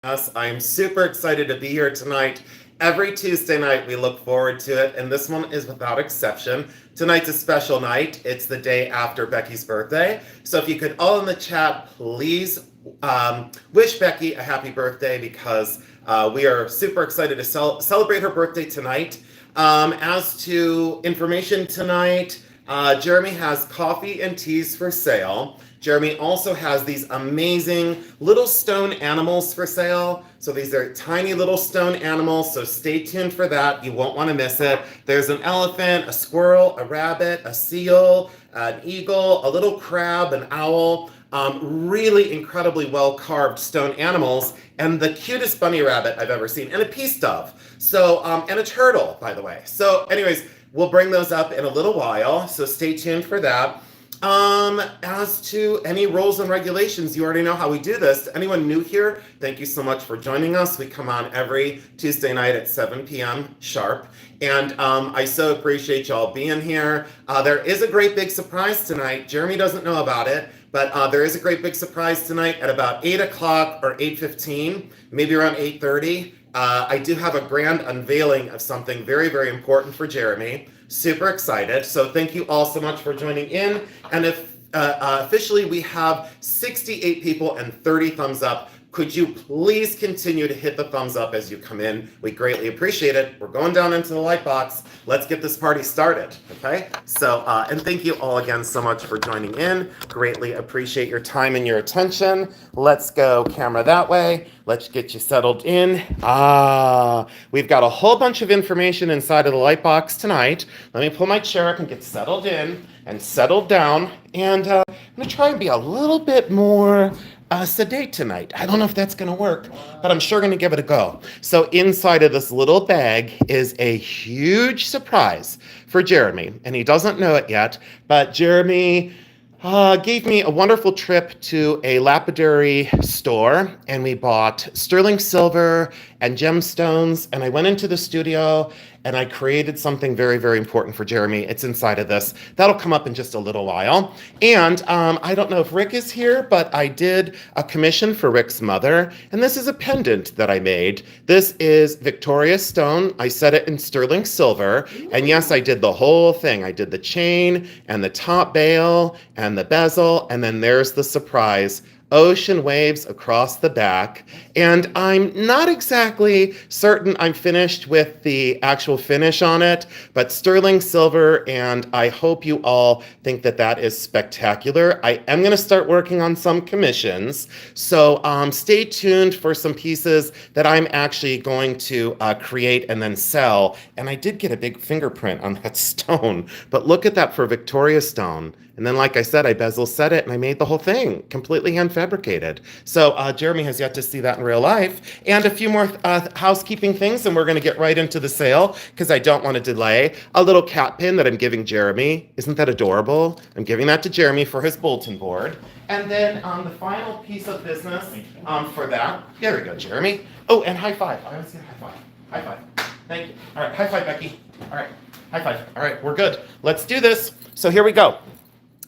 Us. I am super excited to be here tonight. Every Tuesday night, we look forward to it, and this one is without exception. Tonight's a special night. It's the day after Becky's birthday. So if you could all in the chat, please wish Becky a happy birthday because we are super excited to celebrate her birthday tonight. As to information tonight, Jeremy has coffee and teas for sale. Jeremy also has these amazing little stone animals for sale. So these are tiny little stone animals, so stay tuned for that. You won't want to miss it. There's an elephant, a squirrel, a rabbit, a seal, an eagle, a little crab, an owl. Really incredibly well carved stone animals, and the cutest bunny rabbit I've ever seen, and a peace dove. So, and a turtle, by the way. So anyways, we'll bring those up in a little while, so stay tuned for that. As to any rules and regulations, you already know how we do this. Anyone new here, thank you so much for joining us. We come on every Tuesday night at 7 p.m. sharp. And I so appreciate y'all being here. There is a great big surprise tonight. Jeremy doesn't know about it, but there is a great big surprise tonight at about 8 o'clock or 8:15, maybe around 8:30. I do have a grand unveiling of something very, very important for Jeremy. Super excited. So thank you all so much for joining in. And if officially we have 68 people and 30 thumbs up, could you please continue to hit the thumbs up as you come in? We greatly appreciate it. We're going down into the Lightbox. Let's get this party started, okay? So, and thank you all again so much for joining in. Greatly appreciate your time and your attention. Let's go camera that way. Let's get you settled in. We've got a whole bunch of information inside of the Lightbox tonight. Let me pull my chair up and get settled in and settled down. And I'm gonna try and be a little bit more sedate tonight. I don't know if that's going to work, but I'm sure going to give it a go. So inside of this little bag is a huge surprise for Jeremy, and he doesn't know it yet, but Jeremy gave me a wonderful trip to a lapidary store, and we bought sterling silver and gemstones, and I went into the studio and I created something very, very important for Jeremy. It's inside of this. That'll come up in just a little while. And I don't know if Rick is here, but I did a commission for Rick's mother, and this is a pendant that I made. This is Victoria stone. I set it in sterling silver, and yes, I did the whole thing. I did the chain and the top bail and the bezel, and then there's the surprise ocean waves across the back. And I'm not exactly certain I'm finished with the actual finish on it, but sterling silver, and I hope you all think that that is spectacular. I am going to start working on some commissions, so stay tuned for some pieces that I'm actually going to create and then sell. And I did get a big fingerprint on that stone, but look at that for Victoria stone. And then, like I said, I bezel set it, and I made the whole thing completely hand fabricated. So Jeremy has yet to see that in real life. And a few more housekeeping things, and we're going to get right into the sale because I don't want to delay. A little cat pin that I'm giving Jeremy. Isn't that adorable? I'm giving that to Jeremy for his bulletin board. And then the final piece of business for that. There we go, Jeremy. Oh, and high five. I always get a high five. High five. Thank you. All right, high five, Becky. All right, high five. All right, we're good. Let's do this. So here we go.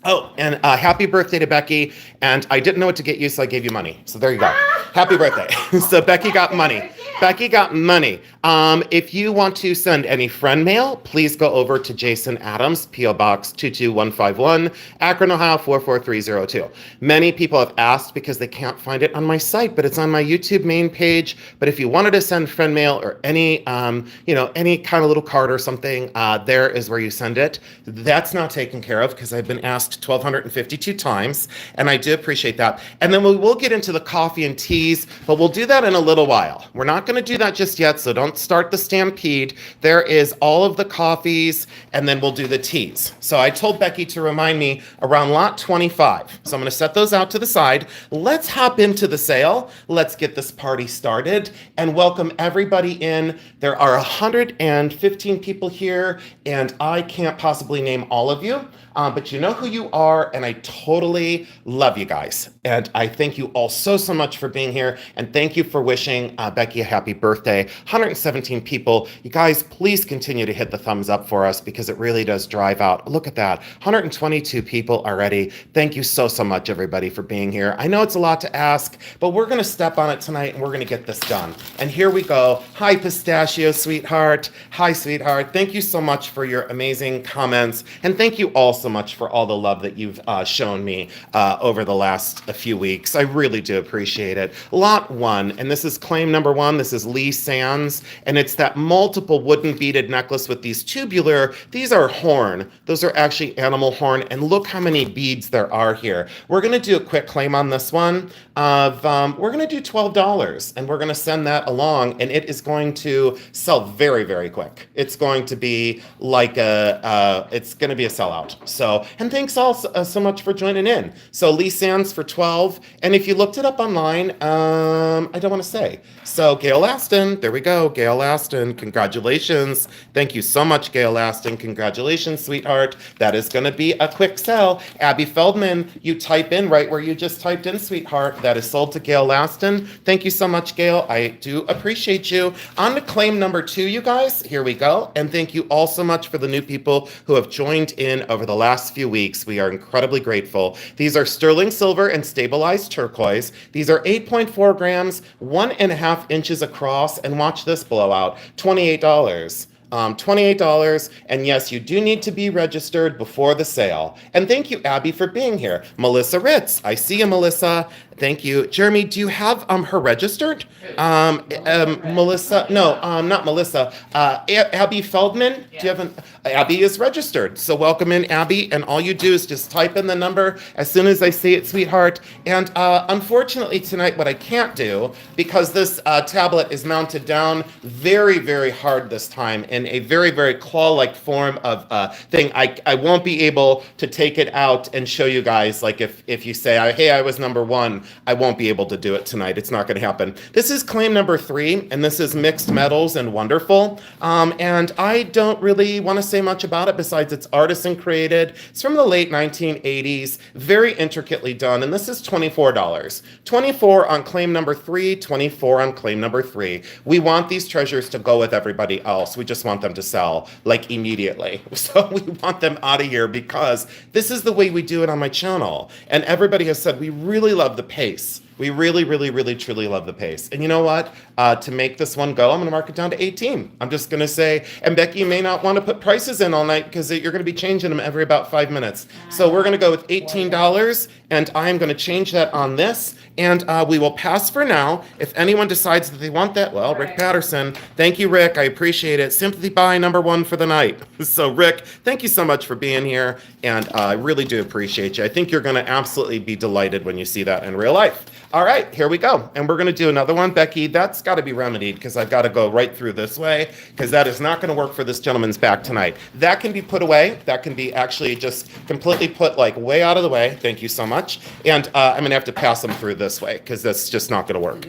Oh, and happy birthday to Becky. And I didn't know what to get you, so I gave you money. So there you go. Happy birthday. So Becky got money. Becky got money. If you want to send any friend mail, please go over to Jason Adams, P.O. Box 22151, Akron, Ohio 44302. Many people have asked because they can't find it on my site, but it's on my YouTube main page. But if you wanted to send friend mail or any, any kind of little card or something, there is where you send it. That's not taken care of because I've been asked 1,252 times, and I do appreciate that. And then we will get into the coffee and teas, but we'll do that in a little while. We're not going to do that just yet, so don't start the stampede. There is all of the coffees, and then we'll do the teas. So I told Becky to remind me around lot 25. So I'm going to set those out to the side. Let's hop into the sale. Let's get this party started and welcome everybody in. There are 115 people here, and I can't possibly name all of you. But you know who you are, and I totally love you guys. And I thank you all so much for being here, and thank you for wishing Becky a happy birthday. 117 people. You guys, please continue to hit the thumbs up for us because it really does drive out. Look at that. 122 people already. Thank you so much, everybody, for being here. I know it's a lot to ask, but we're going to step on it tonight and we're going to get this done. And here we go. Hi, Pistachio, sweetheart. Hi, sweetheart. Thank you so much for your amazing comments. And thank you all so much for all the love that you've shown me over the last few weeks. I really do appreciate it. Lot 1, and this is claim number 1. This is Lee Sands, and it's that multiple wooden beaded necklace with these tubular, these are horn. Those are actually animal horn, and look how many beads there are here. We're going to do a quick claim on this one of, we're going to do $12, and we're going to send that along, and it is going to sell very, very quick. It's going to be like it's going to be a sellout. So, and thanks all so much for joining in. So Lee Sands for 12, and if you looked it up online, I don't want to say. So Gail Aston, there we go. Gail Aston, congratulations. Thank you so much, Gail Aston. Congratulations, sweetheart. That is going to be a quick sell. Abby Feldman, you type in right where you just typed in, sweetheart. That is sold to Gail Aston. Thank you so much, Gail. I do appreciate you. On to claim number 2, you guys. Here we go. And thank you all so much for the new people who have joined in over the last few weeks. We are incredibly grateful. These are sterling silver and stabilized turquoise. These are 8.4 grams, 1.5 inches across, and watch this blowout, $28. $28, and yes, you do need to be registered before the sale. And thank you, Abby, for being here. Melissa Ritz, I see you, Melissa. Thank you. Jeremy, do you have her registered? Melissa, no, not Melissa. Abby Feldman, yeah. Do you have Abby is registered. So welcome in, Abby, and all you do is just type in the number as soon as I see it, sweetheart. And unfortunately tonight, what I can't do, because this tablet is mounted down very, very hard this time in a very, very claw-like form of thing, I won't be able to take it out and show you guys, like if you say, hey, I was number 1, I won't be able to do it tonight. It's not going to happen. This is claim number 3, and this is mixed metals and wonderful. And I don't really want to say much about it besides it's artisan created. It's from the late 1980s, very intricately done, and this is $24. 24 on claim number 3, 24 on claim number 3. We want these treasures to go with everybody else. We just want them to sell like immediately. So we want them out of here because this is the way we do it on my channel. And everybody has said we really love the pace. We really, really, really, truly love the pace. And you know what? To make this one go, I'm going to mark it down to 18. I'm just going to say, and Becky, you may not want to put prices in all night because you're going to be changing them every about 5 minutes. So we're going to go with $18, and I'm going to change that on this. And we will pass for now. If anyone decides that they want that, well, Rick Patterson. Thank you, Rick. I appreciate it. Sympathy buy number 1 for the night. So, Rick, thank you so much for being here. And I really do appreciate you. I think you're going to absolutely be delighted when you see that in real life. All right, here we go. And we're going to do another one. Becky, that's got to be remedied because I've got to go right through this way because that is not going to work for this gentleman's back tonight. That can be put away. That can be actually just completely put like way out of the way. Thank you so much. And I'm going to have to pass them through this way because that's just not going to work.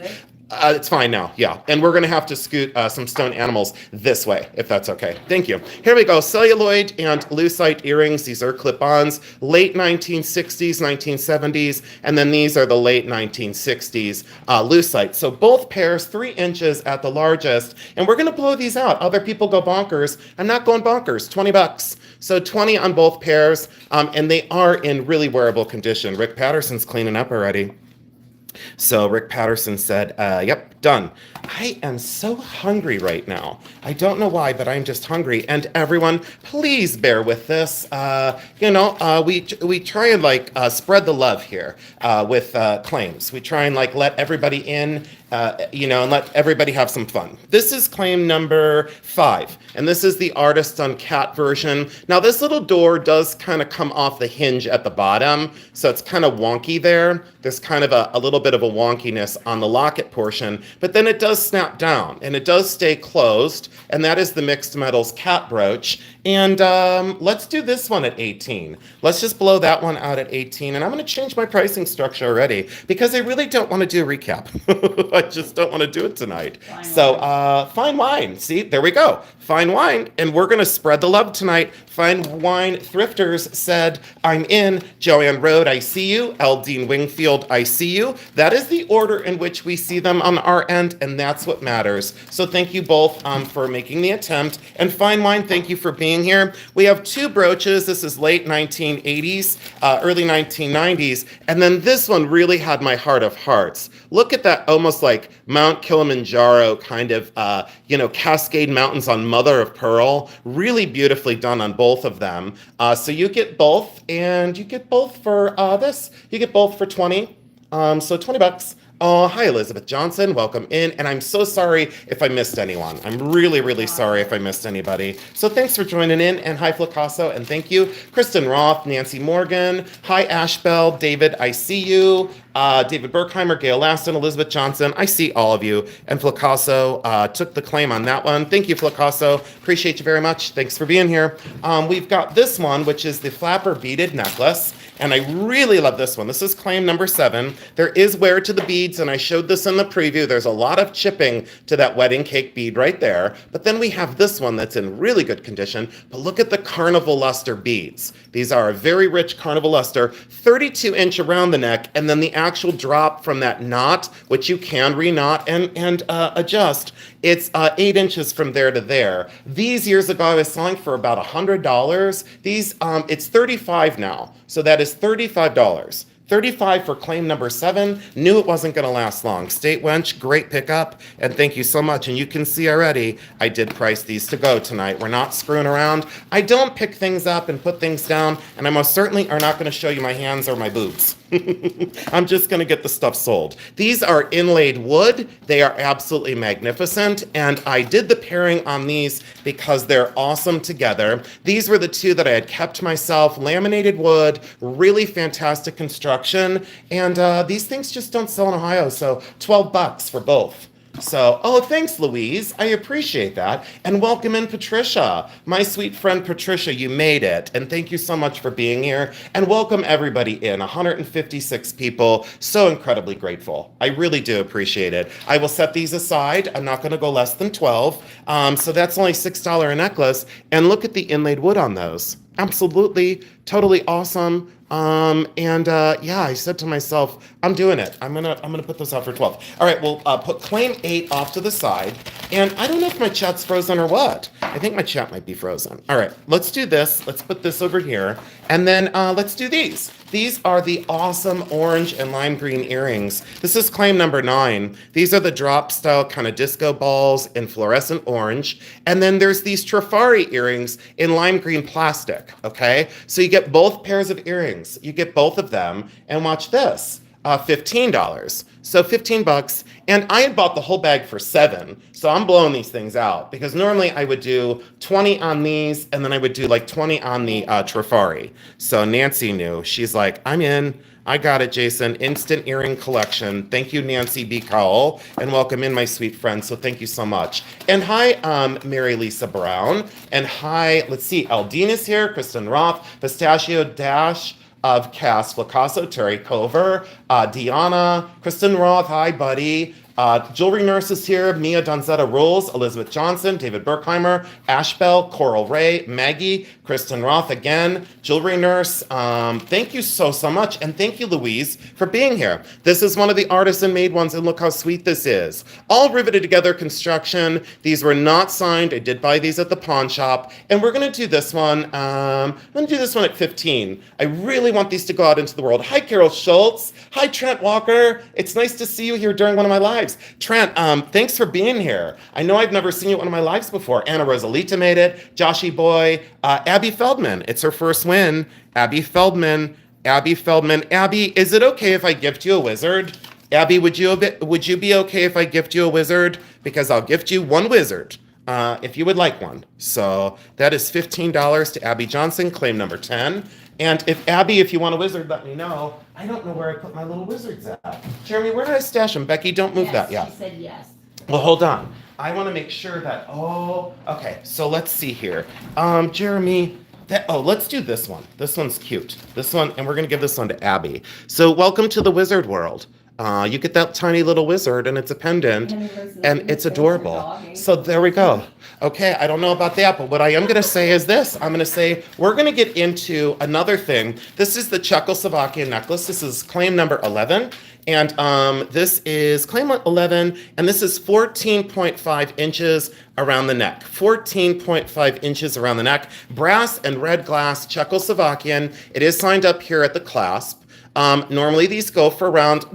It's fine now, yeah. And we're going to have to scoot some stone animals this way, if that's okay. Thank you. Here we go. Celluloid and lucite earrings. These are clip-ons. Late 1960s, 1970s, and then these are the late 1960s lucite. So both pairs, 3 inches at the largest. And we're going to blow these out. Other people go bonkers. I'm not going bonkers. $20. So 20 on both pairs, and they are in really wearable condition. Rick Patterson's cleaning up already. So Rick Patterson said, yep, done. I am so hungry right now. I don't know why, but I'm just hungry. And everyone, please bear with this. We try and like spread the love here with claims. We try and like let everybody in, and let everybody have some fun. This is claim number 5, and this is the artist on cat version. Now this little door does kind of come off the hinge at the bottom, so it's kind of wonky there. There's kind of a little bit of a wonkiness on the locket portion, but then it does snap down, and it does stay closed, and that is the mixed metals cat brooch. And let's do this one at 18. Let's just blow that one out at 18. And I'm going to change my pricing structure already because I really don't want to do a recap. I just don't want to do it tonight. Fine wine. See, there we go. Fine wine. And we're going to spread the love tonight. Fine Wine Thrifters said, I'm in. Joanne Road, I see you. Eldine Wingfield, I see you. That is the order in which we see them on our end, and that's what matters. So thank you both for making the attempt. And Fine Wine, thank you for being here. We have two brooches. This is late 1980s, early 1990s. And then this one really had my heart of hearts. Look at that, almost like Mount Kilimanjaro kind of, Cascade Mountains on mother of pearl. Really beautifully done on both of them. So you get both, and you get both for this. You get both for 20. So 20 bucks. Oh, hi, Elizabeth Johnson. Welcome in. And I'm so sorry if I missed anyone. I'm really, really sorry if I missed anybody. So thanks for joining in. And hi, Flacasso. And thank you. Kristen Roth, Nancy Morgan. Hi, Ashbell. David, I see you. David Berkheimer, Gail Laston, Elizabeth Johnson. I see all of you. And Flacasso took the claim on that one. Thank you, Flacasso. Appreciate you very much. Thanks for being here. We've got this one, which is the flapper beaded necklace. And I really love this one. This is claim number 7. There is wear to the beads, and I showed this in the preview. There's a lot of chipping to that wedding cake bead right there. But then we have this one that's in really good condition. But look at the carnival luster beads. These are a very rich carnival luster, 32-inch around the neck, and then the actual drop from that knot, which you can re-knot and adjust. It's 8 inches from there to there. These years ago, I was selling for about $100. These, it's $35 now. So that is $35. $35 for claim number 7. Knew it wasn't going to last long. State Wench, great pickup, and thank you so much. And you can see already, I did price these to go tonight. We're not screwing around. I don't pick things up and put things down, and I most certainly are not going to show you my hands or my boobs. I'm just going to get the stuff sold. These are inlaid wood. They are absolutely magnificent, and I did the pairing on these because they're awesome together. These were the two that I had kept myself. Laminated wood, really fantastic construction. And these things just don't sell in Ohio, so 12 bucks for both. So, oh, thanks, Louise. I appreciate that. And welcome in, Patricia. My sweet friend, Patricia, you made it. And thank you so much for being here. And welcome everybody in, 156 people. So incredibly grateful. I really do appreciate it. I will set these aside. I'm not going to go less than 12. So that's only $6 a necklace. And look at the inlaid wood on those. Absolutely, totally awesome. Yeah, I said to myself, I'm doing it. I'm gonna put this out for 12. All right, we'll put claim 8 off to the side. And I don't know if my chat's frozen or what. I think my chat might be frozen. All right, let's do this. Let's put this over here. And then let's do these. These are the awesome orange and lime green earrings. This is claim number 9. These are the drop style kind of disco balls in fluorescent orange. And then there's these Trifari earrings in lime green plastic, okay? So you get both pairs of earrings. You get both of them. And watch this, $15. So 15 bucks. And I had bought the whole bag for 7. So I'm blowing these things out because normally I would do 20 on these and then I would do like 20 on the Trifari. So Nancy knew. She's like, I'm in. I got it, Jason. Instant earring collection. Thank you, Nancy B. Cowell. And welcome in, my sweet friend. So thank you so much. And hi, Mary Lisa Brown. And hi, let's see, Aldine is here. Kristen Roth. Pistachio Dash of Cass, Flacasso, Terry Cover, Deanna, Kristen Roth, hi buddy, Jewelry Nurse is here, Mia Donzetta Rules, Elizabeth Johnson, David Berkheimer, Ashbell, Coral Ray, Maggie, Kristen Roth again, Jewelry Nurse, thank you so much, and thank you, Louise, for being here. This is one of the artisan-made ones, and look how sweet this is. All riveted together construction. These were not signed. I did buy these at the pawn shop, and we're going to do this one. I'm going to do this one at 15. I really want these to go out into the world. Hi, Carol Schultz. Hi, Trent Walker. It's nice to see you here during one of my lives. Trent, thanks for being here. I know I've never seen you at one of my lives before. Anna Rosalita made it. Joshy Boy. Abby Feldman. It's her first win. Abby Feldman. Abby, is it okay if I gift you a wizard? Abby, would you be okay if I gift you a wizard? Because I'll gift you one wizard. If you would like one. So that is $15 to Abby Johnson, claim number 10. And if you want a wizard, let me know. I don't know where I put my little wizards at. Jeremy, where did I stash them? Becky, don't move that. Yeah. She said yes. Well, hold on. I want to make sure that, okay, so let's see here. Jeremy, let's do this one. This one's cute. This one, and we're going to give this one to Abby. So welcome to the wizard world. You get that tiny little wizard, and it's a pendant, and it's adorable. So there we go. Okay, I don't know about that, but what I am going to say is this. I'm going to say we're going to get into another thing. This is the Czechoslovakian necklace. This is claim number 11. And this is claim 11, and this is 14.5 inches around the neck. 14.5 inches around the neck. Brass and red glass, Czechoslovakian. It is signed up here at the clasp. Normally these go for around,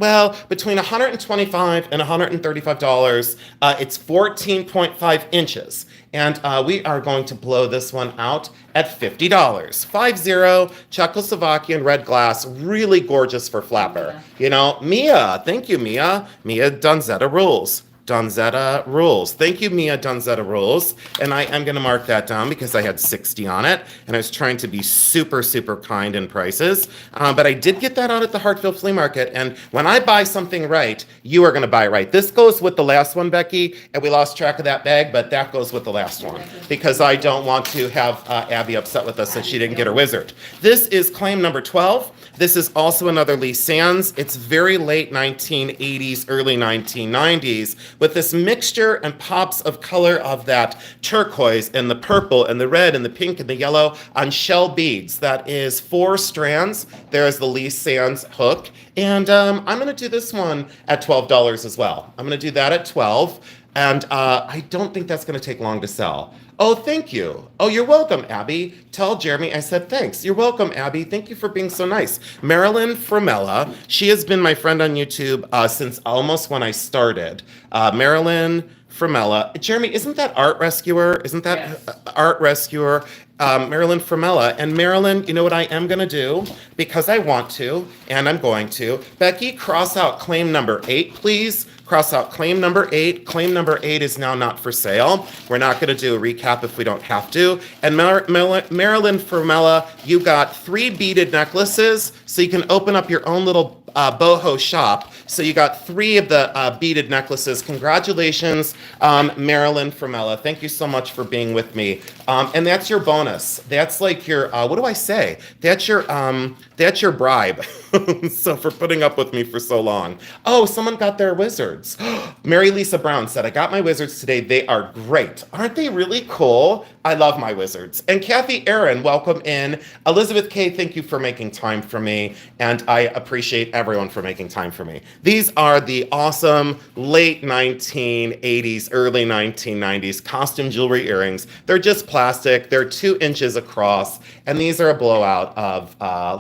between $125 and $135. It's 14.5 inches. And we are going to blow this one out at $50. 50, Czechoslovakian red glass, really gorgeous for flapper. You know, Mia, thank you, Mia. Mia Donzetta rules. Donzetta rules. Thank you, Mia Donzetta rules. And I am going to mark that down because I had 60 on it. And I was trying to be super, super kind in prices. But I did get that out at the Hartfield Flea Market. And when I buy something right, you are going to buy right. This goes with the last one, Becky. And we lost track of that bag, but that goes with the last one. Because I don't want to have Abby upset with us since she didn't get her wizard. This is claim number 12. This is also another Lee Sands. It's very late 1980s, early 1990s, with this mixture and pops of color of that turquoise and the purple and the red and the pink and the yellow on shell beads. That is 4 strands. There is the Lee Sands hook. And I'm going to do this one at $12 as well. I'm going to do that at $12. And I don't think that's going to take long to sell. Oh, thank you. Oh, you're welcome, Abby. Tell Jeremy I said thanks. You're welcome, Abby. Thank you for being so nice. Marilyn Framella. She has been my friend on YouTube since almost when I started. Marilyn Framella. Jeremy, isn't that Art Rescuer? Isn't that Yes. Art Rescuer? Marilyn Framella. And Marilyn, you know what I am going to do? Because I want to, and I'm going to. Becky, cross out claim number 8, please. Cross out claim number 8. Claim number 8 is now not for sale. We're not going to do a recap if we don't have to. And Marilyn Framella, you got 3 beaded necklaces, so you can open up your own little boho shop. So you got 3 of the beaded necklaces. Congratulations, Marilyn Framella. Thank you so much for being with me. And that's your bonus. That's like your, what do I say? That's your bribe. So for putting up with me for so long. Oh, someone got their wizards. Mary Lisa Brown said, I got my wizards today. They are great. Aren't they really cool? I love my wizards. And Kathy Aaron, welcome in. Elizabeth K, thank you for making time for me. And I appreciate everyone for making time for me. These are the awesome late 1980s, early 1990s costume jewelry earrings. They're just plastic. They're 2 inches across. And these are a blowout of,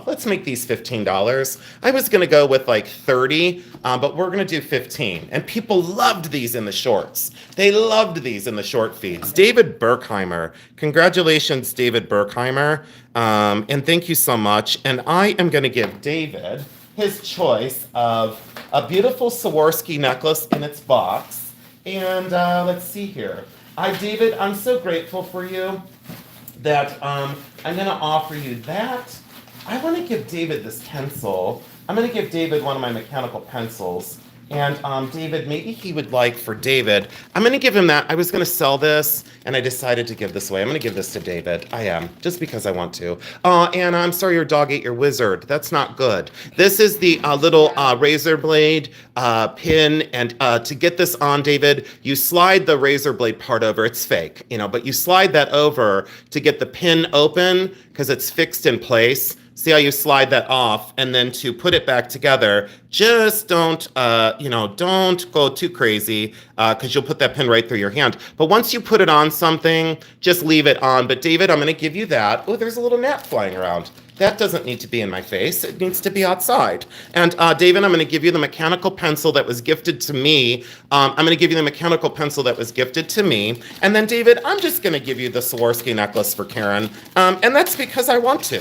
let's make these $15. I was going to go with like 30, but we're going to do 15. And people loved these in the shorts. They loved these in the short feeds. David Berkheimer. Congratulations, David Berkheimer. And thank you so much. And I am going to give David his choice of a beautiful Swarovski necklace in its box. And let's see here. David, I'm so grateful for you that I'm going to offer you that. I want to give David this pencil. I'm going to give David one of my mechanical pencils. And David, maybe he would like for David, I'm going to give him that. I was going to sell this, and I decided to give this away. I'm going to give this to David. I am, just because I want to. And I'm sorry your dog ate your wizard. That's not good. This is the little razor blade pin. And to get this on, David, you slide the razor blade part over. It's fake, but you slide that over to get the pin open because it's fixed in place. See how you slide that off, and then to put it back together, just don't go too crazy because you'll put that pin right through your hand. But once you put it on something, just leave it on. But David, I'm going to give you that. Oh, there's a little gnat flying around. That doesn't need to be in my face. It needs to be outside. And David, I'm going to give you the mechanical pencil that was gifted to me. I'm going to give you the mechanical pencil that was gifted to me. And then, David, I'm just going to give you the Swarovski necklace for Karen. And that's because I want to.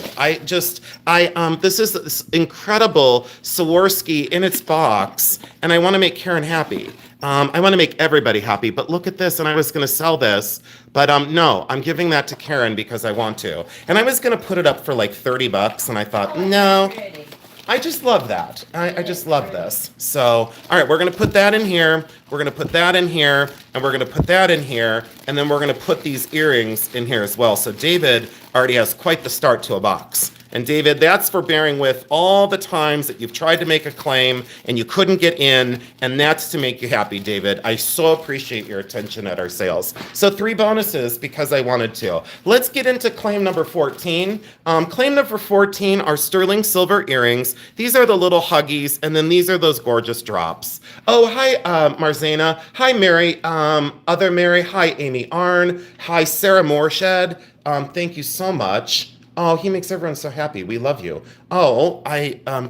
This is this incredible Swarovski in its box, and I want to make Karen happy. I want to make everybody happy, but look at this, and I was going to sell this, but no, I'm giving that to Karen because I want to. And I was going to put it up for like $30, and I thought, no, I just love that. I just love this. So, all right, we're going to put that in here. We're going to put that in here. And we're going to put that in here. And then we're going to put these earrings in here as well. So David already has quite the start to a box. And David, that's for bearing with all the times that you've tried to make a claim and you couldn't get in, and that's to make you happy, David. I so appreciate your attention at our sales. So 3 bonuses because I wanted to. Let's get into claim number 14. Claim number 14 are sterling silver earrings. These are the little huggies, and then these are those gorgeous drops. Oh, hi, Marzana. Hi, Mary. Other Mary. Hi, Amy Arn. Hi, Sarah Moorshed. Thank you so much. Oh, he makes everyone so happy. We love you. Oh,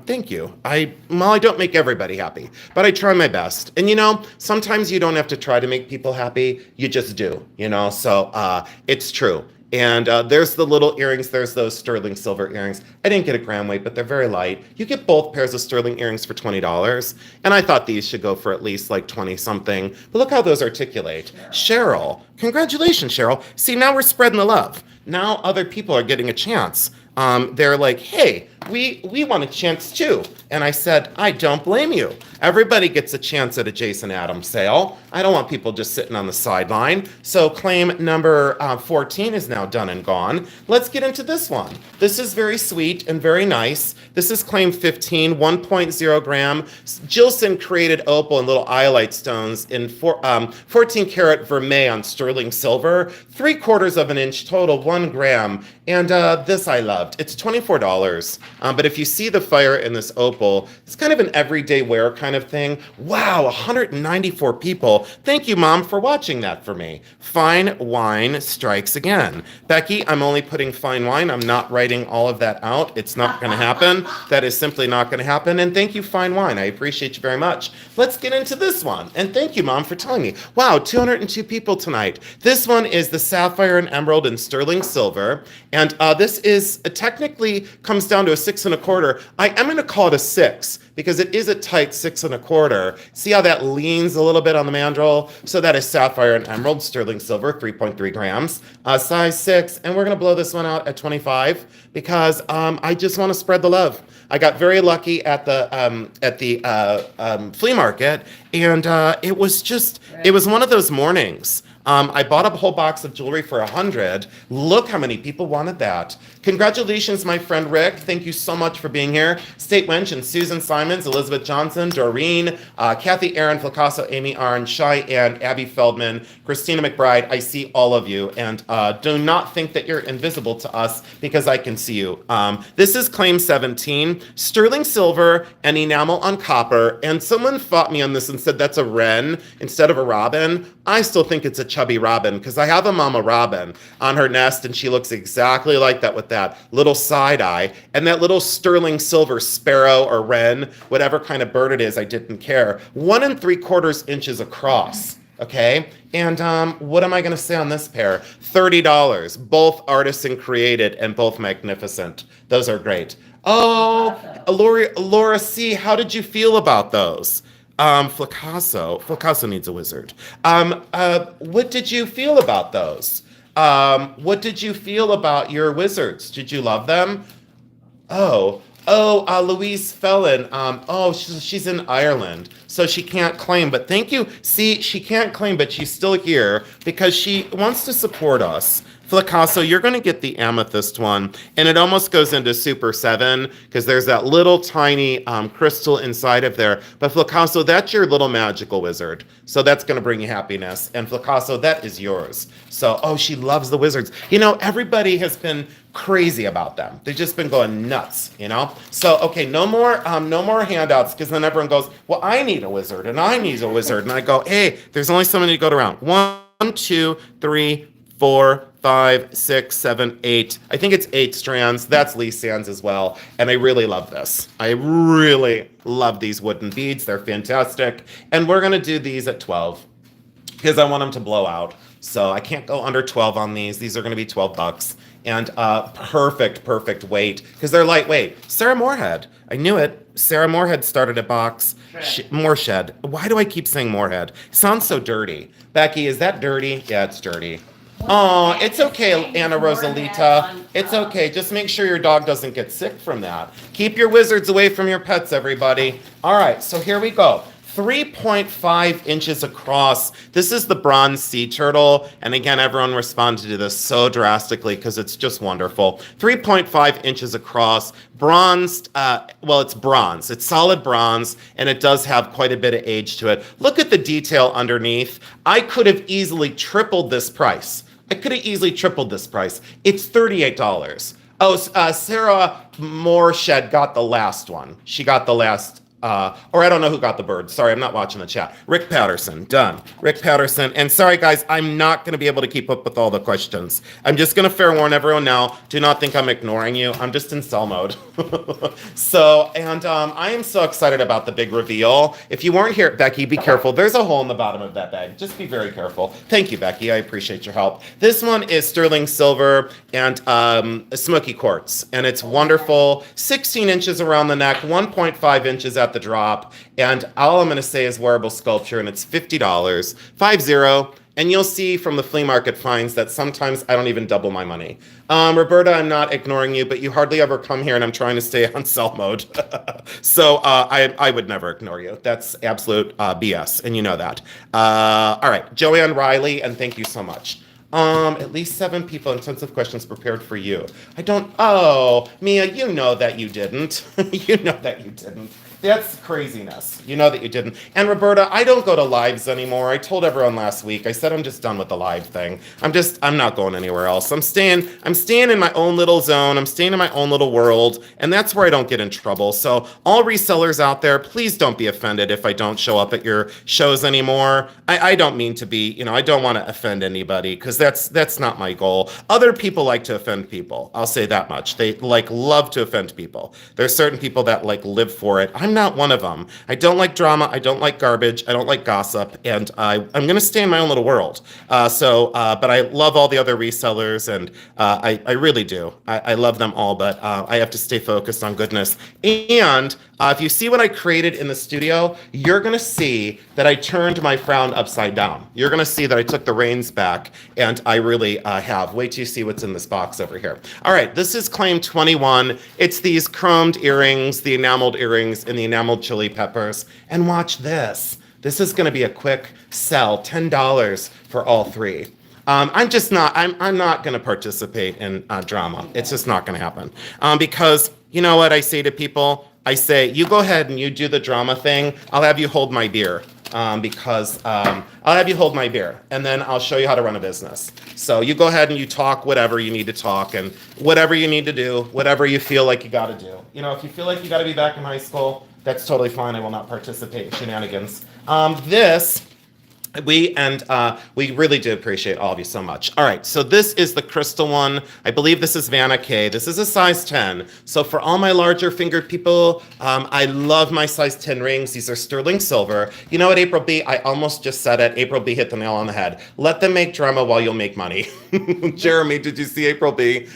thank you. Well, I don't make everybody happy, but I try my best. And sometimes you don't have to try to make people happy. You just do, so it's true. And there's the little earrings. There's those sterling silver earrings. I didn't get a gram weight, but they're very light. You get both pairs of sterling earrings for $20. And I thought these should go for at least like 20 something. But look how those articulate. Cheryl. Congratulations, Cheryl. See, now we're spreading the love. Now other people are getting a chance. They're like, hey, we want a chance too. And I said, I don't blame you. Everybody gets a chance at a Jason Adams sale. I don't want people just sitting on the sideline. So claim number 14 is now done and gone. Let's get into this one. This is very sweet and very nice. This is claim 15, 1.0 gram. Jilson created opal and little iolite stones in 14 karat vermeil on sterling silver, 3/4 of an inch total, 1 gram. And this I loved. It's $24. But if you see the fire in this opal, it's kind of an everyday wear kind of thing. Wow, 194 people. Thank you, Mom, for watching that for me. Fine wine strikes again. Becky, I'm only putting fine wine. I'm not writing all of that out. It's not going to happen. That is simply not going to happen. And thank you, fine wine. I appreciate you very much. Let's get into this one. And thank you, Mom, for telling me. Wow, 202 people tonight. This one is the sapphire and emerald and sterling silver. And this is technically comes down to a 6 1/4. I am going to call it a 6 because it is a tight 6 1/4. See how that leans a little bit on the mandrel? So that is sapphire and emerald, sterling silver, 3.3 grams, size 6. And we're going to blow this one out at 25 because I just want to spread the love. I got very lucky at the flea market, and it was one of those mornings. I bought a whole box of jewelry for $100. Look how many people wanted that. Congratulations, my friend Rick. Thank you so much for being here. State Wench and Susan Simons, Elizabeth Johnson, Doreen, Kathy Aaron, Flacasso, Amy Arn, Cheyenne, Abby Feldman, Christina McBride. I see all of you. And do not think that you're invisible to us because I can see you. This is claim 17, sterling silver and enamel on copper. And someone fought me on this and said that's a wren instead of a robin. I still think it's a chubby robin because I have a mama robin on her nest and she looks exactly like that with that little side eye and that little sterling silver sparrow or wren, whatever kind of bird it is, I didn't care. 1 3/4 inches across. Okay, and what am I going to say on this pair? $30. Both artisan created and both magnificent. Those are great. Oh, Laura C., how did you feel about those? Flacasso needs a wizard. What did you feel about those? What did you feel about your wizards? Did you love them? Louise Fellon. She's in Ireland, so she can't claim. But thank you. See, she can't claim, but she's still here because she wants to support us. Flacasso, you're going to get the amethyst one, and it almost goes into Super 7 because there's that little tiny crystal inside of there. But Flacasso, that's your little magical wizard, so that's going to bring you happiness. And Flacasso, that is yours. So, she loves the wizards. Everybody has been crazy about them. They've just been going nuts, So, okay, no more handouts because then everyone goes, well, I need a wizard, and I need a wizard. And I go, hey, there's only so many to go around. 1, 2, 3, 4, 5, 6, 7, 8. I think it's 8 strands. That's Lee Sands as well. And I really love this. I really love these wooden beads. They're fantastic. And we're going to do these at 12 because I want them to blow out. So I can't go under 12 on these. These are going to be $12. And perfect weight because they're lightweight. Sarah Moorhead. I knew it. Sarah Moorhead started a box. Moorshed. Why do I keep saying Moorhead? It sounds so dirty. Becky, is that dirty? Yeah, it's dirty. Oh, it's okay, Anna Rosalita. It's okay. Just make sure your dog doesn't get sick from that. Keep your wizards away from your pets, everybody. All right, so here we go. 3.5 inches across. This is the bronze sea turtle. And again, everyone responded to this so drastically because it's just wonderful. 3.5 inches across, bronzed, well, it's bronze. It's solid bronze, and it does have quite a bit of age to it. Look at the detail underneath. I could have easily tripled this price. I could have easily tripled this price. It's $38. Oh, Sarah Mooreshed got the last one. She got the last or I don't know who got the bird. Sorry, I'm not watching the chat. Rick Patterson, done. Rick Patterson. And sorry, guys, I'm not going to be able to keep up with all the questions. I'm just going to fair warn everyone now. Do not think I'm ignoring you. I'm just in sell mode. I am so excited about the big reveal. If you weren't here, Becky, be careful. There's a hole in the bottom of that bag. Just be very careful. Thank you, Becky. I appreciate your help. This one is sterling silver and smoky quartz. And it's wonderful. 16 inches around the neck, 1.5 inches at the drop, and all I'm going to say is wearable sculpture, and it's $50, 50. And you'll see from the flea market finds that sometimes I don't even double my money. Roberta, I'm not ignoring you, but you hardly ever come here, and I'm trying to stay on sell mode. So I would never ignore you. That's absolute BS, and you know that. All right, Joanne Riley, and thank you so much. At least 7 people, intensive questions prepared for you. Oh, Mia, you know that you didn't. You know that you didn't. That's craziness. You know that you didn't. And Roberta, I don't go to lives anymore. I told everyone last week. I said I'm just done with the live thing. I'm not going anywhere else. I'm staying in my own little zone. I'm staying in my own little world, and that's where I don't get in trouble. So all resellers out there, please don't be offended if I don't show up at your shows anymore. I don't mean to be, I don't want to offend anybody because that's not my goal. Other people like to offend people. I'll say that much. They love to offend people. There's certain people that live for it. I'm not one of them. I don't like drama. I don't like garbage. I don't like gossip. And I'm going to stay in my own little world. But I love all the other resellers, and I really do. I love them all, but I have to stay focused on goodness. And if you see what I created in the studio, you're going to see that I turned my frown upside down. You're going to see that I took the reins back, and I really have. Wait till you see what's in this box over here. All right, this is claim 21. It's these chromed earrings, the enameled earrings, and the enameled chili peppers. And watch this. This is going to be a quick sell, $10 for all 3. I'm not going to participate in drama. It's just not going to happen. Because you know what I say to people? I say, you go ahead and you do the drama thing. I'll have you hold my beer. I'll have you hold my beer, and then I'll show you how to run a business. So you go ahead and you talk whatever you need to talk, and whatever you need to do, whatever you feel like you got to do. If you feel like you got to be back in high school, that's totally fine. I will not participate in shenanigans. We really do appreciate all of you so much. All right, so this is the crystal one. I believe this is Vanna K. This is a size 10. So for all my larger fingered people, I love my size 10 rings. These are sterling silver. You know what, April B? I almost just said it. April B hit the nail on the head. Let them make drama while you'll make money. Jeremy, did you see April B?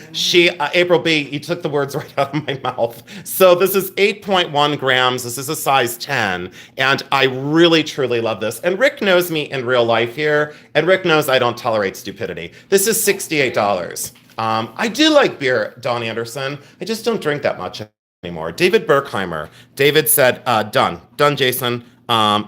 April B, you took the words right out of my mouth. So this is 8.1 grams. This is a size 10. And I really, truly love this. And Rick knows me in real life here, and Rick knows I don't tolerate stupidity. This is $68. I do like beer, Don Anderson. I just don't drink that much anymore. David Berkheimer. David said, done, Jason.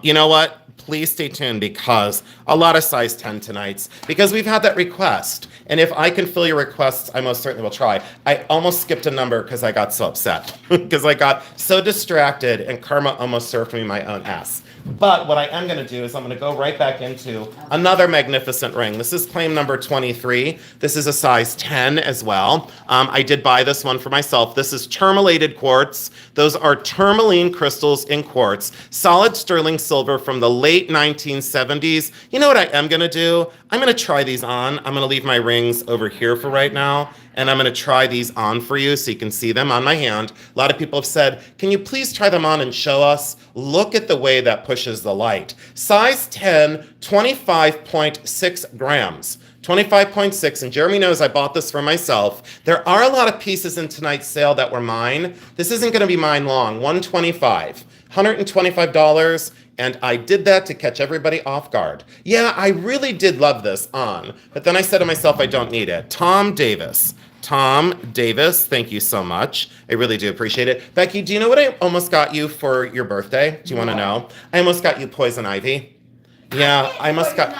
You know what? Please stay tuned because a lot of size 10 tonight's because we've had that request. And if I can fill your requests, I most certainly will try. I almost skipped a number because I got so upset because I got so distracted and karma almost served me my own ass. But what I am going to do is I'm going to go right back into another magnificent ring. This is claim number 23. This is a size 10 as well. I did buy this one for myself. This is tourmalated quartz. Those are tourmaline crystals in quartz. Solid sterling silver from the late 1970s. You know what I am going to do? I'm going to try these on. I'm going to leave my rings over here for right now. And I'm going to try these on for you so you can see them on my hand. A lot of people have said, can you please try them on and show us? Look at the way that pushes the light. Size 10, 25.6 grams. 25.6, and Jeremy knows I bought this for myself. There are a lot of pieces in tonight's sale that were mine. This isn't going to be mine long, 125. $125, and I did that to catch everybody off guard. Yeah, I really did love this on, but then I said to myself, I don't need it. Tom Davis, thank you so much. I really do appreciate it. Becky, do you know what I almost got you for your birthday? Do you want to know? I almost got you poison ivy. Yeah, I almost got...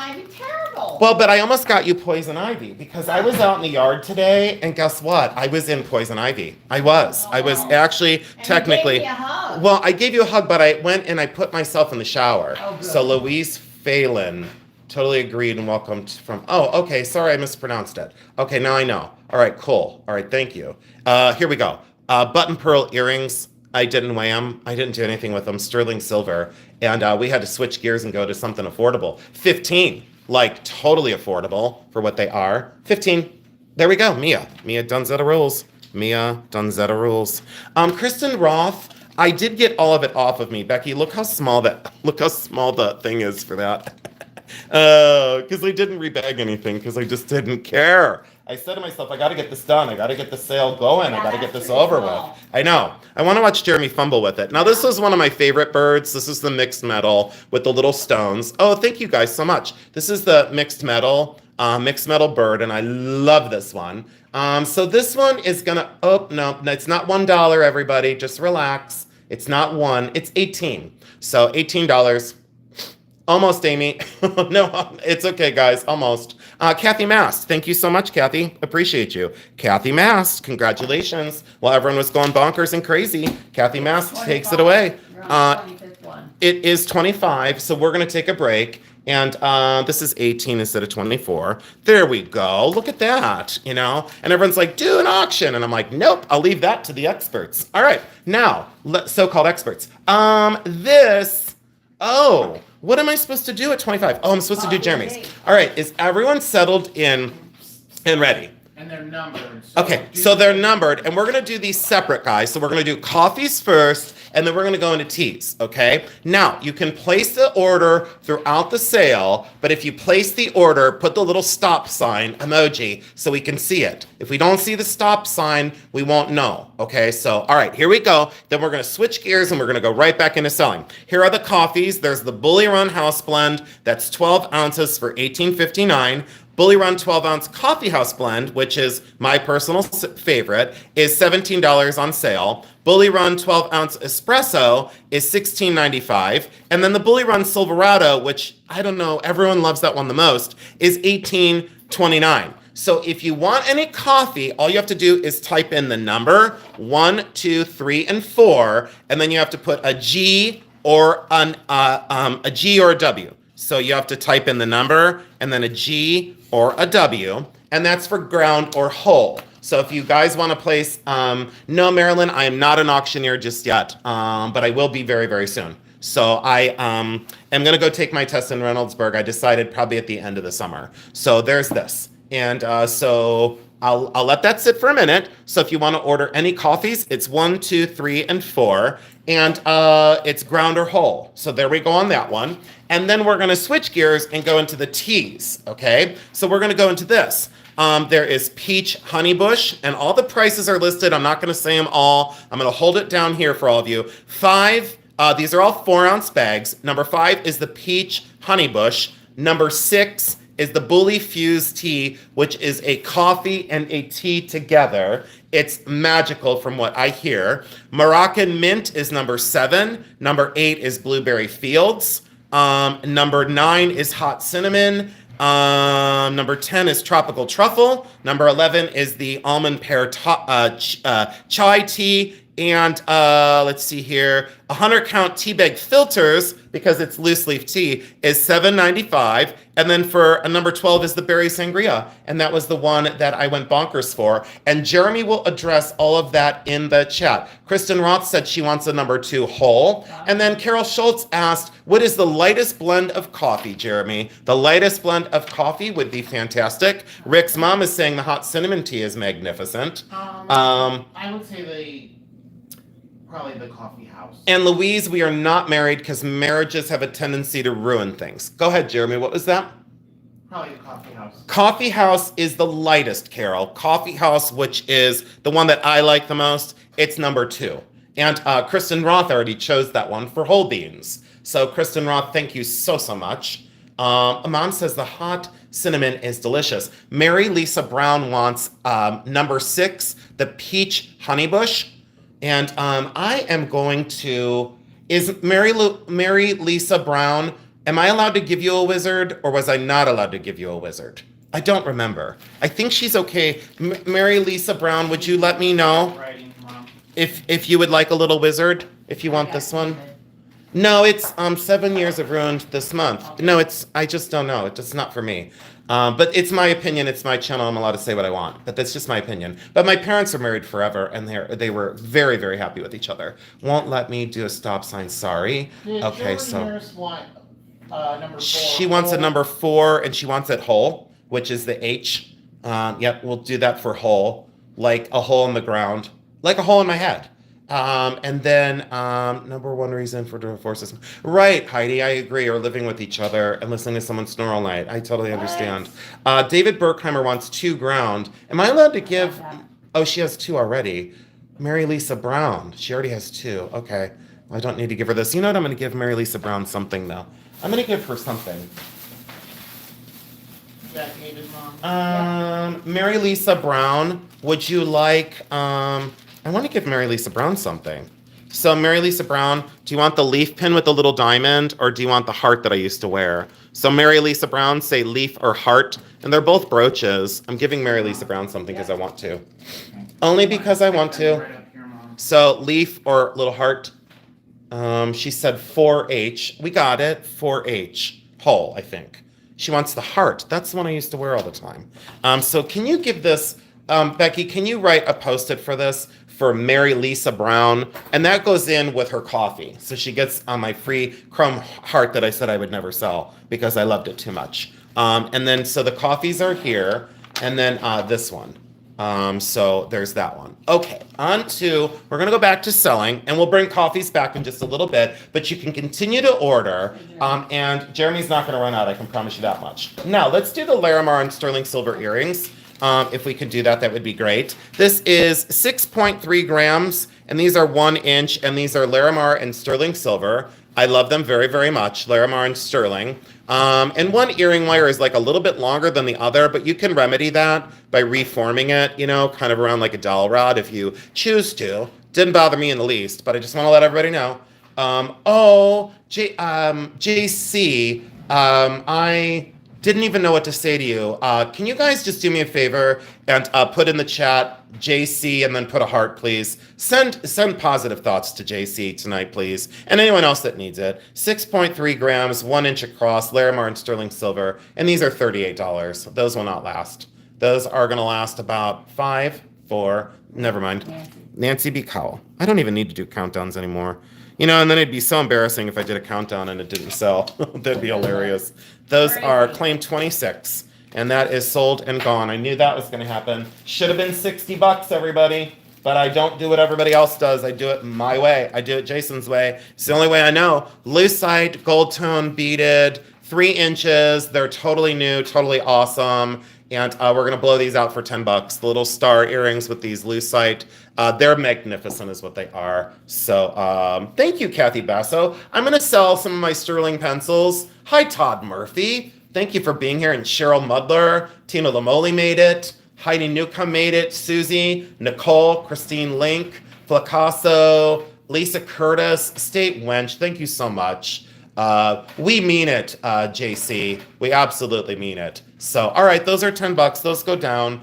Well, but I almost got you poison ivy because I was out in the yard today, and guess what? I was in poison ivy. I was actually technically. You gave me a hug. Well, I gave you a hug, but I went and I put myself in the shower. Oh, good. So Louise Phelan totally agreed and welcomed from. Oh, okay. Sorry, I mispronounced it. Okay, now I know. All right, cool. All right, thank you. Here we go. Button pearl earrings. I didn't weigh them. I didn't do anything with them. Sterling silver, and we had to switch gears and go to something affordable. 15. Like, totally affordable for what they are. 15. There we go. Mia Dunzetta rules. Kristen Roth, I did get all of it off of me. Becky, look how small the thing is for that. Because I didn't rebag anything because I just didn't care. I said to myself, I got to get this done. I got to get the sale going. I got to get this over with. I know. I want to watch Jeremy fumble with it. Now, this was one of my favorite birds. This is the mixed metal with the little stones. Oh, thank you guys so much. This is the mixed metal bird, and I love this one. So this one is going to, no, it's not $1, everybody. Just relax. It's not one. It's 18. So $18. Almost, Amy. No, it's okay, guys. Almost. Kathy Mast. Thank you so much, Kathy. Appreciate you. Kathy Mast, congratulations. While everyone was going bonkers and crazy, Kathy Mast takes it away. It is 25, so we're going to take a break. And this is 18 instead of 24. There we go. Look at that, And everyone's like, do an auction. And I'm like, nope, I'll leave that to the experts. All right, now, so-called experts. What am I supposed to do at 25? Oh, I'm supposed to do Jeremy's. All right, is everyone settled in and ready? And they're numbered. So they're numbered, and we're going to do these separate, guys. So we're going to do coffees first, and then we're going to go into teas, okay? Now, you can place the order throughout the sale, but if you place the order, put the little stop sign emoji so we can see it. If we don't see the stop sign, we won't know, okay? So, all right, here we go. Then we're going to switch gears, and we're going to go right back into selling. Here are the coffees. There's the Bully Run House Blend. That's 12 ounces for $18.59. Bully Run 12-ounce Coffee House Blend, which is my personal favorite, is $17 on sale. Bully Run 12-ounce Espresso is $16.95. And then the Bully Run Silverado, which, I don't know, everyone loves that one the most, is $18.29. So if you want any coffee, all you have to do is type in the number 1, 2, 3, and 4, and then you have to put a G or a G or a W. So you have to type in the number and then a G or a W, and that's for ground or whole. So if you guys want to place, no, Marilyn, I am not an auctioneer just yet, but I will be very, very soon. So I am going to go take my test in Reynoldsburg. I decided probably at the end of the summer. So there's this. And so I'll let that sit for a minute. So if you want to order any coffees, it's 1, 2, 3, and 4. And it's ground or whole. So there we go on that one. And then we're going to switch gears and go into the teas, okay? So we're going to go into this. There is Peach Honeybush, and all the prices are listed. I'm not going to say them all. I'm going to hold it down here for all of you. 5, these are all 4-ounce bags. Number 5 is the Peach Honeybush. Number 6 is the Bully Fuse Tea, which is a coffee and a tea together. It's magical from what I hear. Moroccan Mint is number 7. Number 8 is Blueberry Fields. Number 9 is Hot Cinnamon. Number 10 is Tropical Truffle. Number 11 is the Almond Pear Chai Tea. And let's see here, 100-count tea bag filters, because it's loose leaf tea, is $7.95. And then for number 12 is the berry sangria. And that was the one that I went bonkers for. And Jeremy will address all of that in the chat. Kristen Roth said she wants a number 2 whole. And then Carol Schultz asked, what is the lightest blend of coffee, Jeremy? The lightest blend of coffee would be fantastic. Rick's mom is saying the hot cinnamon tea is magnificent. I would say probably the coffee house. And Louise, we are not married because marriages have a tendency to ruin things. Go ahead, Jeremy. What was that? Probably the coffee house. Coffee house is the lightest, Carol. Coffee house, which is the one that I like the most, it's number 2. And Kristen Roth already chose that one for whole beans. So Kristen Roth, thank you so much. Amon says the hot cinnamon is delicious. Mary Lisa Brown wants number 6, the peach honeybush. And I am going to, is Mary Lisa Brown, am I allowed to give you a wizard, or was I not allowed to give you a wizard? I don't remember. I think she's okay. Mary Lisa Brown, would you let me know if you would like a little wizard, if you want this one? No, it's 7 years of ruined this month. Okay. No, I just don't know. It's not for me. But it's my opinion. It's my channel. I'm allowed to say what I want. But that's just my opinion. But my parents are married forever, and they were very, very happy with each other. Won't let me do a stop sign. Sorry. Okay, so Want, number 4. she wants a number 4, and she wants it whole, which is the H. Yep, we'll do that for whole, like a hole in the ground, like a hole in my head. And then number 1 reason for divorce. Right, Heidi, I agree. Or living with each other and listening to someone snore all night. I totally understand. David Berkheimer wants 2 ground. Am I allowed to give? Oh, she has 2 already. Mary Lisa Brown. She already has 2. Okay. Well, I don't need to give her this. You know what? I'm going to give Mary Lisa Brown something, though. I'm going to give her something. Mary Lisa Brown, would you like... I want to give Mary Lisa Brown something. So Mary Lisa Brown, do you want the leaf pin with the little diamond, or do you want the heart that I used to wear? So Mary Lisa Brown, say leaf or heart, and they're both brooches. I'm giving Mary Lisa Brown something because I want to. Only because I want to. So leaf or little heart. She said 4H. We got it. 4H. Whole, I think. She wants the heart. That's the one I used to wear all the time. So can you give this, Becky, can you write a post-it for this? For Mary Lisa Brown, and that goes in with her coffee. So she gets my free chrome heart that I said I would never sell because I loved it too much. And then, so the coffees are here, and then this one. So there's that one. Okay, we're gonna go back to selling, and we'll bring coffees back in just a little bit, but you can continue to order, and Jeremy's not gonna run out, I can promise you that much. Now, let's do the Larimar and sterling silver earrings. If we could do that, that would be great. This is 6.3 grams, and these are 1 inch, and these are Larimar and sterling silver. I love them very, very much, Larimar and sterling. And one earring wire is like a little bit longer than the other, but you can remedy that by reforming it, you know, kind of around like a dowel rod if you choose to. Didn't bother me in the least, but I just want to let everybody know. JC, I didn't even know what to say to you. Can you guys just do me a favor and put in the chat JC and then put a heart, please? Send positive thoughts to JC tonight, please. And anyone else that needs it. 6.3 grams, 1 inch across, Larimar and sterling silver. And these are $38. Those will not last. Those are going to last about 5, 4, never mind. Nancy B. Cowell. I don't even need to do countdowns anymore. You know, and then it'd be so embarrassing if I did a countdown and it didn't sell. That'd be hilarious. Those are claim 26, and that is sold and gone. I knew that was going to happen. Should have been $60, everybody, but I don't do what everybody else does. I do it my way. I do it Jason's way. It's the only way I know. Lucite, gold tone, beaded, 3 inches. They're totally new, totally awesome. And we're going to blow these out for $10. The little star earrings with these lucite. They're magnificent is what they are. So thank you, Kathy Basso. I'm going to sell some of my sterling pencils. Hi, Todd Murphy. Thank you for being here. And Cheryl Mudler. Tina Lamoli made it. Heidi Newcomb made it. Susie, Nicole, Christine Link, Flacasso, Lisa Curtis, State Wench. Thank you so much. We mean it, JC. We absolutely mean it. So, all right, those are $10. Those go down.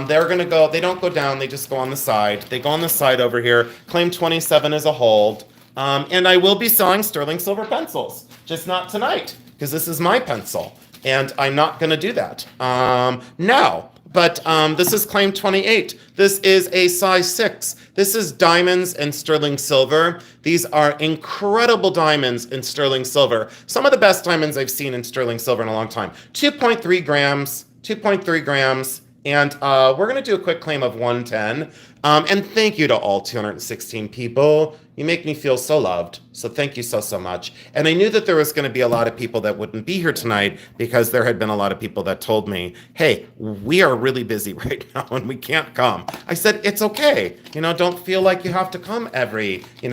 They're going to go, they don't go down. They just go on the side. They go on the side over here. Claim 27 is a hold. And I will be selling sterling silver pencils, just not tonight, because this is my pencil. And I'm not going to do that now. But this is claim 28. This is a size 6. This is diamonds and sterling silver. These are incredible diamonds in sterling silver. Some of the best diamonds I've seen in sterling silver in a long time. 2.3 grams, 2.3 grams, And we're going to do a quick claim of 110. And thank you to all 216 people. You make me feel so loved. So thank you so, so much. And I knew that there was going to be a lot of people that wouldn't be here tonight because there had been a lot of people that told me, hey, we are really busy right now and we can't come. I said, it's okay. Don't feel like you have to come every week. You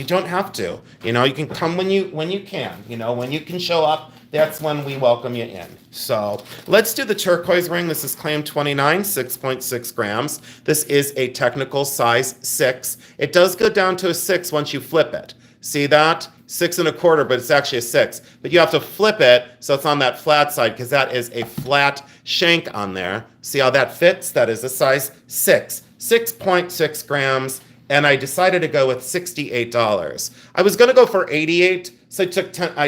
don't have to. You can come when you can. When you can show up, that's when we welcome you in. So let's do the turquoise ring. This is claim 29, 6.6 grams. This is a technical size 6. It does go down to a 6 once you flip it. See that? 6 1/4, but it's actually a 6. But you have to flip it so it's on that flat side because that is a flat shank on there. See how that fits? That is a size 6. 6.6 grams. And I decided to go with $68. I was going to go for $88, so I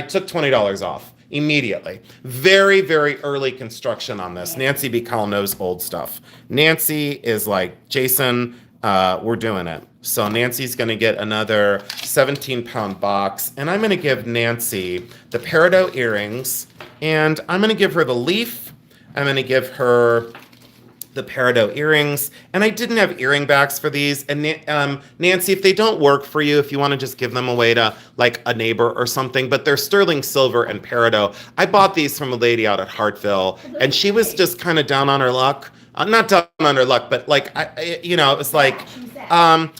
took $20 off immediately. Very, very early construction on this. Nancy B. Call knows old stuff. Nancy is like, Jason, we're doing it. So Nancy's going to get another 17-pound box, and I'm going to give Nancy the peridot earrings, and I'm going to give her the leaf. I'm going to give her the peridot earrings, and I didn't have earring backs for these. And Nancy, if they don't work for you, if you want to just give them away to like a neighbor or something, but they're sterling silver and peridot. I bought these from a lady out at Hartville, and she was just kind of down on her luck. Not down on her luck, but like it was like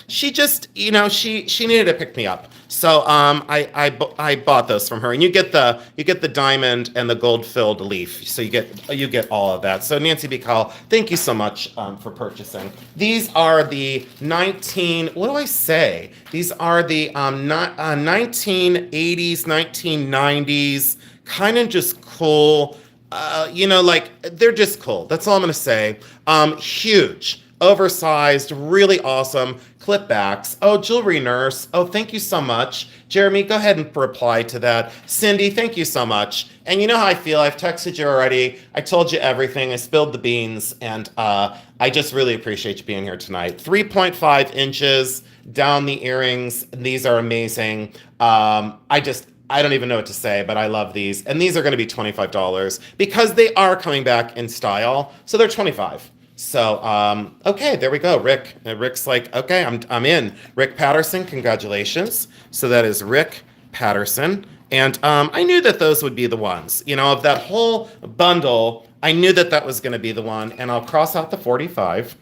she just she needed to pick me up. So I bought those from her, and you get the diamond and the gold filled leaf. So you get all of that. So Nancy B. Call, thank you so much for purchasing. These are the 19. What do I say? These are the 1980s, 1990s, kind of just cool. They're just cool. That's all I'm gonna say. Huge, oversized, really awesome clip backs. Oh, Jewelry Nurse. Oh, thank you so much. Jeremy, go ahead and reply to that. Cindy, thank you so much. And you know how I feel. I've texted you already. I told you everything. I spilled the beans. And I just really appreciate you being here tonight. 3.5 inches down the earrings. These are amazing. I don't even know what to say, but I love these. And these are going to be $25 because they are coming back in style. So they're $25. So, okay, there we go. Rick. Rick's like, okay, I'm in. Rick Patterson, congratulations. So that is Rick Patterson. And I knew that those would be the ones. Of that whole bundle, I knew that was going to be the one. And I'll cross out the 45.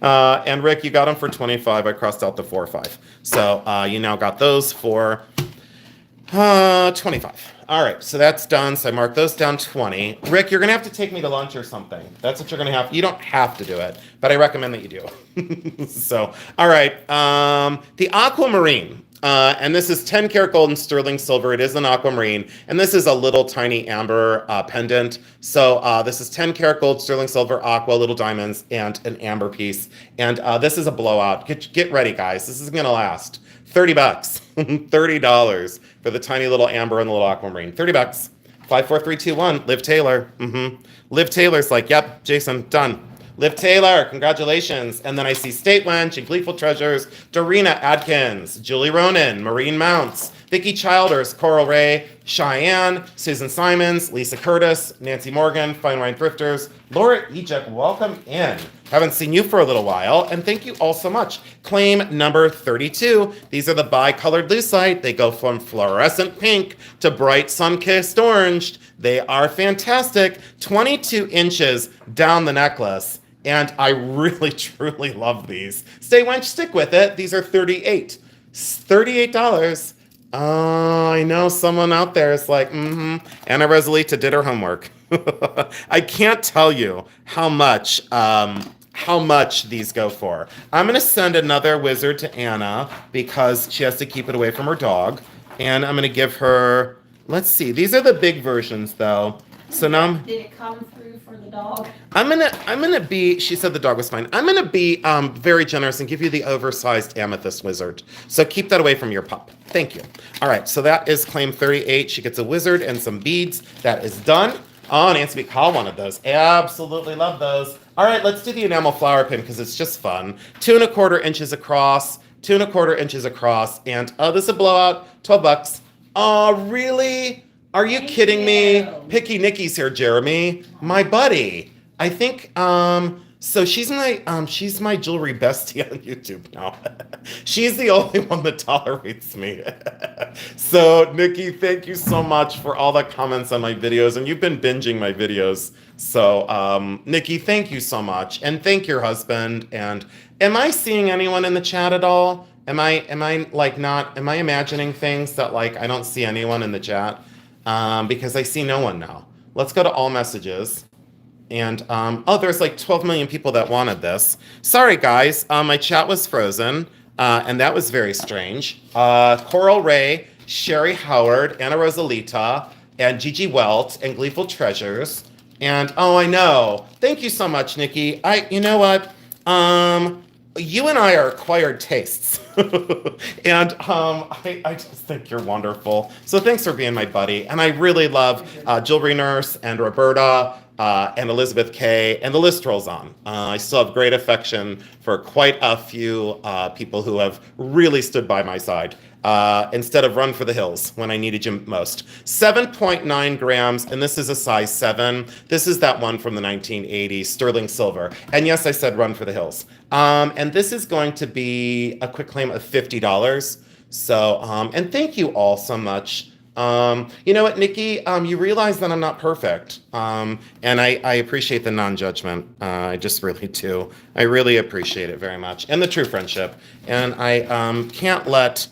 And Rick, you got them for 25. I crossed out the 4-5. So you now got those for 25. All right, so that's done. So I marked those down 20. Rick, you're going to have to take me to lunch or something. That's what you're going to have. You don't have to do it, but I recommend that you do. So, all right, the aquamarine. And this is 10 karat gold and sterling silver. It is an aquamarine. And this is a little tiny amber pendant. So this is 10 karat gold, sterling silver, aqua, little diamonds, and an amber piece. And this is a blowout. Get ready, guys. This is going to last. $30. $30 for the tiny little amber and the little aquamarine. $30. 5, 4, 3, 2, 1. Liv Taylor. Liv Taylor's like, yep, Jason, done. Liv Taylor, congratulations. And then I see State Wench and Gleeful Treasures, Dorina Adkins, Julie Ronan, Maureen Mounts, Vicki Childers, Coral Ray, Cheyenne, Susan Simons, Lisa Curtis, Nancy Morgan, Fine Wine Thrifters, Laura Ejek, welcome in. Haven't seen you for a little while, and thank you all so much. Claim number 32. These are the bi-colored lucite. They go from fluorescent pink to bright sun-kissed orange. They are fantastic. 22 inches down the necklace, and I really, truly love these. Stay wench, stick with it. These are $38. $38. I know someone out there is like, Anna Rosalita did her homework. I can't tell you how much these go for. I'm going to send another wizard to Anna because she has to keep it away from her dog. And I'm going to give her, let's see, these are the big versions though. So now did it come through for the dog? I'm gonna be, she said the dog was fine. I'm gonna be very generous and give you the oversized amethyst wizard. So keep that away from your pup. Thank you. All right, so that is claim 38. She gets a wizard and some beads. That is done. Oh, Nancy B. Call wanted those. Absolutely love those. All right, let's do the enamel flower pin because it's just fun. 2 1/4 inches across, 2 1/4 inches across, and this is a blowout, $12. Oh, really? Are you kidding me? Picky Nicky's here, Jeremy. My buddy. I think so she's my jewelry bestie on YouTube now. She's the only one that tolerates me. So Nikki, thank you so much for all the comments on my videos, and you've been binging my videos. So Nikki, thank you so much, and thank your husband. And am I seeing anyone in the chat at all? Am I like not? Am I imagining things that like I don't see anyone in the chat? Because I see no one now. Let's go to all messages. And oh, there's like 12 million people that wanted this. Sorry, guys, my chat was frozen, and that was very strange. Coral Ray, Sherry Howard, Anna Rosalita, and Gigi Welt, and Gleeful Treasures. And oh, I know. Thank you so much, Nikki. You know what? You and I are acquired tastes. And I just think you're wonderful. So thanks for being my buddy. And I really love Jewelry Nurse and Roberta and Elizabeth Kay, and the list rolls on. I still have great affection for quite a few people who have really stood by my side instead of run for the hills when I needed you most. 7.9 grams, and this is a size 7. This is that one from the 1980s, sterling silver. And yes, I said run for the hills. And this is going to be a quick claim of $50. So, and thank you all so much. You know what, Nikki, you realize that I'm not perfect. And I appreciate the non-judgment. I just really do. I really appreciate it very much. And the true friendship. And I can't let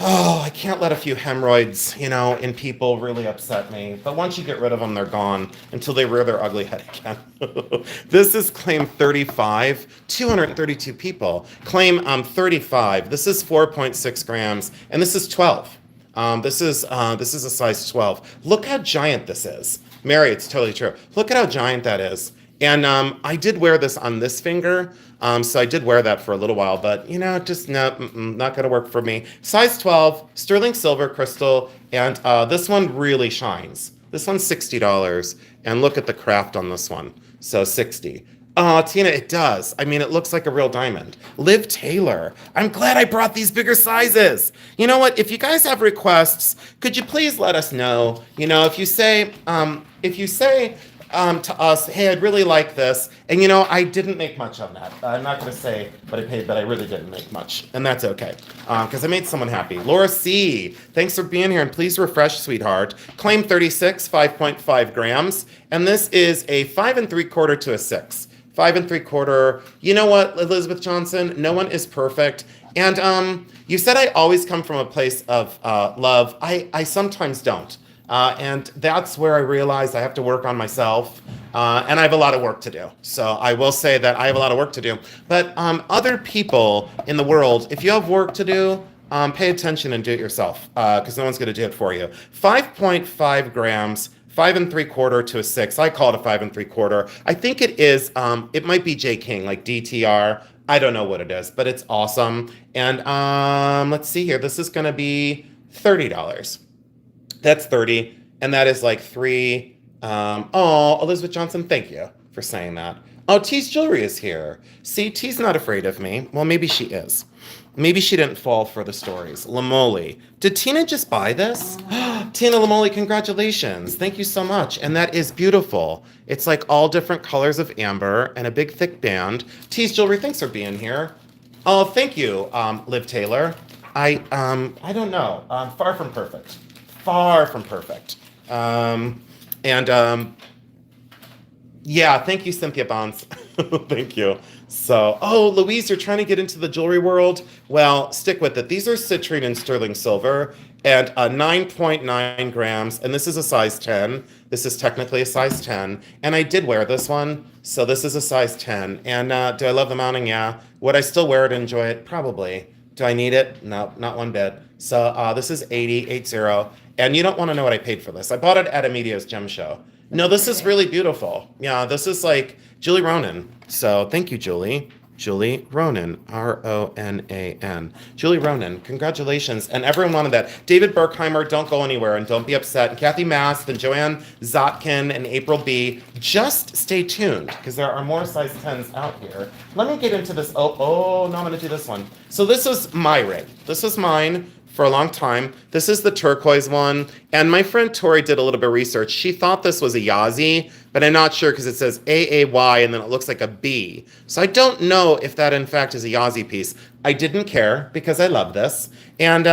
a few hemorrhoids, in people really upset me. But once you get rid of them, they're gone until they rear their ugly head again. This is claim 35, 232 people. Claim 35, this is 4.6 grams, and this is 12. This is a size 12. Look how giant this is. Mary, it's totally true. Look at how giant that is. And I did wear this on this finger, so I did wear that for a little while, but just not gonna work for me. Size 12, sterling silver crystal, and this one really shines. This one's $60, and look at the craft on this one. So 60. Oh, Tina, it does. I mean, it looks like a real diamond. Liv Taylor, I'm glad I brought these bigger sizes. You know what? If you guys have requests, could you please let us know? If you say to us, hey, I'd really like this, and I didn't make much on that. I'm not going to say what I paid, but I really didn't make much, and that's okay, because I made someone happy. Laura C., thanks for being here, and please refresh, sweetheart. Claim 36, 5.5 grams, and this is a 5 3/4 to a 6. 5 3/4. You know what, Elizabeth Johnson? No one is perfect. And you said I always come from a place of love. I sometimes don't. And that's where I realize I have to work on myself. And I have a lot of work to do. So I will say that I have a lot of work to do. But other people in the world, if you have work to do, pay attention and do it yourself. Because no one's going to do it for you. 5.5 grams. 5 3/4 to a 6. I call it a 5 3/4. I think it is, it might be J. King, like DTR. I don't know what it is, but it's awesome. And let's see here. This is going to be $30. That's 30. And that is like 3. Elizabeth Johnson, thank you for saying that. Oh, T's Jewelry is here. See, T's not afraid of me. Well, maybe she is. Maybe she didn't fall for the stories. Lamoli. Did Tina just buy this? Tina Lamoli, congratulations. Thank you so much. And that is beautiful. It's like all different colors of amber and a big thick band. T's Jewelry, thanks for being here. Oh, thank you, Liv Taylor. I don't know. Far from perfect. Far from perfect. Yeah, thank you, Cynthia Bonds. Thank you. So, Louise, you're trying to get into the jewelry world? Well, stick with it. These are citrine and sterling silver, and 9.9 grams, and this is a size 10. This is technically a size 10, and I did wear this one, so this is a size 10. And do I love the mounting? Yeah. Would I still wear it and enjoy it? Probably. Do I need it? No, not one bit. So this is 80, and you don't want to know what I paid for this. I bought it at Emilio's Gem Show. No, this is really beautiful. Yeah, this is like Julie Ronan. So thank you, Julie. Julie Ronan, Ronan. Julie Ronan, congratulations. And everyone wanted that. David Berkheimer, don't go anywhere and don't be upset. And Kathy Mast and Joanne Zotkin and April B. Just stay tuned because there are more size 10s out here. Let me get into this. No, I'm going to do this one. So this is my ring. This is mine for a long time. This is the turquoise one. And my friend Tori did a little bit of research. She thought this was a Yazzie, but I'm not sure because it says AAY and then it looks like a B. So I don't know if that in fact is a Yazzie piece. I didn't care because I love this. And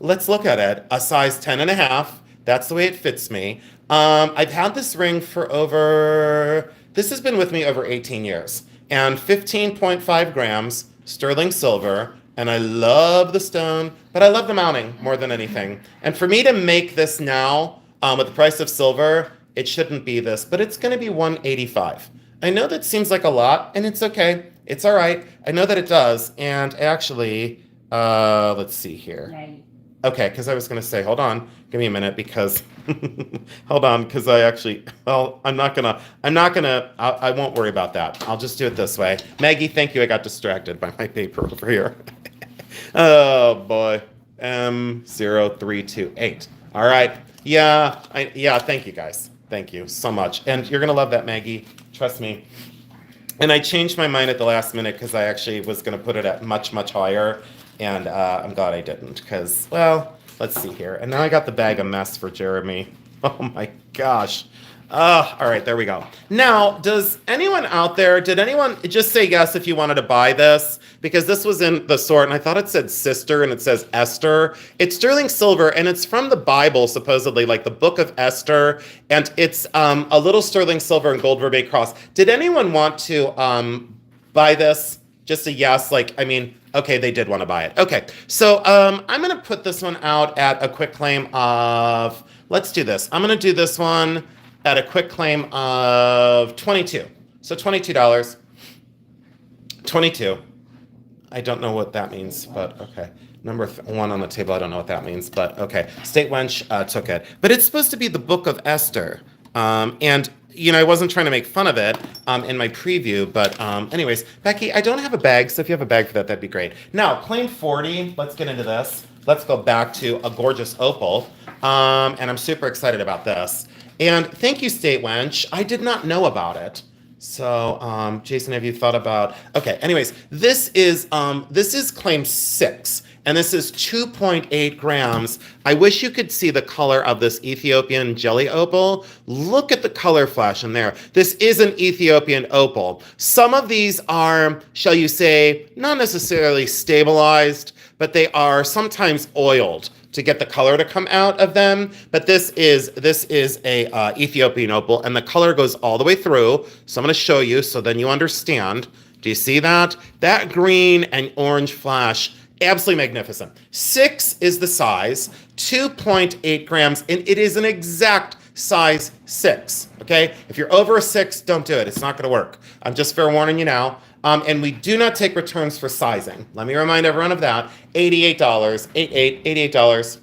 let's look at it. A size 10.5. That's the way it fits me. I've had this ring for this has been with me over 18 years. And 15.5 grams, sterling silver. And I love the stone, but I love the mounting more than anything. And for me to make this now, with the price of silver, it shouldn't be this, but it's gonna be $185. I know that seems like a lot, and it's okay. It's all right. I know that it does. And actually, let's see here. Right. Okay, because I was gonna say, hold on, give me a minute because, hold on, because I won't worry about that. I'll just do it this way. Maggie, thank you. I got distracted by my paper over here. Oh boy, M0328. All right, yeah, thank you guys. Thank you so much. And you're gonna love that, Maggie, trust me. And I changed my mind at the last minute because I actually was gonna put it at much, much higher. And I'm glad I didn't because, well, let's see here. And now I got the bag of mess for Jeremy. Oh my gosh. All right, there we go. Now, did anyone just say yes if you wanted to buy this? Because this was in the sort, and I thought it said sister, and it says Esther. It's sterling silver, and it's from the Bible, supposedly, like the book of Esther. And it's a little sterling silver and gold vermeil cross. Did anyone want to buy this? Just a yes, okay, they did want to buy it. Okay, so I'm going to put this one out at a quick claim of, let's do this. I'm going to do this one at a quick claim of $22. So $22. 22. I don't know what that means, but okay. Number one on the table, I don't know what that means, but okay. State Wench took it. But it's supposed to be the Book of Esther. And I wasn't trying to make fun of it in my preview, but anyways, Becky, I don't have a bag, so if you have a bag for that, that'd be great. Now, claim 40, let's get into this. Let's go back to a gorgeous opal, and I'm super excited about this. And thank you, State Wench. I did not know about it. So, Jason, have you thought about, okay, anyways, this is claim 6. And this is 2.8 grams. I wish you could see the color of this Ethiopian jelly opal. Look at the color flash in there. This is an Ethiopian opal. Some of these are, shall you say, not necessarily stabilized, but they are sometimes oiled to get the color to come out of them. But this is a Ethiopian opal, and the color goes all the way through. So I'm going to show you so then you understand. Do you see that? That green and orange flash, absolutely magnificent. 6 is the size, 2.8 grams, and it is an exact size 6, okay? If you're over a 6, don't do it. It's not going to work. I'm just fair warning you now. And we do not take returns for sizing. Let me remind everyone of that. $88, $88,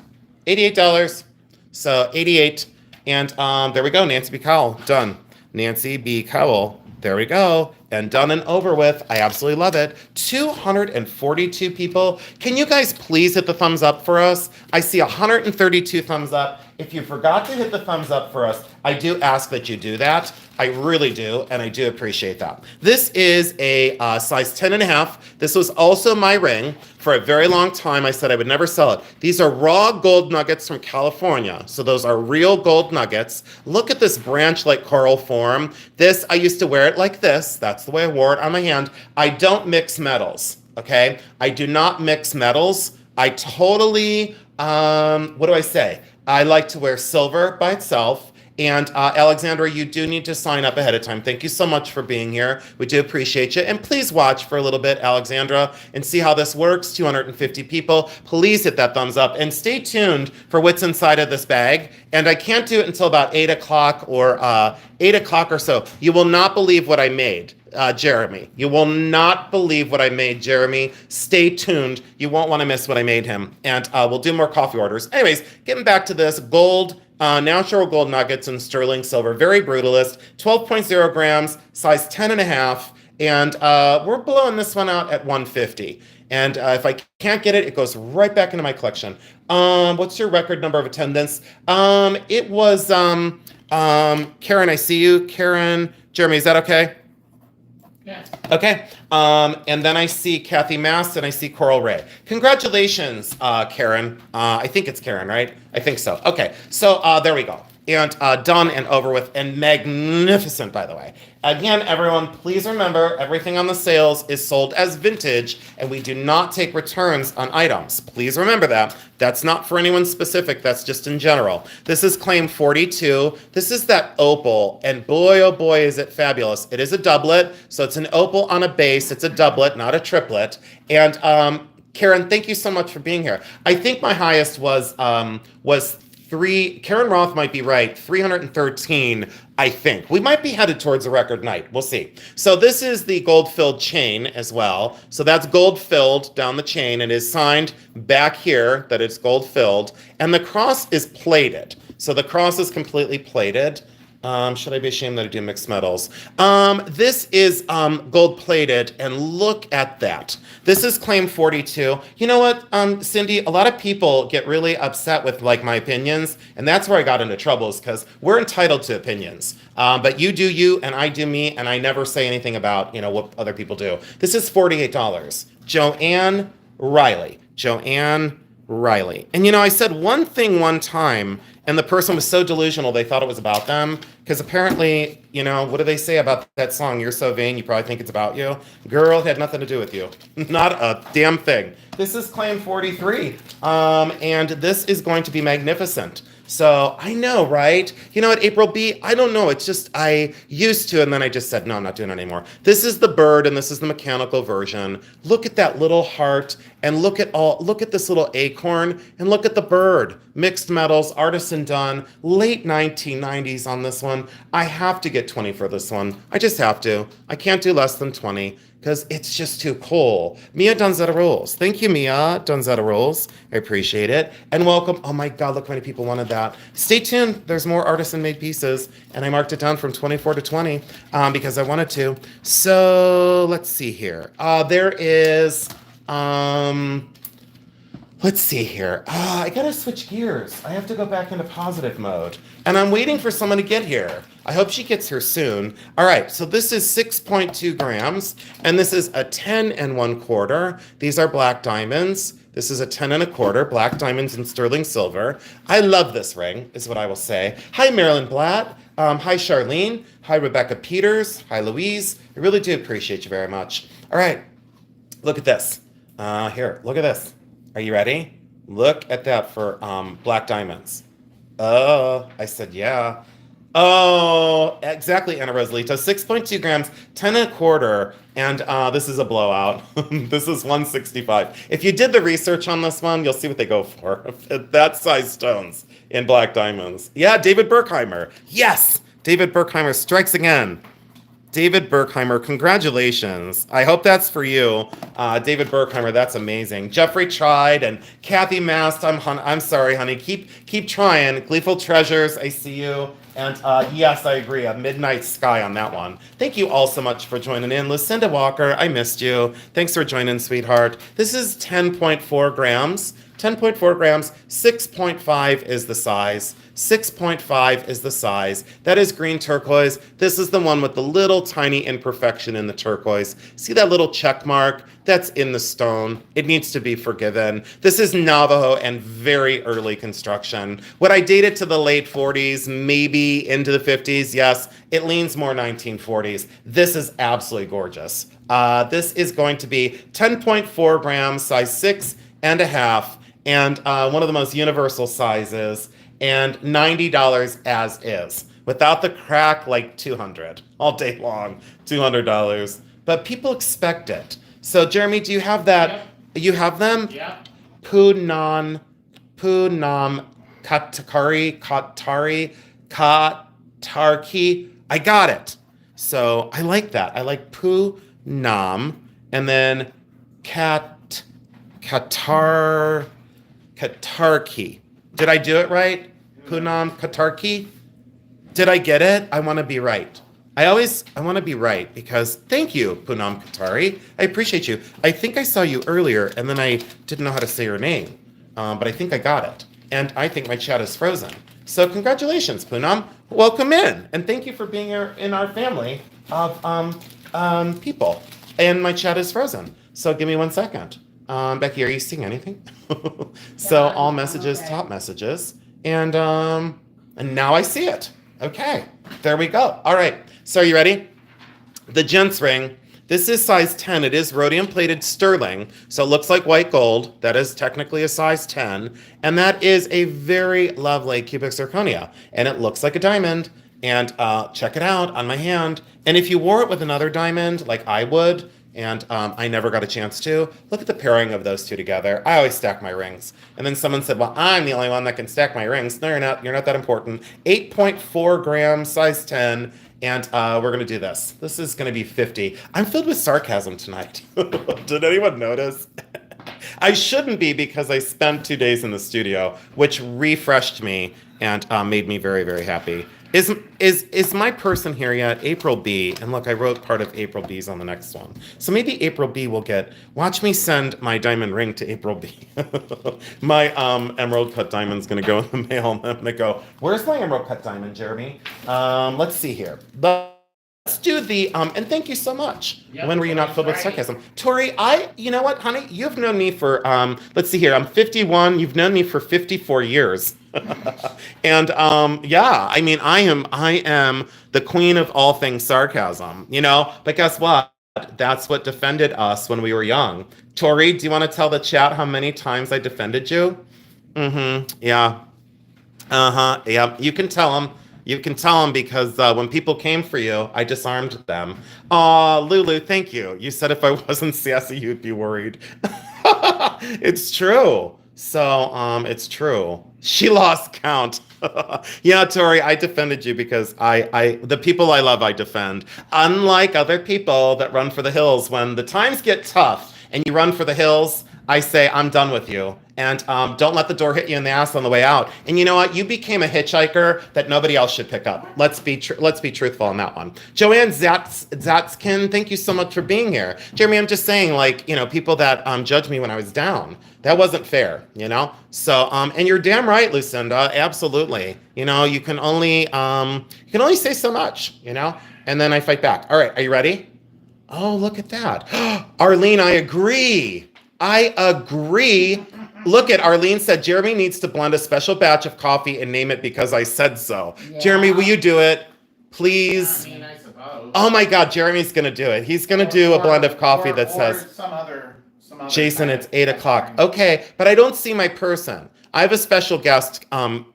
$88. So 88, and there we go. Nancy B. Cowell, done. Nancy B. Cowell, there we go. And done and over with. I absolutely love it. 242 people. Can you guys please hit the thumbs up for us? I see 132 thumbs up. If you forgot to hit the thumbs up for us, I do ask that you do that. I really do, and I do appreciate that. This is a size 10.5. This was also my ring. For a very long time, I said I would never sell it. These are raw gold nuggets from California. So those are real gold nuggets. Look at this branch-like coral form. This, I used to wear it like this. That's the way I wore it on my hand. I don't mix metals, okay? I do not mix metals. I totally, what do I say? I like to wear silver by itself. And Alexandra, you do need to sign up ahead of time. Thank you so much for being here. We do appreciate you. And please watch for a little bit, Alexandra, and see how this works. 250 people. Please hit that thumbs up. And stay tuned for what's inside of this bag. And I can't do it until about 8 o'clock or 8 o'clock or so. You will not believe what I made. Jeremy. You will not believe what I made, Jeremy. Stay tuned. You won't want to miss what I made him. And we'll do more coffee orders. Anyways, getting back to this gold, natural gold nuggets and sterling silver. Very brutalist. 12.0 grams, size 10.5. And we're blowing this one out at 150. And if I can't get it, it goes right back into my collection. What's your record number of attendance? It was Karen, I see you. Karen, Jeremy, is that okay? Yes. Okay. And then I see Kathy Mast and I see Coral Ray. Congratulations, Karen. I think it's Karen, right? I think so. Okay. So there we go. And done and over with and magnificent, by the way. Again, everyone, please remember everything on the sales is sold as vintage and we do not take returns on items. Please remember that. That's not for anyone specific. That's just in general. This is claim 42. This is that opal and boy, oh boy, is it fabulous. It is a doublet. So it's an opal on a base. It's a doublet, not a triplet. And Karen, thank you so much for being here. I think my highest was Karen Roth might be right, 313, I think. We might be headed towards a record night. We'll see. So this is the gold-filled chain as well. So that's gold-filled down the chain. It is signed back here that it's gold-filled. And the cross is plated. So the cross is completely plated. Should I be ashamed that I do mixed metals? This is gold-plated, and look at that. This is claim 42. You know what, Cindy? A lot of people get really upset with like my opinions, and that's where I got into trouble, is because we're entitled to opinions. But you do you, and I do me, and I never say anything about what other people do. This is $48. Joanne Riley. Joanne Riley. And I said one thing one time, and the person was so delusional they thought it was about them. Because apparently, what do they say about that song? You're so vain, you probably think it's about you. Girl, it had nothing to do with you. Not a damn thing. This is claim 43. And this is going to be magnificent. So I know, right? You know what, April B? I don't know. It's just I used to, and then I just said, no, I'm not doing it anymore. This is the bird, and this is the mechanical version. Look at that little heart, and look at this little acorn, and look at the bird. Mixed metals, artisan done, late 1990s on this one. I have to get 20 for this one. I just have to. I can't do less than 20. Because it's just too cool. Mia Donzetta Rules. Thank you, Mia Donzetta Rules. I appreciate it. And welcome. Oh my God, look how many people wanted that. Stay tuned. There's more artisan-made pieces. And I marked it down from 24 to 20 because I wanted to. So let's see here. There is... let's see here. I gotta switch gears. I have to go back into positive mode. And I'm waiting for someone to get here. I hope she gets here soon. All right, so this is 6.2 grams, and this is a 10 1/4. These are black diamonds. This is a 10 1/4, black diamonds and sterling silver. I love this ring, is what I will say. Hi, Marilyn Blatt. Hi, Charlene. Hi, Rebecca Peters. Hi, Louise. I really do appreciate you very much. All right, look at this. Here, look at this. Are you ready? Look at that for black diamonds. Oh, I said yeah. Oh, exactly, Anna Rosalito. 6.2 grams, 10 1/4, and this is a blowout. This is 165. If you did the research on this one, you'll see what they go for. That size stones in black diamonds. Yeah, David Berkheimer. Yes, David Berkheimer strikes again. David Berkheimer, congratulations. I hope that's for you. David Berkheimer, that's amazing. Jeffrey tried, and Kathy Mast, I'm sorry, honey. Keep trying. Gleeful Treasures, I see you. And yes, I agree, a midnight sky on that one. Thank you all so much for joining in. Lucinda Walker, I missed you. Thanks for joining, sweetheart. This is 10.4 grams. 10.4 grams, 6.5 is the size. 6.5 is the size. That is green turquoise. This is the one with the little tiny imperfection in the turquoise. See that little check mark? That's in the stone. It needs to be forgiven. This is Navajo and very early construction. Would I date it to the late 40s, maybe into the 50s? Yes, it leans more 1940s. This is absolutely gorgeous. This is going to be 10.4 grams, size 6.5, and one of the most universal sizes, and $90 as is. Without the crack, like $200 all day long, $200. But people expect it. So Jeremy, do you have that? Yep. You have them? Yeah. Punam Katarki. I got it. So I like that. I like Punam, and then Katarki. Did I do it right? Punam Katarki? Did I get it? I want to be right. I want to be right because thank you, Punam Katari. I appreciate you. I think I saw you earlier and then I didn't know how to say your name, but I think I got it. And I think my chat is frozen. So congratulations, Punam. Welcome in. And thank you for being here in our family of people. And my chat is frozen. So give me 1 second. Becky, are you seeing anything? So all messages, okay. top messages. And now I see it. Okay, there we go. All right, so are you ready? The gents ring. This is size 10. It is rhodium plated sterling, so it looks like white gold. That is technically a size 10. And that is a very lovely cubic zirconia. And it looks like a diamond. And check it out on my hand. And if you wore it with another diamond, like I would, and I never got a chance to, look at the pairing of those two together. I always stack my rings. And then someone said, well, I'm the only one that can stack my rings. No, you're not. You're not that important. 8.4 grams, size 10. And we're going to do this. This is going to be 50. I'm filled with sarcasm tonight. Did anyone notice? I shouldn't be because I spent 2 days in the studio, which refreshed me and made me very, very happy. Is my person here yet? April B. And look, I wrote part of April B's on the next one. So maybe April B will get, watch me send my diamond ring to April B. My emerald cut diamond's gonna go in the mail and I'm gonna go, where's my emerald cut diamond, Jeremy? Let's see here. Let's do the, and thank you so much. Yep, When were you not filled with right. sarcasm? Tori, you know what, honey? You've known me for, let's see here, I'm 51. You've known me for 54 years. And yeah, I mean, I am the queen of all things sarcasm, you know? But guess what? That's what defended us when we were young. Tori, do you want to tell the chat how many times I defended you? Yeah. Yeah. You can tell them. You can tell them because when people came for you, I disarmed them. Aw, Lulu, thank you. You said if I wasn't sassy, you'd be worried. It's true. So, it's true. She lost count. Yeah, Tori, I defended you because the people I love, I defend. Unlike other people that run for the hills, when the times get tough and you run for the hills, I say, I'm done with you. And don't let the door hit you in the ass on the way out. And you know what? You became a hitchhiker that nobody else should pick up. Let's be truthful on that one. Joanne Zatskin, thank you so much for being here. Jeremy, I'm just saying, like, you know, people that judged me when I was down, that wasn't fair, you know? So, and you're damn right, Lucinda, absolutely. You know, you can only say so much, you know? And then I fight back. All right, are you ready? Oh, look at that. Arlene, I agree. Look at Arlene said, Jeremy needs to blend a special batch of coffee and name it because I said so. Yeah. Jeremy, will you do it? Please. I mean, I suppose. Oh my God, Jeremy's going to do it. He's going to do a blend of coffee that says, some other Jason, it's 8 o'clock. Okay, but I don't see my person. I have a special guest.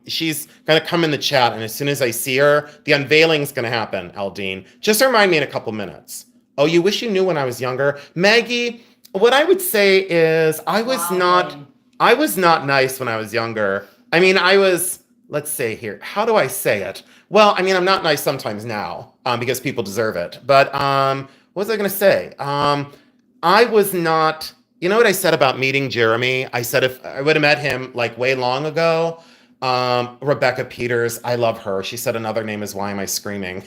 She's going to come in the chat, and as soon as I see her, the unveiling is going to happen, Aldine. Just remind me in a couple minutes. Oh, you wish you knew when I was younger. Maggie, what I would say is I was not nice when I was younger. I mean, let's say here, how do I say it? Well, I mean, I'm not nice sometimes now because people deserve it. But what was I going to say? I was not, you know what I said about meeting Jeremy? I said if I would have met him like way long ago, Rebecca Peters, I love her. She said another name is Why Am I Screaming?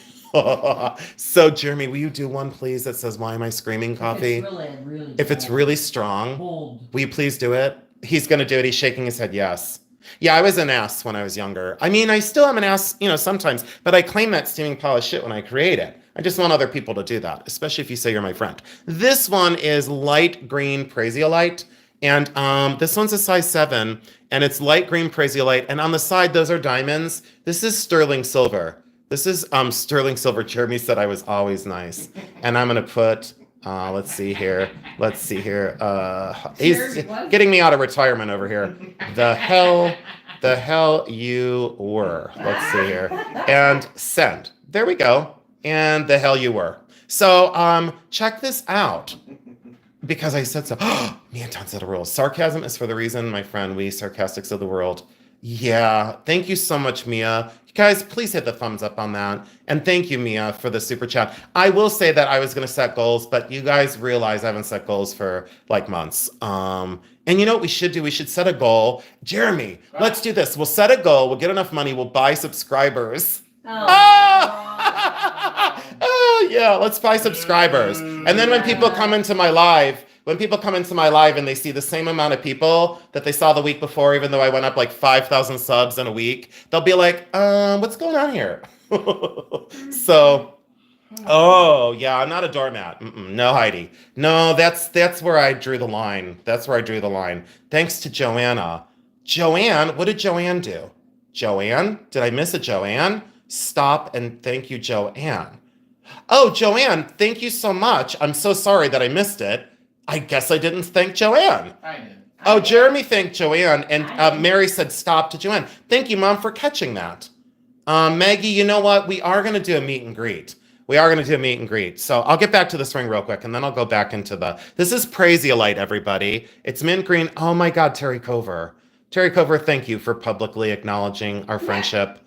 So Jeremy, will you do one please that says Why Am I Screaming coffee? If it's really strong, will you please do it? He's going to do it. He's shaking his head yes. Yeah, I was an ass when I was younger. I mean, I still am an ass, you know, sometimes, but I claim that steaming pile of shit when I create it. I just want other people to do that, especially if you say you're my friend. This one is light green Prasiolite, and this one's a size 7, and it's light green Prasiolite, and on the side, those are diamonds. This is sterling silver. This is sterling silver. Jeremy said I was always nice, and I'm gonna put. Let's see here. He's getting me out of retirement over here. The hell you were. Let's see here. And send. There we go. And the hell you were. So check this out. Because I said so. Me and Tom said a rule. Sarcasm is for the reason, my friend, we sarcastics of the world. Yeah. Thank you so much, Mia. You guys, please hit the thumbs up on that. And thank you, Mia, for the super chat. I will say that I was going to set goals, but you guys realize I haven't set goals for like months. And you know what we should do? We should set a goal. Jeremy, let's do this. We'll set a goal. We'll get enough money. We'll buy subscribers. Oh, yeah, let's buy subscribers. And then when people come into my live, and they see the same amount of people that they saw the week before, even though I went up like 5,000 subs in a week, they'll be like, what's going on here? So Oh, yeah, I'm not a doormat. No, Heidi. No, that's where I drew the line. That's where I drew the line. Thanks to Joanna. Joanne, what did Joanne do? Joanne? Did I miss a Joanne? Stop and thank you, Joanne. Oh, Joanne, thank you so much. I'm so sorry that I missed it. I guess I didn't thank Joanne. I did. Oh, Jeremy thanked Joanne, and I did. Mary said stop to Joanne. Thank you, Mom, for catching that. Maggie, you know what? We are going to do a meet and greet. We are going to do a meet and greet. So I'll get back to this ring real quick, and then I'll go back into the. This is Praisiolite, everybody. It's mint green. Oh my God, Terry Cover. Terry Cover, thank you for publicly acknowledging our friendship.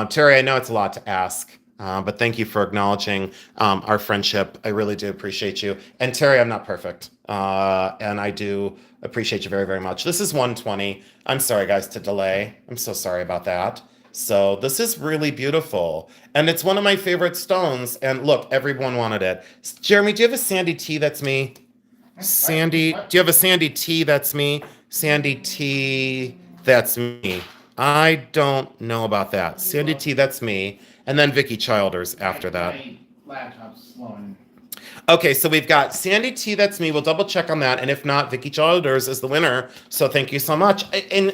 Terry, I know it's a lot to ask, but thank you for acknowledging our friendship. I really do appreciate you. And Terry, I'm not perfect, and I do appreciate you very, very much. This is 120. I'm sorry, guys, to delay. I'm so sorry about that. So this is really beautiful. And it's one of my favorite stones. And look, everyone wanted it. Jeremy, do you have a Sandy T that's me? Sandy, do you have a Sandy T that's me? Sandy T, that's me. I don't know about that. Sandy T, that's me. And then Vicky Childers after that. My laptop's slowing. Okay, so we've got Sandy T, that's me. We'll double check on that. And if not, Vicky Childers is the winner. So thank you so much. And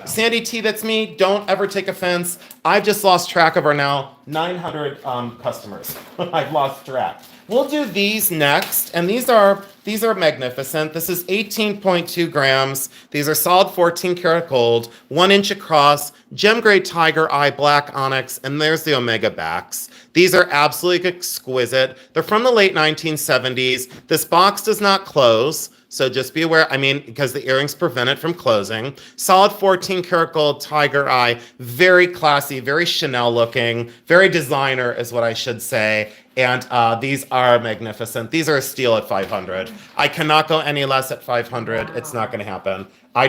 Sandy T, that's me. Don't ever take offense. I've just lost track of our now 900 customers. I've lost track. We'll do these next, and these are magnificent. This is 18.2 grams. These are solid 14 karat gold, 1 inch across, gem grade tiger eye, black onyx, and there's the omega backs. These are absolutely exquisite. They're from the late 1970s. This box does not close, so just be aware. I mean, because the earrings prevent it from closing. Solid 14 karat gold tiger eye, very classy, very Chanel looking, very designer is what I should say. And these are magnificent. These are a steal at 500. I cannot go any less at 500. It's not going to happen. I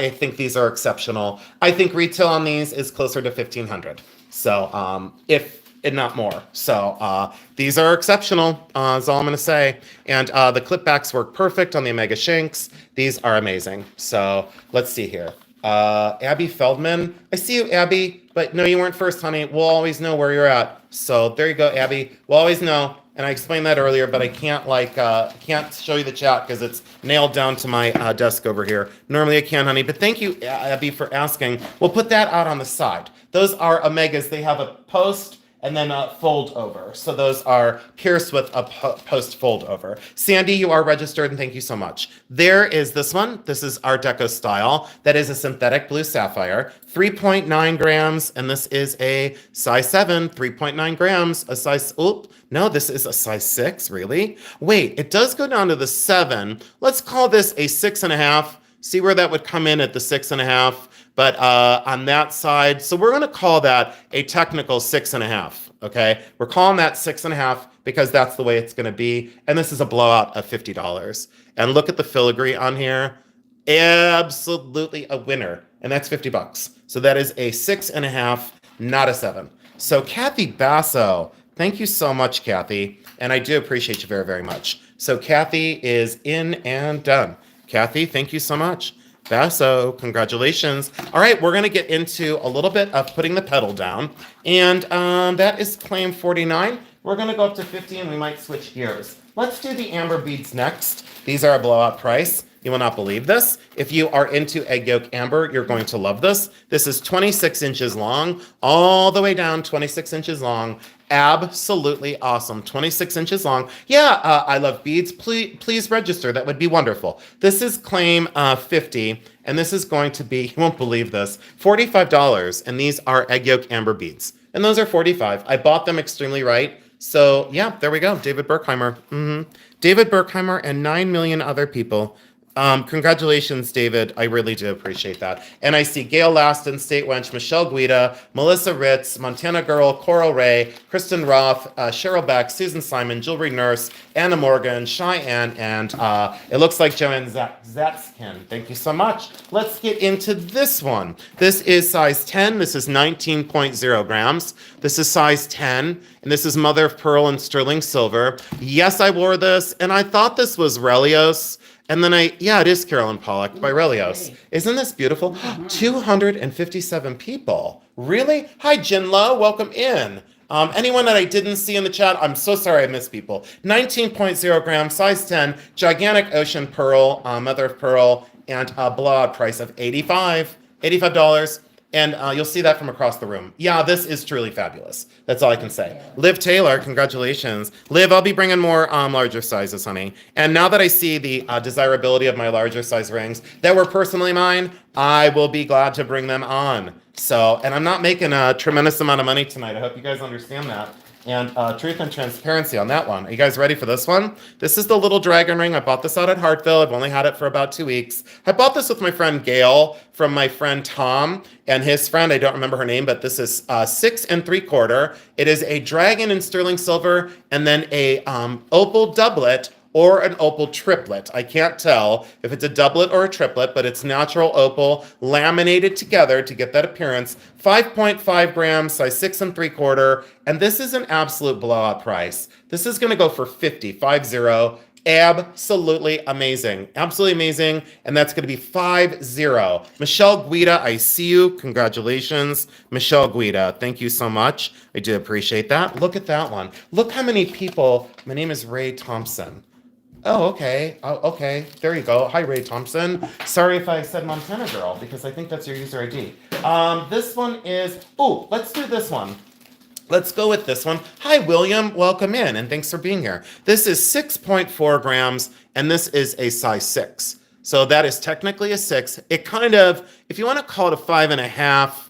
think these are exceptional. I think retail on these is closer to 1,500. So if not more. So these are exceptional, is all I'm going to say. And the clip backs work perfect on the Omega Shanks. These are amazing. So let's see here. Abby Feldman. I see you, Abby. But no, you weren't first, honey. We'll always know where you're at. So there you go, Abby. We'll always know. And I explained that earlier, but I can't can't show you the chat because it's nailed down to my desk over here. Normally I can, honey. But thank you, Abby, for asking. We'll put that out on the side. Those are Omegas. They have a post and then a fold over. So those are pierced with a post fold over. Sandy, you are registered, and thank you so much. There is this one. This is Art Deco style. That is a synthetic blue sapphire, 3.9 grams, and this is a size 7, 3.9 grams, a size, no, this is a size 6, really? Wait, it does go down to the 7. Let's call this a 6.5. See where that would come in at the 6.5. But on that side, so we're going to call that a technical 6.5. Okay, we're calling that 6.5 because that's the way it's going to be. And this is a blowout of $50. And look at the filigree on here, absolutely a winner. And that's $50. So that is a 6.5, not a 7. So Kathy Basso, thank you so much, Kathy. And I do appreciate you very, very much. So Kathy is in and done. Kathy, thank you so much. Basso, congratulations. All right, we're going to get into a little bit of putting the pedal down. And that is claim 49. We're going to go up to 50 and we might switch gears. Let's do the amber beads next. These are a blowout price. You will not believe this. If you are into egg yolk amber, you're going to love this. This is 26 inches long, all the way down 26 inches long. Absolutely awesome. 26 inches long. Yeah, I love beads. Please register. That would be wonderful. This is claim 50, and this is going to be, you won't believe this, $45. And these are egg yolk amber beads. And those are $45. I bought them extremely right. So yeah, there we go. David Berkheimer. David Berkheimer and 9 million other people. Congratulations, David. I really do appreciate that. And I see Gail Laston, State Wench, Michelle Guida, Melissa Ritz, Montana Girl, Coral Ray, Kristen Roth, Cheryl Beck, Susan Simon, Jewelry Nurse, Anna Morgan, Cheyenne, and it looks like Joanne Zatskin. Thank you so much. Let's get into this one. This is size 10. This is 19.0 grams. This is size 10, and this is Mother of Pearl and Sterling Silver. Yes, I wore this, and I thought this was Relios. And then it is Carolyn Pollock by Relios. Isn't this beautiful? 257 people. Really? Hi, Jinlo. Welcome in. Anyone that I didn't see in the chat, I'm so sorry I missed people. 19.0 grams, size 10, gigantic ocean pearl, mother of pearl, and a blowout price of $85. And you'll see that from across the room. Yeah, this is truly fabulous. That's all I can say. Liv Taylor, congratulations. Liv, I'll be bringing more larger sizes, honey. And now that I see the desirability of my larger size rings that were personally mine, I will be glad to bring them on. So, and I'm not making a tremendous amount of money tonight. I hope you guys understand that. And truth and transparency on that one. Are you guys ready for this one? This is the little dragon ring. I bought this out at Hartville. I've only had it for about 2 weeks. I bought this with my friend Gail from my friend Tom and his friend. I don't remember her name, but this is 6 3/4. It is a dragon in sterling silver and then a opal doublet or an opal triplet. I can't tell if it's a doublet or a triplet, but it's natural opal laminated together to get that appearance. 5.5 grams, size 6 3/4, and this is an absolute blowout price. This is gonna go for 50. Absolutely amazing. Absolutely amazing. And that's gonna be 50. Michelle Guida, I see you. Congratulations. Michelle Guida, thank you so much. I do appreciate that. Look at that one. Look how many people, my name is Ray Thompson. Oh, okay. Oh, okay. There you go. Hi, Ray Thompson. Sorry if I said Montana Girl, because I think that's your user ID. This one is, oh, let's do this one. Let's go with this one. Hi, William. Welcome in, and thanks for being here. This is 6.4 grams, and this is a size 6. So that is technically a 6. It kind of, if you want to call it a 5.5,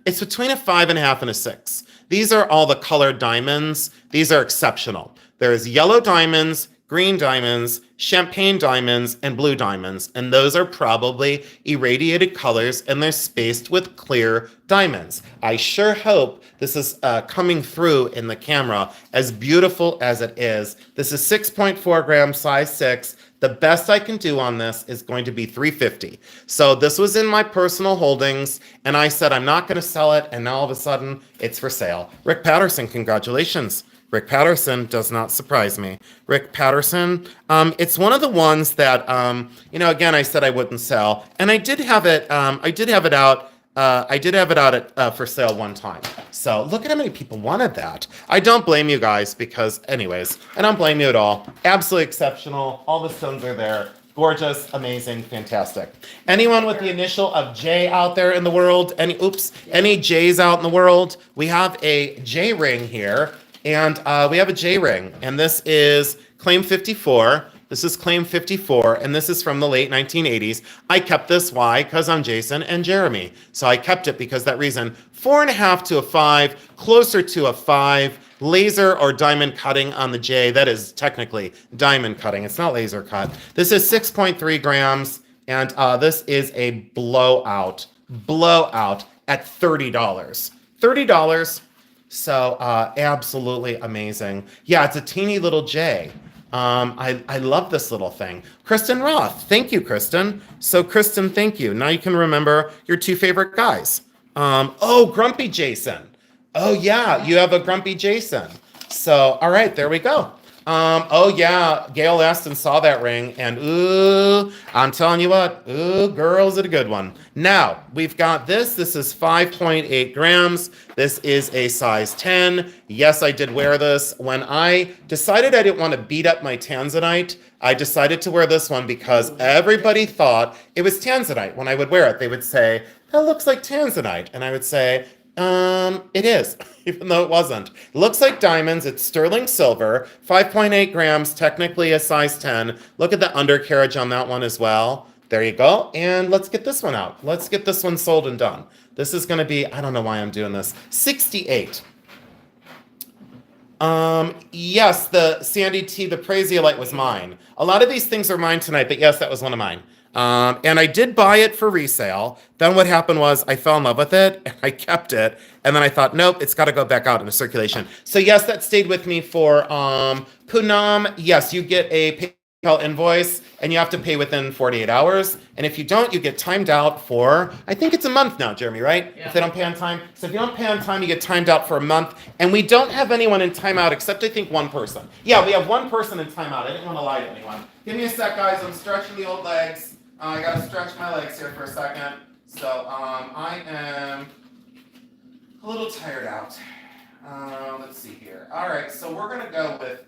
it's between a 5.5 and a 6. These are all the colored diamonds. These are exceptional. There's yellow diamonds, green diamonds, champagne diamonds, and blue diamonds. And those are probably irradiated colors, and they're spaced with clear diamonds. I sure hope this is coming through in the camera as beautiful as it is. This is 6.4 grams, size 6. The best I can do on this is going to be $350. So this was in my personal holdings, and I said I'm not going to sell it, and now all of a sudden it's for sale. Rick Patterson, congratulations. Rick Patterson does not surprise me. Rick Patterson, it's one of the ones that, again, I said I wouldn't sell, and I did have it. I did have it out at for sale one time. So look at how many people wanted that. I don't blame you guys because, anyways, I don't blame you at all. Absolutely exceptional. All the stones are there. Gorgeous, amazing, fantastic. Anyone with the initial of J out there in the world? Any J's out in the world? We have a J ring here. And we have a J ring, and this is Claim 54. This is Claim 54, and this is from the late 1980s. I kept this, why? Because I'm Jason and Jeremy. So I kept it because that reason. 4.5 to a 5, closer to a 5. Laser or diamond cutting on the J. That is technically diamond cutting. It's not laser cut. This is 6.3 grams, and this is a blowout at $30. $30. So absolutely amazing. Yeah, it's a teeny little J. I love this little thing. Kristen Roth, thank you, Kristen. So Kristen, thank you. Now you can remember your 2 favorite guys. Grumpy Jason. Oh yeah, you have a Grumpy Jason. So all right, there we go. Gail Aston saw that ring, and ooh, I'm telling you what, ooh, girls, it's a good one. Now, we've got this. This is 5.8 grams. This is a size 10. Yes, I did wear this. When I decided I didn't want to beat up my tanzanite, I decided to wear this one because everybody thought it was tanzanite. When I would wear it, they would say, that looks like tanzanite. And I would say, it is, even though it wasn't. It looks like diamonds. It's sterling silver, 5.8 grams, technically a size 10. Look at the undercarriage on that one as well. There you go. And let's get this one out. Let's get this one sold and done. This is going to be, I don't know why I'm doing this, 68. Yes, the Sandy T, the Praisiolite was mine. A lot of these things are mine tonight, but yes, that was one of mine. And I did buy it for resale. Then what happened was I fell in love with it and I kept it. And then I thought, nope, it's got to go back out into circulation. So yes, that stayed with me for Poonam. Yes, you get a PayPal invoice and you have to pay within 48 hours. And if you don't, you get timed out for, I think it's a month now, Jeremy, right? Yeah. If they don't pay on time. So if you don't pay on time, you get timed out for a month. And we don't have anyone in timeout except I think one person. Yeah, we have one person in timeout. I didn't want to lie to anyone. Give me a sec, guys. I'm stretching the old legs. I gotta stretch my legs here for a second. So I am a little tired out. Let's see here. All right, so we're gonna go with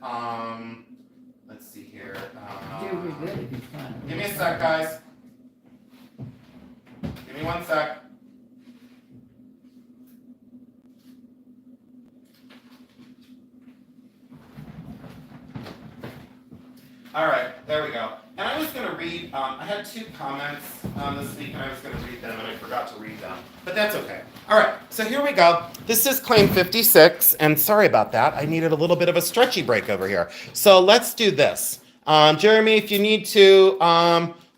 let's see here. You're good if he's fine. Give me a sec, guys. Give me 1 sec. All right, there we go. And I was going to read, I had 2 comments this week, and I was going to read them, and I forgot to read them. But that's okay. All right, so here we go. This is claim 56, and sorry about that. I needed a little bit of a stretchy break over here. So let's do this. Jeremy, if you need to,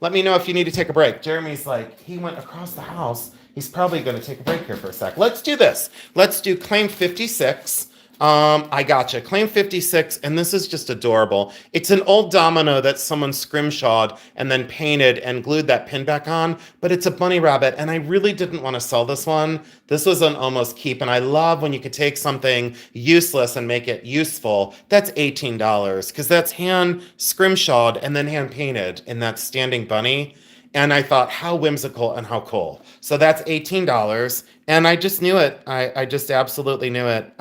let me know if you need to take a break. Jeremy's like, he went across the house. He's probably going to take a break here for a sec. Let's do this. Let's do claim 56. I gotcha. Claim 56, and this is just adorable. It's an old domino that someone scrimshawed and then painted and glued that pin back on, but it's a bunny rabbit, and I really didn't want to sell this one. This was an almost keep, and I love when you could take something useless and make it useful. That's $18, because that's hand scrimshawed and then hand painted in that standing bunny. And I thought, how whimsical and how cool. So that's $18, and I just knew it. I just absolutely knew it.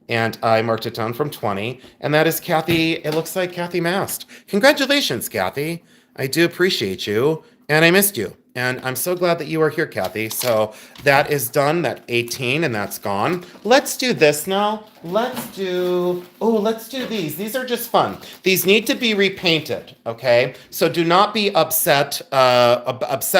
And I marked it down from 20, and that is Kathy. It looks like Kathy Mast. Congratulations, Kathy. I do appreciate you, and I missed you. And I'm so glad that you are here, Kathy. So that is done, that 18, and that's gone. Let's do this now. Let's do these. These are just fun. These need to be repainted, okay? So do not be upset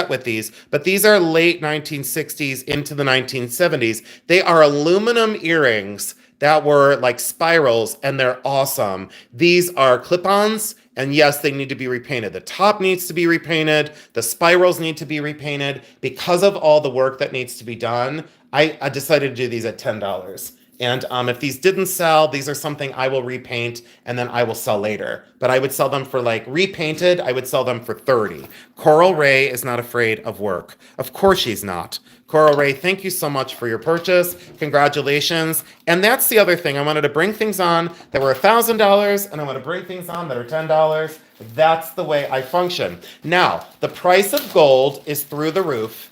with these, but these are late 1960s into the 1970s. They are aluminum earrings that were like spirals, and they're awesome. These are clip-ons, and yes, they need to be repainted. The top needs to be repainted. The spirals need to be repainted. Because of all the work that needs to be done, I decided to do these at $10. And if these didn't sell, these are something I will repaint and then I will sell later. But I would sell them for like repainted, I would sell them for $30. Coral Ray is not afraid of work. Of course she's not. Coral Ray, thank you so much for your purchase. Congratulations. And that's the other thing. I wanted to bring things on that were $1,000, and I want to bring things on that are $10. That's the way I function. Now, the price of gold is through the roof.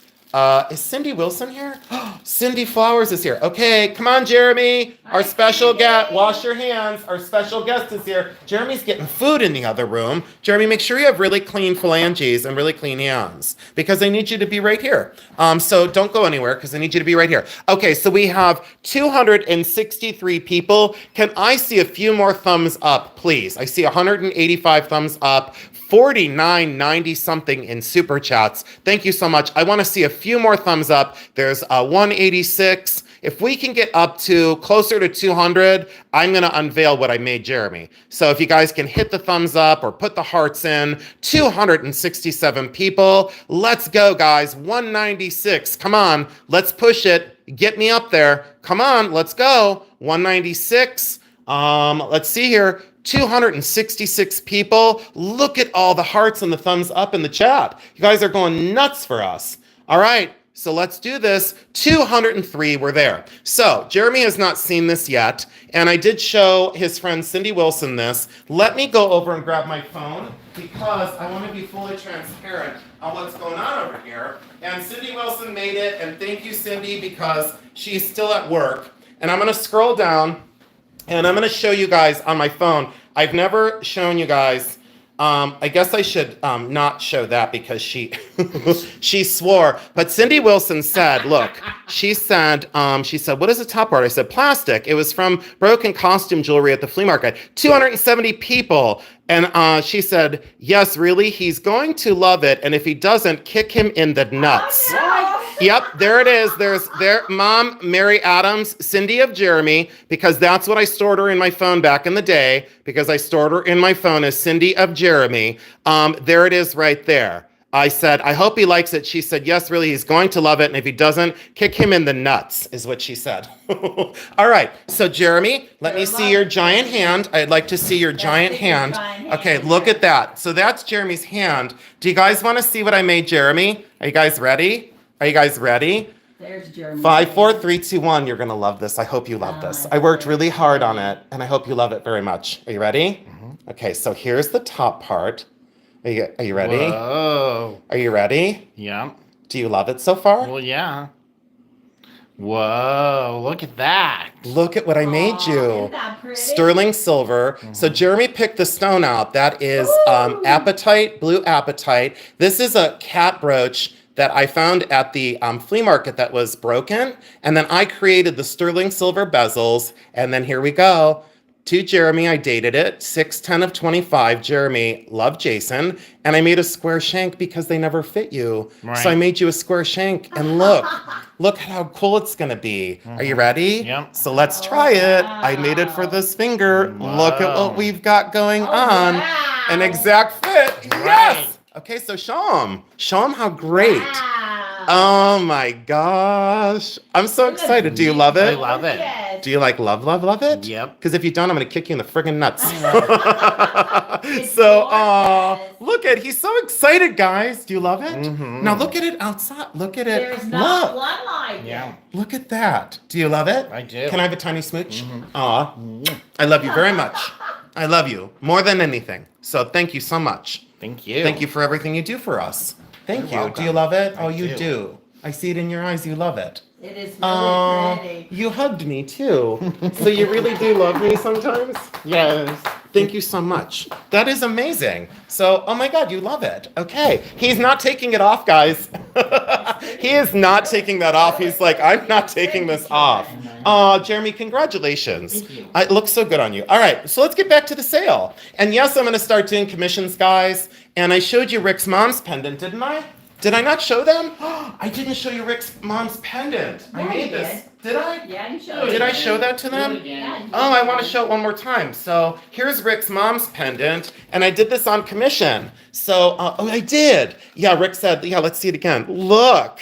Is Cindy Wilson here? Cindy Flowers is here. Okay, come on, Jeremy. Our special guest, wash your hands. Our special guest is here. Jeremy's getting food in the other room. Jeremy, make sure you have really clean phalanges and really clean hands, because I need you to be right here. So don't go anywhere, because I need you to be right here. Okay, so we have 263 people. Can I see a few more thumbs up, please? I see 185 thumbs up. 49.90 something in super chats. Thank you so much. I want to see a few more thumbs up. There's 186. If we can get up to closer to 200, I'm going to unveil what I made Jeremy. So if you guys can hit the thumbs up or put the hearts in, 267 people. Let's go, guys. 196. Come on. Let's push it. Get me up there. Come on. Let's go. 196. Let's see here. 266 people. Look at all the hearts and the thumbs up in the chat. You guys are going nuts for us. All right, so let's do this. 203 were there. So Jeremy has not seen this yet, and I did show his friend Cindy Wilson this. Let me go over and grab my phone, because I want to be fully transparent on what's going on over here. And Cindy Wilson made it, and thank you, Cindy, because she's still at work. And I'm going to scroll down, and I'm going to show you guys on my phone. I've never shown you guys. I guess I should not show that, because she she swore. But Cindy Wilson said, look, she said, what is the top part? I said, plastic. It was from Broken Costume Jewelry at the flea market. 270 people. And she said, yes, really, he's going to love it. And if he doesn't, kick him in the nuts. Oh, no. Yep, there it is. There's Mom, Mary Adams, Cindy of Jeremy, because that's what I stored her in my phone back in the day, because I stored her in my phone as Cindy of Jeremy. There it is right there. I said, I hope he likes it. She said, yes, really, he's going to love it. And if he doesn't, kick him in the nuts, is what she said. All right. So, Jeremy, let me see your giant hand. I'd like to see your giant hand. Okay, look at that. So that's Jeremy's hand. Do you guys want to see what I made Jeremy? Are you guys ready? Are you guys ready? There's Jeremy. 5, 4, 3, 2, 1. You're going to love this. I hope you love this. I worked really hard on it, and I hope you love it very much. Are you ready? Mm-hmm. Okay, so here's the top part. Are you ready? Whoa. Are you ready? Yeah. Do you love it so far? Well, yeah. Whoa, look at that. Look at what I made Aw, you. Isn't that pretty? Sterling silver. So Jeremy picked the stone out. That is Ooh. apatite, blue apatite. This is a cat brooch that I found at the flea market that was broken. And then I created the sterling silver bezels. And then here we go. To Jeremy, I dated it. 6'10 of 25. Jeremy, love Jason. And I made a square shank because they never fit you. Right. So I made you a square shank. And look at how cool it's going to be. Are you ready? Yep. So let's try it. I made it for this finger. Look at what we've got going on. wow. An exact fit. Right. Yes. Okay, so show him. Show him how great. Wow. Oh my gosh. I'm so excited. Do you love I it? love it. Yes. Do you like love it? Yep. Because if you don't, I'm going to kick you in the friggin' nuts. It's So, gorgeous. look at, he's so excited, guys. Do you love it? Mhm. Now look at it outside. Look at it. There's not Look. one like Yeah, it. Look at that. Do you love it? I do. Can I have a tiny smooch? Aw. I love you very much. I love you more than anything. So thank you so much. Thank you. Thank you for everything you do for us. Thank You're you. Do you welcome. love it? I Oh, you do. do. I see it in your eyes. You love it. It is really Oh, pretty. you hugged me too. So you really do love me sometimes? Yes. Thank you so much. That is amazing. So, oh my God, you love it. Okay. He's not taking it off, guys. He is not taking that off. He's like, I'm not taking this off. Jeremy, congratulations. Thank you. It looks so good on you. All right, so let's get back to the sale. And yes, I'm going to start doing commissions, guys. And I showed you Rick's mom's pendant, didn't I? Did I not show them? I didn't show you Rick's mom's pendant. I Yeah, made you this. Did I? Yeah, you showed Did it. I show that to Do it them? again. Yeah, you Oh, I did. want to show it one more time. So here's Rick's mom's pendant, and I did this on commission. So, oh, I did. Yeah, Rick said, yeah, let's see it again. Look.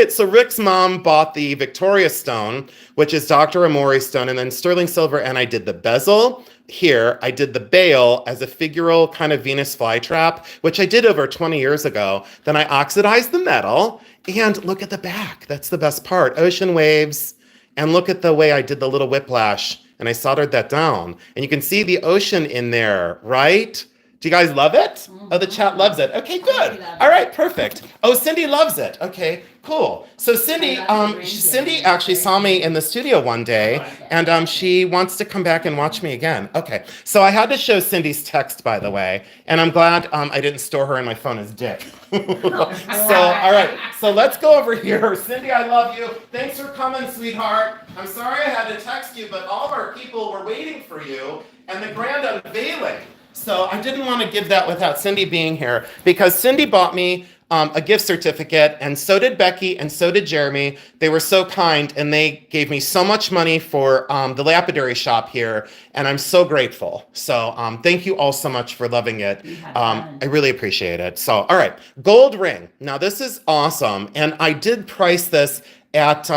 So Rick's mom bought the Victoria stone, which is Dr. Amori's stone, and then sterling silver, and I did the bezel here. I did the bail as a figural kind of Venus flytrap, which I did over 20 years ago. Then I oxidized the metal, and look at the back. That's the best part. Ocean waves. And look at the way I did the little whiplash, and I soldered that down. And you can see the ocean in there, right? Do you guys love it? Oh, the chat loves it. Okay, good. love it. All right, perfect. Oh, Cindy loves it. Okay, cool. So Cindy, I love the Cindy green actually jacket. saw me in the studio one day, and she wants to come back and watch me again. Okay, so I had to show Cindy's text, by the way, and I'm glad I didn't store her in my phone as Dick. So, all right, so let's go over here. Cindy, I love you. Thanks for coming, sweetheart. I'm sorry I had to text you, but all of our people were waiting for you, and the grand unveiling. So I didn't want to give that without Cindy being here, because Cindy bought me a gift certificate, and so did Becky, and so did Jeremy. They were so kind, and they gave me so much money for the lapidary shop here, and I'm so grateful. So thank you all so much for loving it. You had fun. I really appreciate it. So, all right, gold ring. Now this is awesome, and I did price this at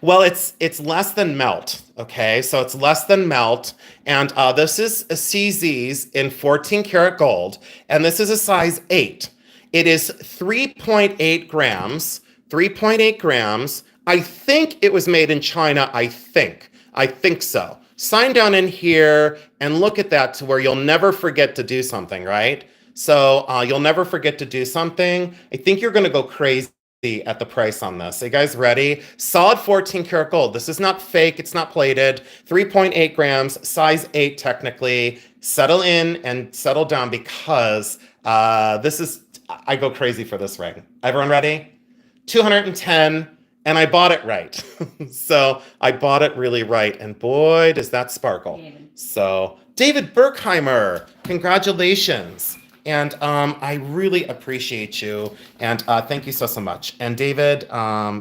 well, it's less than melt, okay? So it's less than melt, and this is a CZ's in 14 karat gold, and this is a size 8. It is 3.8 grams, 3.8 grams. I think it was made in China, I think so. Sign down in here and look at that to where you'll never forget to do something, right? So you'll never forget to do something. I think you're gonna go crazy at the price on this. Are you guys ready? Solid 14 karat gold. This is not fake. It's not plated. 3.8 grams, size 8 technically. Settle in and settle down, because I go crazy for this ring. Everyone ready? 210, and I bought it right. So I bought it really right, and boy, does that sparkle. David. So David Berkheimer, congratulations. And I really appreciate you, and thank you so much. And David,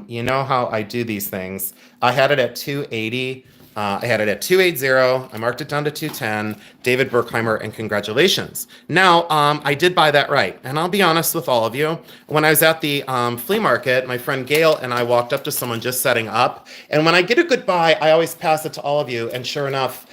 you know how I do these things. I had it at 280. I had it at 280. I marked it down to 210. David Berkheimer, and congratulations. Now, I did buy that right. And I'll be honest with all of you. When I was at the flea market, my friend Gail and I walked up to someone just setting up. And when I get a good buy, I always pass it to all of you. And sure enough,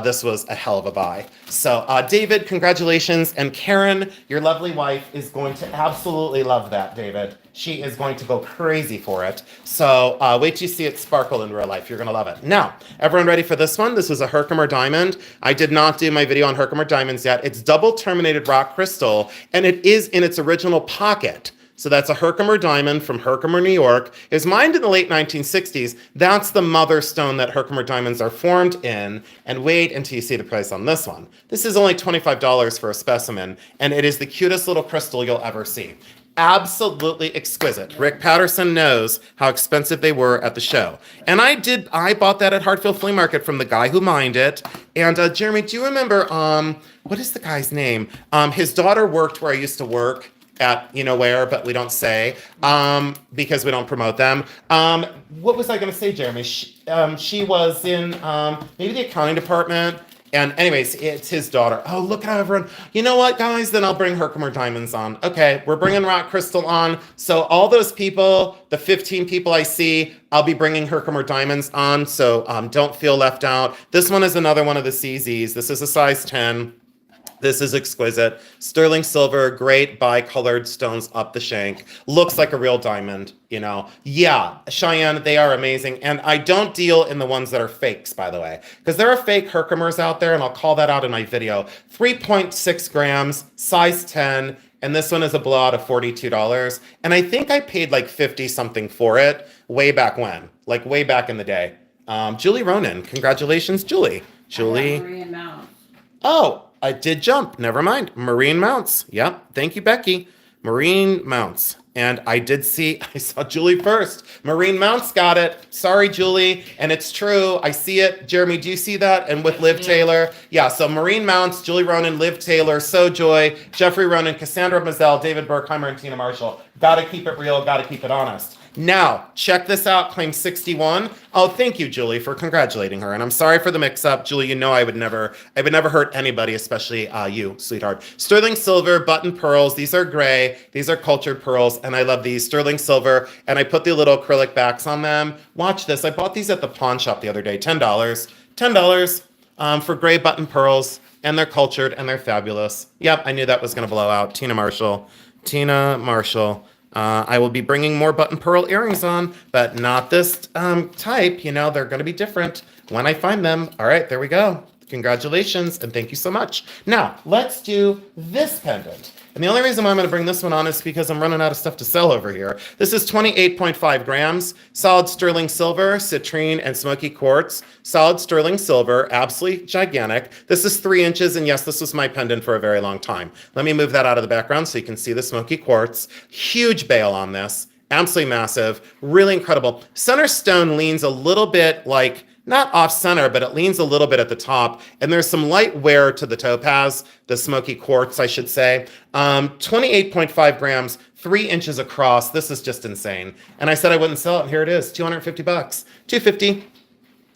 this was a hell of a buy. So, David, congratulations. And Karen, your lovely wife, is going to absolutely love that, David. She is going to go crazy for it. So wait till you see it sparkle in real life. You're going to love it. Now, everyone ready for this one? This was a Herkimer diamond. I did not do my video on Herkimer diamonds yet. It's double terminated rock crystal, and it is in its original pocket. So that's a Herkimer diamond from Herkimer, New York. It was mined in the late 1960s. That's the mother stone that Herkimer diamonds are formed in. And wait until you see the price on this one. This is only $25 for a specimen, and it is the cutest little crystal you'll ever see. Absolutely exquisite. Rick Patterson knows how expensive they were at the show. And I bought that at Hartfield Flea Market from the guy who mined it. And Jeremy, do you remember, what is the guy's name? His daughter worked where I used to work at, you know where, but we don't say, because we don't promote them. What was I gonna say, Jeremy? She was in maybe the accounting department. And anyways, it's his daughter. Oh, look at everyone. You know what, guys? Then I'll bring Herkimer diamonds on. Okay, we're bringing rock crystal on. So all those people, the 15 people I see, I'll be bringing Herkimer diamonds on. So don't feel left out. This one is another one of the CZs. This is a size 10. This is exquisite. Sterling silver, great bicolored stones up the shank. Looks like a real diamond, you know. Yeah, Cheyenne, they are amazing. And I don't deal in the ones that are fakes, by the way. Because there are fake Herkimers out there, and I'll call that out in my video. 3.6 grams, size 10, and this one is a blowout of $42. And I think I paid like 50 something for it way back when. Like way back in the day. Julie Ronan, congratulations, Julie. Julie. Marine Mounts. Oh, I did jump. Never mind. Marine mounts. Yep. Thank you, Becky. Marine mounts. And I saw Julie first. Marine mounts got it. Sorry, Julie. And it's true. I see it. Jeremy, do you see that? And with Liv Taylor. Yeah, so Marine mounts, Julie Ronan, Liv Taylor, Joy, Jeffrey Ronan, Cassandra Mazzell, David Burkheimer, and Tina Marshall. Gotta keep it real. Gotta keep it honest. Now, check this out, claim 61. Oh, thank you, Julie, for congratulating her. And I'm sorry for the mix-up. Julie, you know I would never hurt anybody, especially you, sweetheart. Sterling silver, button pearls. These are gray. These are cultured pearls, and I love these. Sterling silver, and I put the little acrylic backs on them. Watch this. I bought these at the pawn shop the other day, $10. $10 for gray button pearls, and they're cultured, and they're fabulous. Yep, I knew that was going to blow out. Tina Marshall. I will be bringing more button pearl earrings on, but not this type. You know, they're going to be different when I find them. All right, there we go. Congratulations, and thank you so much. Now, let's do this pendant. And the only reason why I'm going to bring this one on is because I'm running out of stuff to sell over here. This is 28.5 grams, solid sterling silver, citrine, and smoky quartz. Solid sterling silver, absolutely gigantic. This is 3 inches, and yes, this was my pendant for a very long time. Let me move that out of the background so you can see the smoky quartz. Huge bail on this, absolutely massive, really incredible. Center stone leans a little bit like, not off center, but it leans a little bit at the top. And there's some light wear to the topaz, the smoky quartz, I should say. 28.5 grams, 3 inches across. This is just insane. And I said I wouldn't sell it, and here it is, 250 bucks. 250.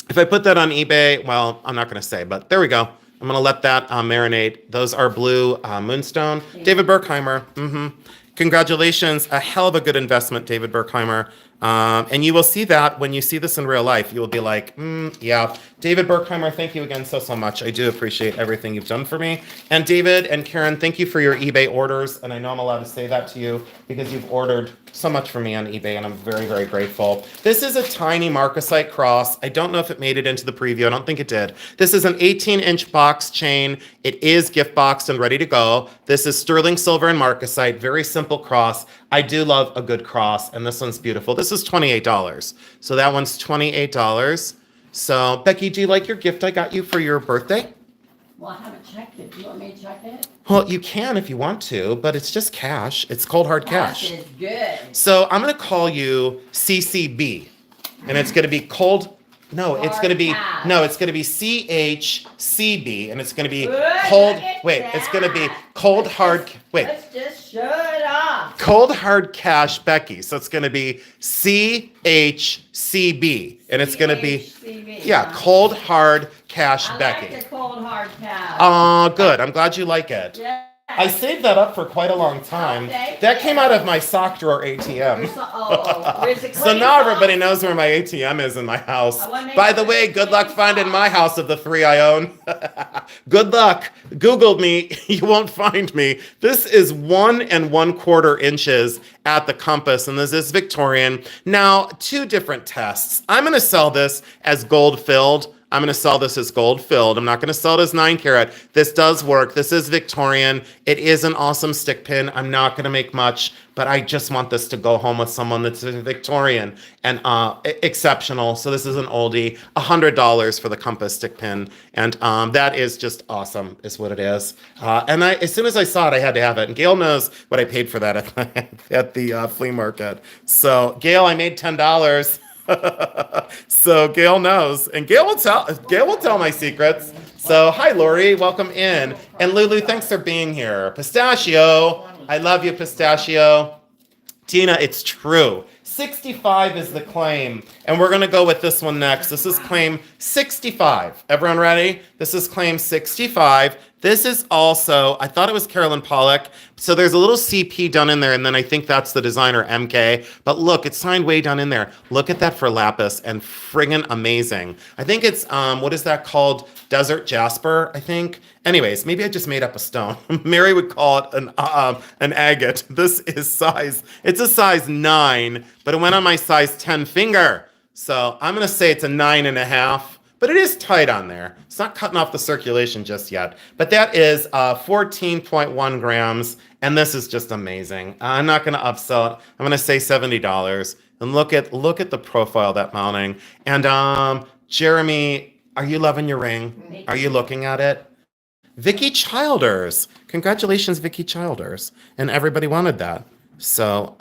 If I put that on eBay, well, I'm not going to say, but there we go. I'm going to let that marinate. Those are blue moonstone. David Burkheimer. Congratulations. A hell of a good investment, David Burkheimer. And you will see that when you see this in real life. You will be like, yeah. David Burkheimer, thank you again so much. I do appreciate everything you've done for me. And David and Karen, thank you for your eBay orders. And I know I'm allowed to say that to you because you've ordered so much for me on eBay, and I'm very, very grateful. This is a tiny marcasite cross. I don't know if it made it into the preview. I don't think it did. This is an 18-inch box chain. It is gift boxed and ready to go. This is sterling silver and marcasite. Very simple cross. I do love a good cross, and this one's beautiful. This is $28. So that one's $28. So, Becky, do you like your gift I got you for your birthday? Well, I haven't checked it. Do you want me to check it? Well, you can if you want to, but it's just cash. It's cold hard cash. Cash is good. So I'm going to call you CCB, and it's going to be cold. No, it's going to be Hard no, it's going to be CHCB, and it's going to be Good, cold. look at Wait, it's going to be that. cold hard. Wait, Let's just show it off. cold hard cash, Becky. So it's going to be CHCB, and it's going to be CHCB, yeah, huh? cold hard cash, I Becky. like the cold hard cash. Oh, good. I'm glad you like it. Yeah. I saved that up for quite a long time. Thank That you. came out of my sock drawer ATM. Where's the So clean now sock? everybody knows where my ATM is in my house. I wanna make By the sure way, it's good luck clean finding sock. my house of the 3 I own. Good luck. Googled me. You won't find me. This is 1 1/4 inches at the compass, and this is Victorian. Now, 2 different tests. I'm going to sell this as gold filled. I'm going to sell this as gold filled. I'm not going to sell it as 9 carat. This does work. This is Victorian. It is an awesome stick pin. I'm not going to make much, but I just want this to go home with someone that's Victorian and exceptional. So this is an oldie, $100 for the compass stick pin. And that is just awesome is what it is. And as soon as I saw it, I had to have it. And Gail knows what I paid for that at the flea market. So Gail, I made $10. So Gail knows, and Gail will tell my secrets. So hi Lori, welcome in. And Lulu, thanks for being here. Pistachio, I love you, Pistachio. Tina, it's true. 65 is the claim, and we're gonna go with this one next. This is claim 65. Everyone ready? This is claim 65. This is also, I thought it was Carolyn Pollock. So there's a little CP done in there, and then I think that's the designer MK. But look, it's signed way down in there. Look at that for lapis, and friggin' amazing. I think it's, what is that called? Desert Jasper, I think. Anyways, maybe I just made up a stone. Mary would call it an agate. This is it's a size 9, but it went on my size 10 finger. So I'm gonna say it's a 9.5. But it is tight on there. It's not cutting off the circulation just yet. But that is 14.1 grams, and this is just amazing. I'm not going to upsell it. I'm going to say $70. And look at the profile of that mounting. And Jeremy, are you loving your ring? Are you looking at it? Vicky Childers. Congratulations, Vicky Childers. And everybody wanted that. So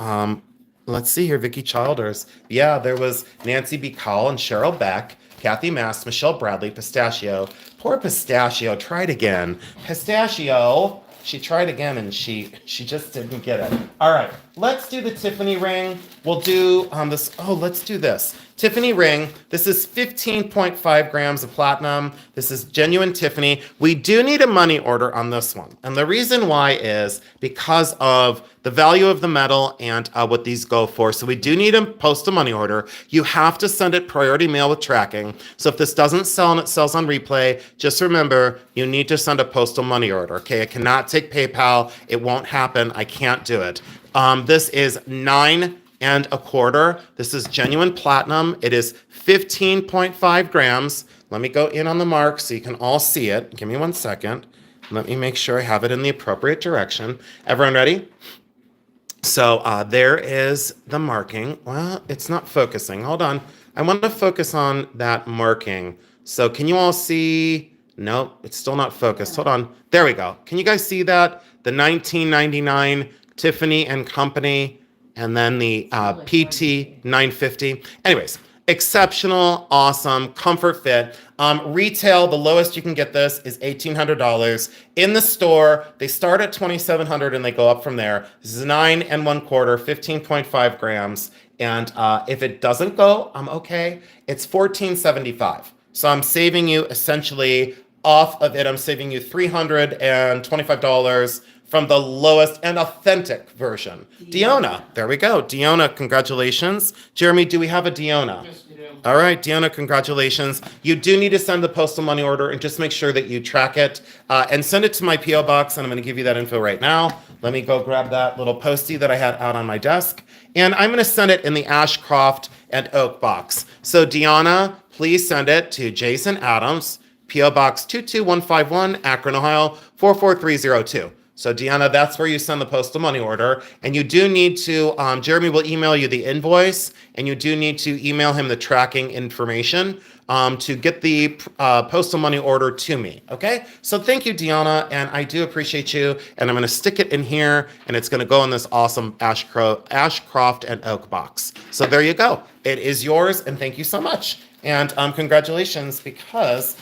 let's see here, Vicky Childers. Yeah, there was Nancy B. Cowell and Cheryl Beck. Kathy Mast, Michelle Bradley, Pistachio. Poor Pistachio, tried again. Pistachio, she tried again and she just didn't get it. All right, let's do the Tiffany ring. We'll do let's do this. Tiffany ring, this is 15.5 grams of platinum. This is genuine Tiffany. We do need a money order on this one. And the reason why is because of the value of the metal and what these go for. So we do need to post a money order. You have to send it priority mail with tracking. So if this doesn't sell and it sells on replay, just remember, you need to send a postal money order, okay? I cannot take PayPal. It won't happen. I can't do it. This is 9.25. This is genuine platinum. It is 15.5 grams. Let me go in on the mark so you can all see it. Give me 1 second. Let me make sure I have it in the appropriate direction. Everyone ready? So there is the marking. Well, it's not focusing. Hold on. I want to focus on that marking. So can you all see? Nope, it's still not focused. Hold on. There we go. Can you guys see that? The 1999 Tiffany and Company, and then the PT 950. Anyways, exceptional, awesome, comfort fit. Retail, the lowest you can get this is $1,800. In the store, they start at $2,700 and they go up from there. This is 9.25, 15.5 grams. And if it doesn't go, I'm okay. It's $1,475. So I'm saving you essentially off of it. I'm saving you $325 from the lowest and authentic version. Diona, there we go. Diona, congratulations. Jeremy, do we have a Diona? Yes, we do. All right, Diona, congratulations. You do need to send the postal money order and just make sure that you track it and send it to my P.O. box, and I'm going to give you that info right now. Let me go grab that little postie that I had out on my desk, and I'm going to send it in the Ashcroft and Oak box. So, Diona, please send it to Jason Adams, P.O. Box 22151, Akron, Ohio, 44302. So, Deanna, that's where you send the postal money order. And you do need to, Jeremy will email you the invoice, and you do need to email him the tracking information to get the postal money order to me, okay? So thank you, Deanna, and I do appreciate you. And I'm going to stick it in here, and it's going to go in this awesome Ashcroft and Oak box. So there you go. It is yours, and thank you so much. And congratulations, because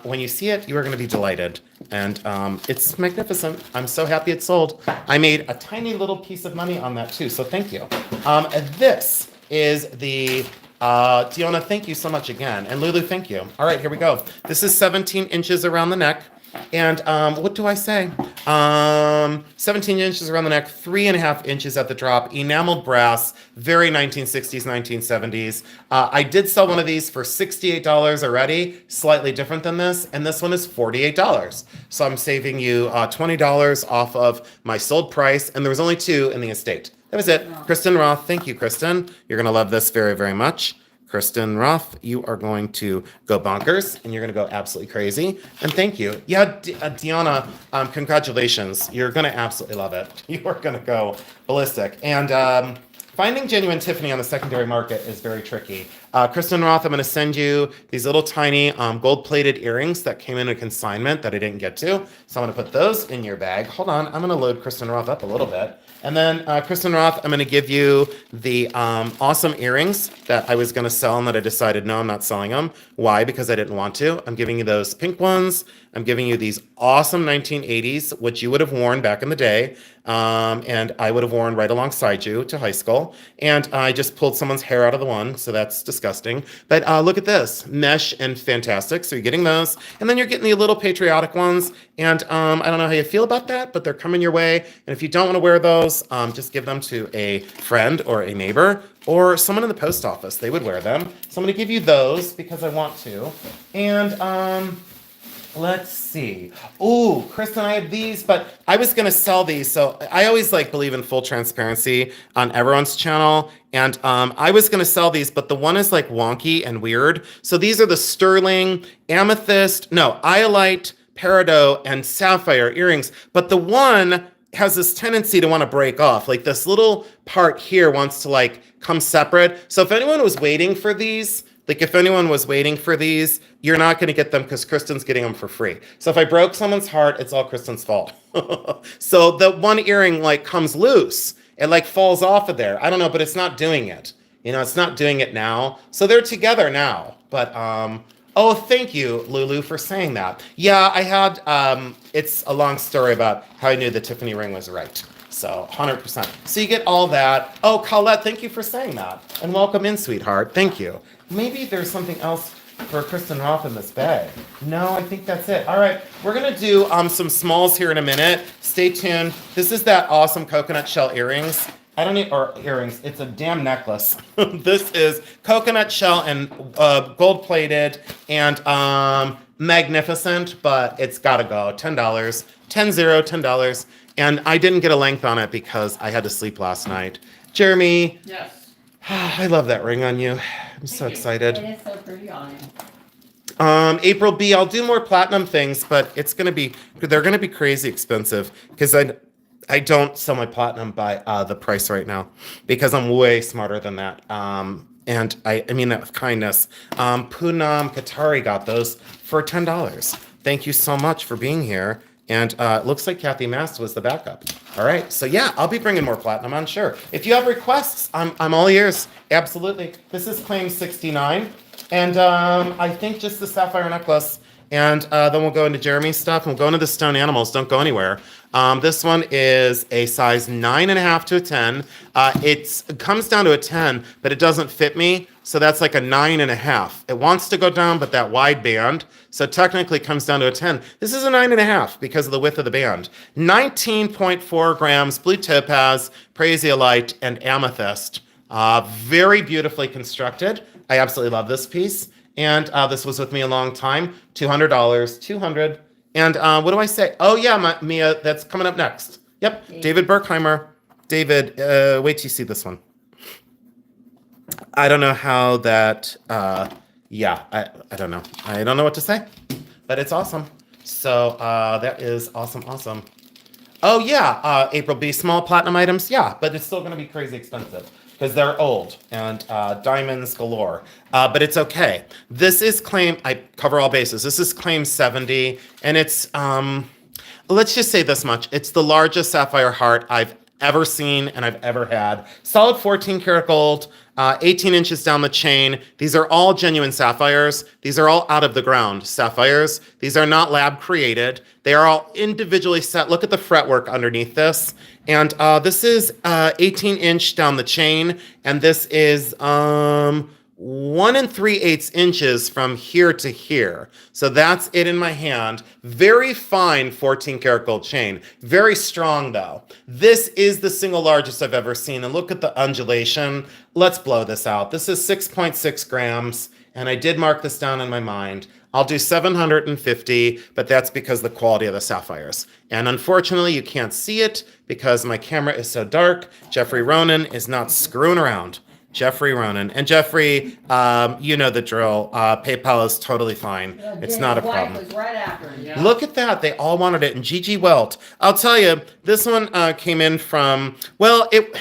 when you see it, you are going to be delighted. And it's magnificent. I'm so happy it sold. I made a tiny little piece of money on that too, so thank you. This is the, Tiona, thank you so much again. And Lulu, thank you. All right, here we go. This is 17 inches around the neck. And what do I say? 17 inches around the neck, 3.5 inches at the drop, enameled brass, very 1960s, 1970s. I did sell one of these for $68 already, slightly different than this, and this one is $48. So I'm saving you $20 off of my sold price, and there was only 2 in the estate. That was it. Wow. Kristen Roth, thank you, Kristen. You're gonna love this very, very much. Kristen Ruff, you are going to go bonkers and you're going to go absolutely crazy. And thank you. Yeah, Deanna, congratulations. You're going to absolutely love it. You are going to go ballistic. And finding genuine Tiffany on the secondary market is very tricky. Kristen Roth, I'm going to send you these little tiny gold-plated earrings that came in a consignment that I didn't get to. So I'm going to put those in your bag. Hold on. I'm going to load Kristen Roth up a little bit. And then, Kristen Roth, I'm going to give you the awesome earrings that I was going to sell and that I decided, no, I'm not selling them. Why? Because I didn't want to. I'm giving you those pink ones. I'm giving you these awesome 1980s, which you would have worn back in the day. And I would have worn right alongside you to high school. And I just pulled someone's hair out of the one, so that's disgusting. But look at this, mesh and fantastic. So you're getting those. And then you're getting the little patriotic ones. And I don't know how you feel about that, but they're coming your way. And if you don't want to wear those, just give them to a friend or a neighbor or someone in the post office. They would wear them. So I'm going to give you those because I want to. And let's see. Oh, Kristen, I have these, but I was going to sell these. So I always believe in full transparency on everyone's channel. And I was going to sell these, but the one is wonky and weird. So these are the sterling, amethyst, no, iolite, peridot, and sapphire earrings. But the one has this tendency to want to break off. This little part here wants to come separate. So if anyone was waiting for these, you're not going to get them because Kristen's getting them for free. So if I broke someone's heart, it's all Kristen's fault. So the one earring comes loose. It falls off of there. I don't know, but it's not doing it. It's not doing it now. So they're together now. But oh, thank you, Lulu, for saying that. Yeah, I had it's a long story about how I knew the Tiffany ring was right. So 100%. So you get all that. Oh, Colette, thank you for saying that. And welcome in, sweetheart. Thank you. Maybe there's something else for Kristen Roth in this bag. No, I think that's it. All right, we're gonna do some smalls here in a minute. Stay tuned. This is that awesome coconut shell earrings. I don't need, or earrings, it's a damn necklace. This is coconut shell and gold plated and magnificent, but it's gotta go. $10, $10. And I didn't get a length on it because I had to sleep last night. Jeremy. Yes. I love that ring on you. I'm so excited. It is so pretty on it. April B, I'll do more platinum things, but they're gonna be crazy expensive because I don't sell my platinum by the price right now because I'm way smarter than that. And I mean that with kindness. Poonam Katari got those for $10. Thank you so much for being here. And it looks like Kathy Mast was the backup. All right, so yeah, I'll be bringing more platinum on, sure. If you have requests, I'm all ears, absolutely. This is claim 69, and I think just the sapphire necklace, and then we'll go into Jeremy's stuff, and we'll go into the stone animals, don't go anywhere. This one is a size 9.5 to a 10. It comes down to a 10, but it doesn't fit me, so that's like a 9.5. It wants to go down, but that wide band, so technically it comes down to a 10. This is a 9.5 because of the width of the band. 19.4 grams, blue topaz, praisiolite, and amethyst. Very beautifully constructed. I absolutely love this piece. And this was with me a long time. $200, $200. And what do I say? Oh yeah, Mia, that's coming up next. Yep, David Berkheimer. David, wait till you see this one. I don't know how that, yeah, I don't know. I don't know what to say, but it's awesome. So that is awesome, awesome. Oh yeah, April B, small platinum items, yeah, but it's still gonna be crazy expensive because they're old and diamonds galore, but it's okay. This is claim, I cover all bases. This is claim 70, and it's, let's just say this much. It's the largest sapphire heart I've ever seen and I've ever had. Solid 14 karat gold, 18 inches down the chain. These are all genuine sapphires. These are all out of the ground sapphires. These are not lab created. They are all individually set. Look at the fretwork underneath this. And this is 18 inch down the chain. And this is 1 3/8 inches from here to here. So that's it in my hand. Very fine 14 karat gold chain. Very strong though. This is the single largest I've ever seen. And look at the undulation. Let's blow this out. This is 6.6 grams. And I did mark this down in my mind. I'll do 750, but that's because of the quality of the sapphires. And unfortunately, you can't see it because my camera is so dark. Jeffrey Ronan is not screwing around. Jeffrey Ronan. And Jeffrey, you know the drill. PayPal is totally fine. It's not a problem. Wife was right after him. Yeah. Look at that. They all wanted it. And Gigi Welt. I'll tell you, this one came in from, well, it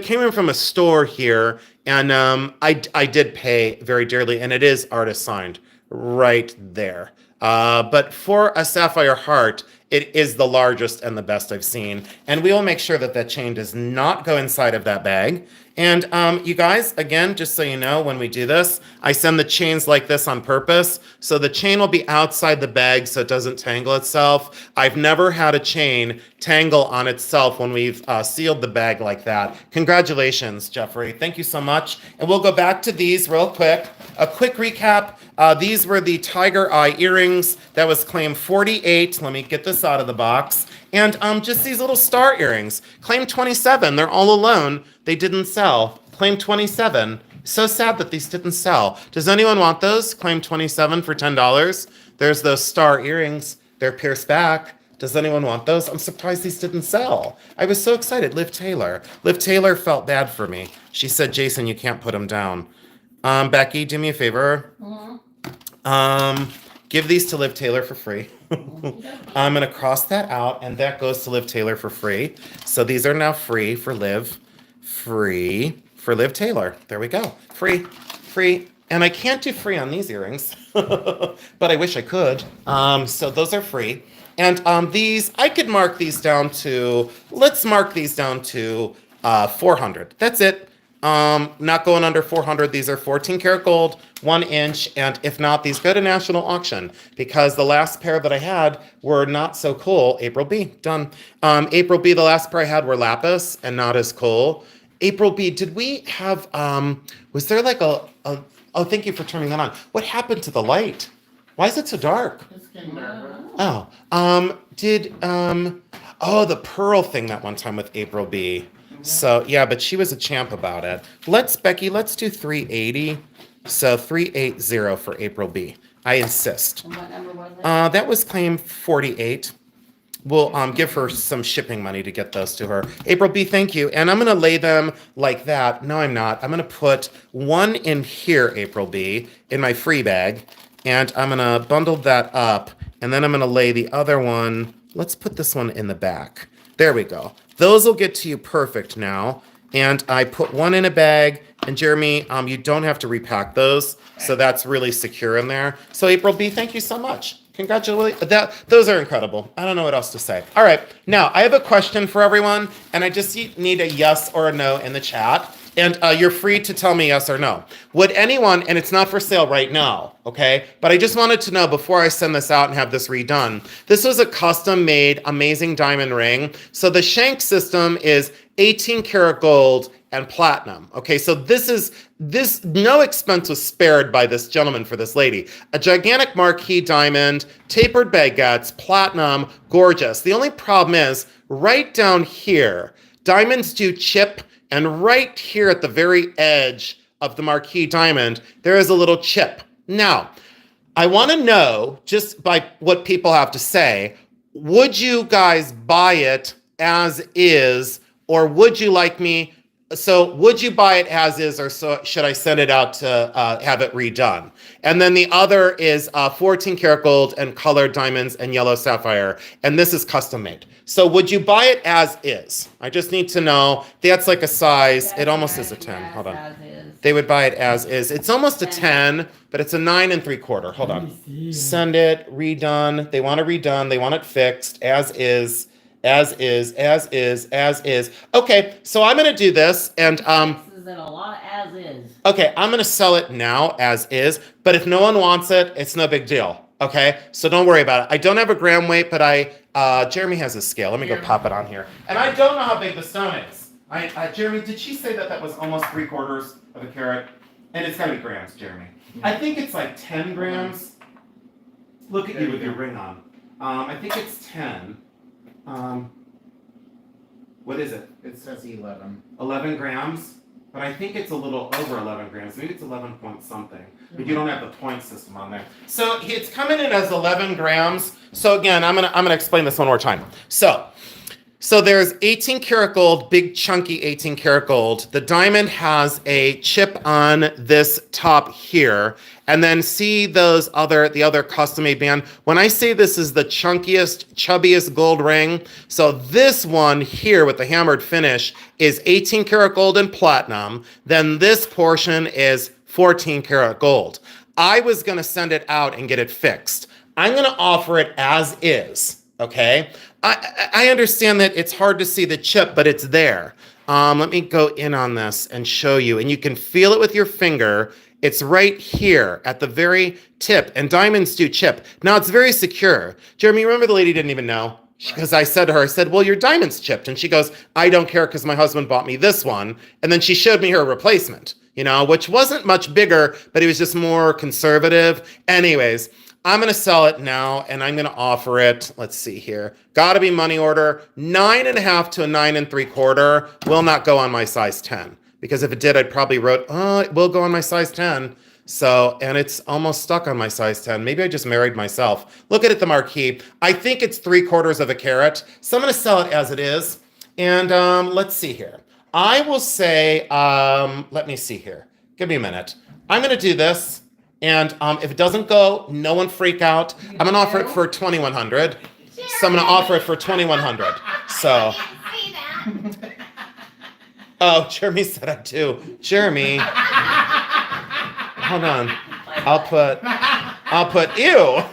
came in from a store here. And I did pay very dearly. And it is artist signed right there. But for a sapphire heart, it is the largest and the best I've seen. And we will make sure that that chain does not go inside of that bag. And you guys, again, just so you know, when we do this, I send the chains like this on purpose. So the chain will be outside the bag so it doesn't tangle itself. I've never had a chain tangle on itself when we've sealed the bag like that. Congratulations, Jeffrey. Thank you so much. And we'll go back to these real quick. A quick recap. These were the tiger eye earrings. That was claim 48. Let me get this out of the box. And just these little star earrings. Claim 27. They're all alone. They didn't sell. Claim 27. So sad that these didn't sell. Does anyone want those? Claim 27 for $10. There's those star earrings. They're pierced back. Does anyone want those? I'm surprised these didn't sell. I was so excited. Liv Taylor. Liv Taylor felt bad for me. She said, Jason, you can't put them down. Becky, do me a favor. Give these to Liv Taylor for free. I'm going to cross that out, and that goes to Liv Taylor for free. So these are now free for Liv. Free for Liv Taylor. There we go. Free. Free. And I can't do free on these earrings, but I wish I could. So those are free. And these, I could mark these down to, let's mark these down to 400. That's it. Not going under 400. These are 14 karat gold, 1 inch. And if not, these go to national auction because the last pair that I had were not so cool. April B, done. April B, the last pair I had were lapis and not as cool. April B, did we have, was there like oh, thank you for turning that on. What happened to the light? Why is it so dark? It's getting darker. Oh, the pearl thing that one time with April B. So, yeah, but she was a champ about it. Becky, let's do 380. So 380 for April B. I insist. And what number was it? That was claim 48. We'll give her some shipping money to get those to her. April B, thank you. And I'm going to lay them like that. No, I'm not. I'm going to put one in here, April B, in my free bag. And I'm going to bundle that up. And then I'm going to lay the other one. Let's put this one in the back. There we go. Those will get to you perfect now. And I put one in a bag. And Jeremy, you don't have to repack those. So that's really secure in there. So April B, thank you so much. Congratulations. Those are incredible. I don't know what else to say. All right. Now, I have a question for everyone. And I just need a yes or a no in the chat. And you're free to tell me yes or no. Would anyone, and it's not for sale right now, okay? But I just wanted to know before I send this out and have this redone. This was a custom made amazing diamond ring. So the shank system is 18 karat gold and platinum. Okay, so this no expense was spared by this gentleman for this lady. A gigantic marquee diamond, tapered baguettes, platinum, gorgeous. The only problem is right down here, diamonds do chip. And right here at the very edge of the marquee diamond, there is a little chip. Now, I want to know, just by what people have to say, would you guys buy it as is, or would you like me, so would you buy it as is, or so should I send it out to have it redone? And then the other is 14 karat gold and colored diamonds and yellow sapphire. And this is custom made. So would you buy it as is? I just need to know. That's like a size. It almost is a 10. Hold on. They would buy it as is. It's almost a 10, but it's a 9 3/4. Hold on. Send it, redone. They want it redone. They want it fixed as is. As is, as is, as is. Okay, so I'm gonna do this, and This is in a lot as is. okay, I'm gonna sell it now as is. But if no one wants it, it's no big deal. Okay, so don't worry about it. I don't have a gram weight, but Jeremy has a scale. Let me go pop it on here. And I don't know how big the stone is. Jeremy, did she say that was almost 3/4 of a carat? And it's gotta be grams, Jeremy. I think it's like 10 grams. Look at you with your ring on. I think it's 10. What is it? It says 11. 11 grams, but I think it's a little over 11 grams. Maybe it's 11 point something, but you don't have the point system on there. So it's coming in as 11 grams. So again, I'm gonna explain this one more time. So So there's 18 karat gold, big chunky 18 karat gold. The diamond has a chip on this top here. And then see the other custom made band. When I say this is the chunkiest, chubbiest gold ring, so this one here with the hammered finish is 18 karat gold and platinum. Then this portion is 14 karat gold. I was gonna send it out and get it fixed. I'm gonna offer it as is, okay? I understand that it's hard to see the chip, but it's there. Let me go in on this and show you. And you can feel it with your finger. It's right here at the very tip. And diamonds do chip. Now, it's very secure. Jeremy, remember the lady didn't even know? Because I said to her, I said, well, your diamond's chipped. And she goes, I don't care because my husband bought me this one. And then she showed me her replacement, which wasn't much bigger, but it was just more conservative. Anyways, I'm going to sell it now, and I'm going to offer it. Let's see here. Got to be money order. 9.5 to a 9 3/4 will not go on my size 10. Because if it did, I'd probably wrote, it will go on my size 10. So, and it's almost stuck on my size 10. Maybe I just married myself. Look at it, the marquee. I think it's 3/4 of a carat. So I'm going to sell it as it is. And let's see here. I will say, let me see here. Give me a minute. I'm going to do this. And if it doesn't go, no one freak out. I'm going to offer it for $2,100. So I'm going to offer it for $2,100. So. Oh, Jeremy said I do. Jeremy. Hold on. I'll put ew.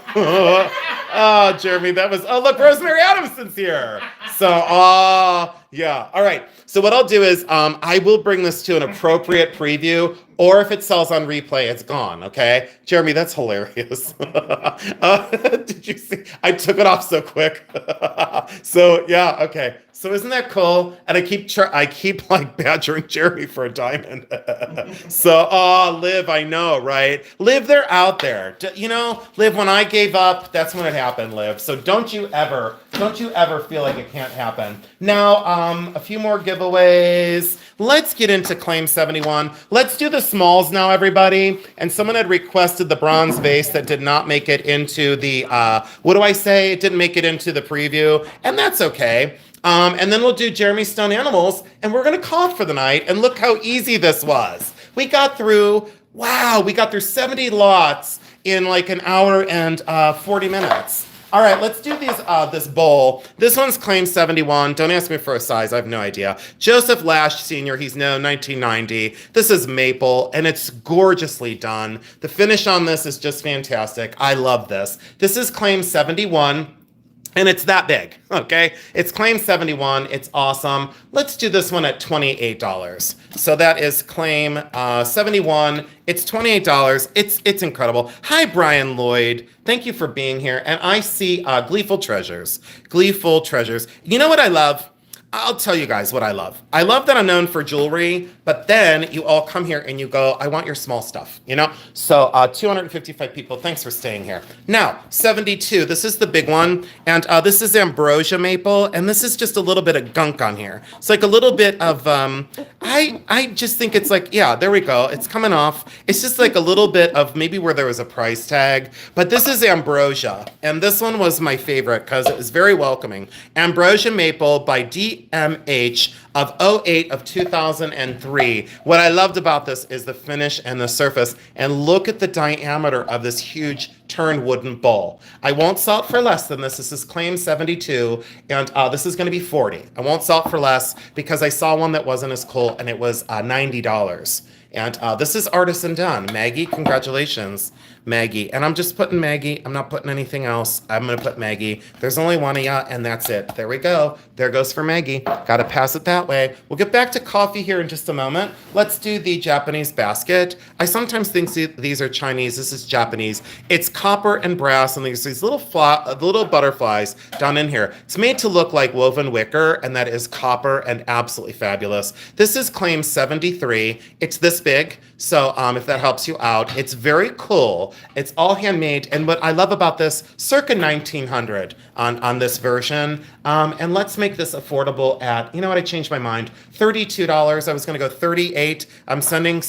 Oh, Jeremy, look, Rosemary Adamson's here. So, yeah. All right. So what I'll do is I will bring this to an appropriate preview, or if it sells on replay, it's gone, okay? Jeremy, that's hilarious. Did you see? I took it off so quick. So, yeah, okay. So isn't that cool? And I keep like badgering Jeremy for a diamond. So, Liv, I know, right? Liv, they're out there. Liv, when I gave up, that's when it happened, Liv. So don't you ever feel like it can't happen. Now, a few more giveaways. Let's get into Claim 71. Let's do the smalls now, everybody. And someone had requested the bronze vase that did not make it into the, It didn't make it into the preview. And that's okay. And then we'll do Jeremy Stone Animals, and we're going to call it for the night. And look how easy this was. We got through 70 lots in like an hour and 40 minutes. All right, let's do this bowl. This one's Claim 71. Don't ask me for a size. I have no idea. Joseph Lash Sr., he's known 1990. This is maple, and it's gorgeously done. The finish on this is just fantastic. I love this. This is Claim 71. And it's that big, okay? It's Claim 71. It's awesome. Let's do this one at $28. So that is Claim 71. It's $28. It's incredible. Hi, Brian Lloyd. Thank you for being here. And I see Gleeful Treasures. Gleeful Treasures. You know what I love? I'll tell you guys what I love. I love that I'm known for jewelry, but then you all come here and you go, I want your small stuff, So 255 people, thanks for staying here. Now, 72, this is the big one, and this is ambrosia maple, and this is just a little bit of gunk on here. It's like a little bit of, I just think it's like, yeah, there we go. It's coming off. It's just like a little bit of maybe where there was a price tag, but this is ambrosia, and this one was my favorite because it was very welcoming. Ambrosia maple by DMH of 08 of 2003. What I loved about this is the finish and the surface, and look at the diameter of this huge turned wooden bowl. I won't sell it for less than this. This is Claim 72, and this is going to be 40. I won't sell it for less because I saw one that wasn't as cool, and it was $90. And this is artisan done. Maggie, congratulations, Maggie. And I'm just putting Maggie. I'm not putting anything else. I'm going to put Maggie. There's only one of ya, and that's it. There we go. There goes for Maggie. Got to pass it that way. We'll get back to coffee here in just a moment. Let's do the Japanese basket. I sometimes think these are Chinese. This is Japanese. It's copper and brass, and there's these little butterflies down in here. It's made to look like woven wicker, and that is copper and absolutely fabulous. This is Claim 73. It's this big. So if that helps you out, it's very cool. It's all handmade. And what I love about this, circa 1900 on this version. And let's make this affordable at, you know what, I changed my mind. $32. I was going to go 38. I'm sending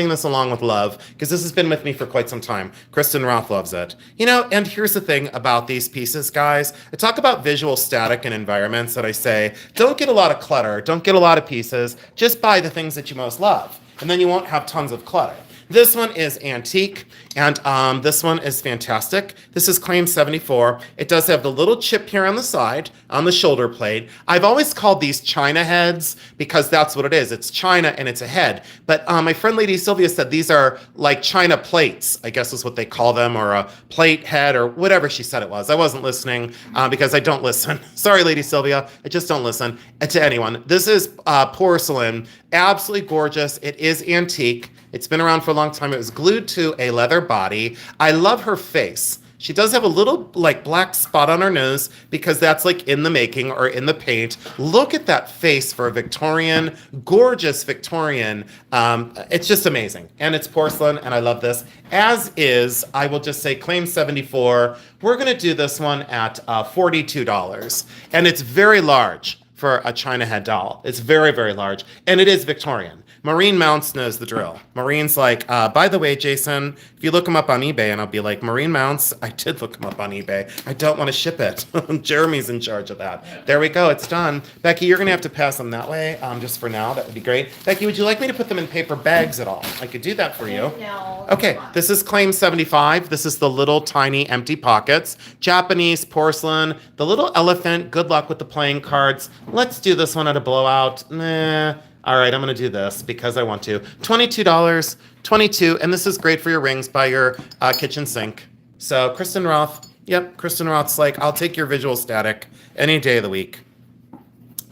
this along with love because this has been with me for quite some time. Kristen Roth loves it. You know, and here's the thing about these pieces, guys. I talk about visual static and environments that I say, don't get a lot of clutter. Don't get a lot of pieces. Just buy the things that you most love. And then you won't have tons of clutter. This one is antique, and this one is fantastic. This is Claim 74. It does have the little chip here on the side, on the shoulder blade. I've always called these China heads because that's what it is. It's China and it's a head. But my friend Lady Sylvia said these are like China plates, I guess is what they call them, or a plate head, or whatever she said it was. I wasn't listening because I don't listen. Sorry, Lady Sylvia. I just don't listen to anyone. This is porcelain, absolutely gorgeous. It is antique. It's been around for a long time. It was glued to a leather body. I love her face. She does have a little like black spot on her nose because that's like in the making or in the paint. Look at that face for a Victorian, gorgeous Victorian. It's just amazing. And it's porcelain and I love this. As is, I will just say Claim 74. We're gonna do this one at $42. And it's very large for a China head doll. It's very, very large. And it is Victorian. Maureen Mounts knows the drill. Maureen's like, by the way, Jason, if you look him up on eBay, and I'll be like, Maureen Mounts, I did look him up on eBay. I don't want to ship it. Jeremy's in charge of that. There we go. It's done. Becky, you're going to have to pass them that way just for now. That would be great. Becky, would you like me to put them in paper bags at all? I could do that for you. No. Okay, this is Claim 75. This is the little tiny empty pockets. Japanese porcelain, the little elephant, good luck with the playing cards. Let's do this one at a blowout. Nah. All right, I'm gonna do this because I want to. $22, 22, and this is great for your rings by your kitchen sink. So Kristen Roth, yep, Kristen Roth's like, I'll take your visual static any day of the week.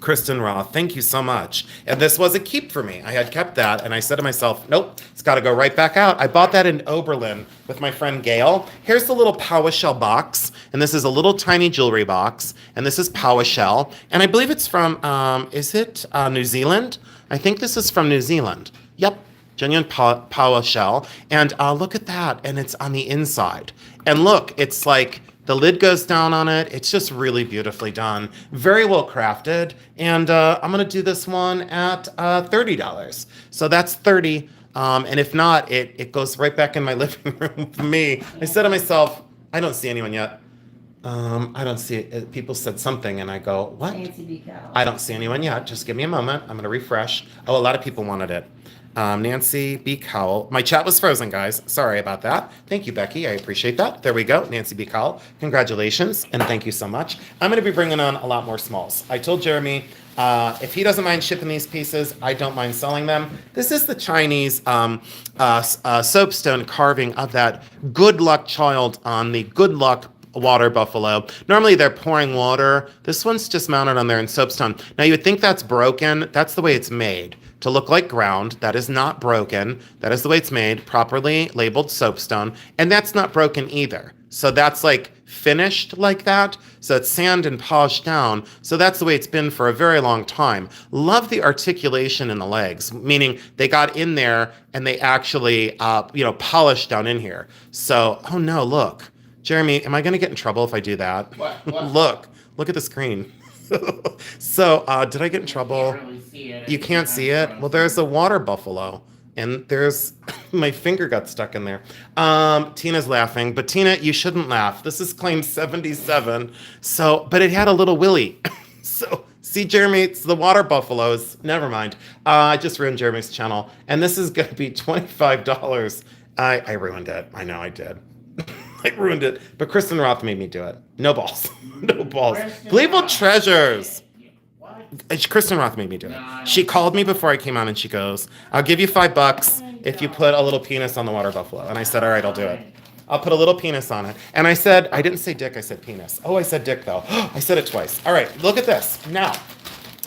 Kristen Roth, thank you so much. And this was a keep for me. I had kept that, and I said to myself, nope, it's got to go right back out. I bought that in Oberlin with my friend Gail. Here's the little PowerShell box, and this is a little tiny jewelry box, and this is PowerShell, and I believe it's from, is it New Zealand? I think this is from New Zealand. Yep, genuine PowerShell, and look at that, and it's on the inside. And look, it's like, the lid goes down on it. It's just really beautifully done. Very well crafted. And I'm going to do this one at $30. So that's 30. And if not, it goes right back in my living room for me. I said to myself, I don't see anyone yet. I don't see it. People said something and I go, what? Nancy B. Cow. I don't see anyone yet. Just give me a moment. I'm going to refresh. Oh, a lot of people wanted it. Nancy B. Cowell. My chat was frozen, guys. Sorry about that. Thank you, Becky. I appreciate that. There we go. Nancy B. Cowell. Congratulations, and thank you so much. I'm going to be bringing on a lot more smalls. I told Jeremy if he doesn't mind shipping these pieces, I don't mind selling them. This is the Chinese soapstone carving of that good luck child on the good luck water buffalo. Normally they're pouring water. This one's just mounted on there in soapstone. Now you would think that's broken. That's the way it's made. To look like ground. That is not broken. That is the way it's made, properly labeled soapstone. And that's not broken either. So that's like finished like that. So it's sand and polished down. So that's the way it's been for a very long time. Love the articulation in the legs, meaning they got in there and they actually, polished down in here. So, oh no, look. Jeremy, am I going to get in trouble if I do that? What? Look at the screen. So, did I get in trouble? Can't really see it. You can't see it? Well, there's a water buffalo. And there's, my finger got stuck in there. Tina's laughing. But Tina, you shouldn't laugh. This is Claim 77. So, but it had a little willy. So, see, Jeremy, it's the water buffaloes. Never mind. I just ruined Jeremy's channel. And this is going to be $25. I ruined it. I know I did. I ruined it. But Kristen Roth made me do it. No balls. No balls. Gleeful Treasures. Kristen Roth made me do it. She called me before I came on and she goes, I'll give you $5 if you put a little penis on the water buffalo. And I said, all right, I'll do it. I'll put a little penis on it. And I said, I didn't say dick, I said penis. Oh, I said dick though. I said it twice. All right, look at this. Now,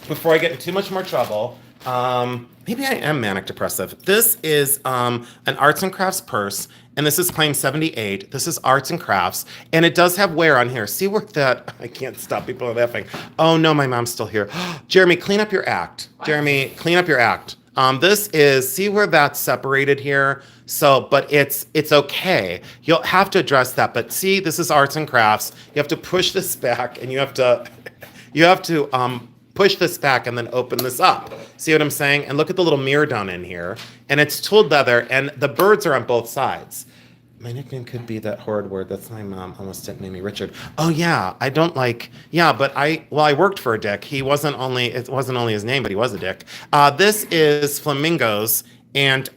before I get in too much more trouble, maybe I am manic depressive. This is an arts and crafts purse, and this is Claim 78. This is arts and crafts, and it does have wear on here. See where that, I can't stop, people are laughing. Oh no, my mom's still here. Jeremy, clean up your act. Jeremy, clean up your act. This is, see where that's separated here? So, but it's okay. You'll have to address that. But see, this is arts and crafts. You have to push this back, and you have to push this back and then open this up. See what I'm saying? And look at the little mirror down in here. And it's tooled leather, and the birds are on both sides. My nickname could be that horrid word. That's my mom almost didn't name me Richard. Oh yeah, I don't like. Yeah, but I worked for a dick. It wasn't only his name, but he was a dick. This is flamingos, and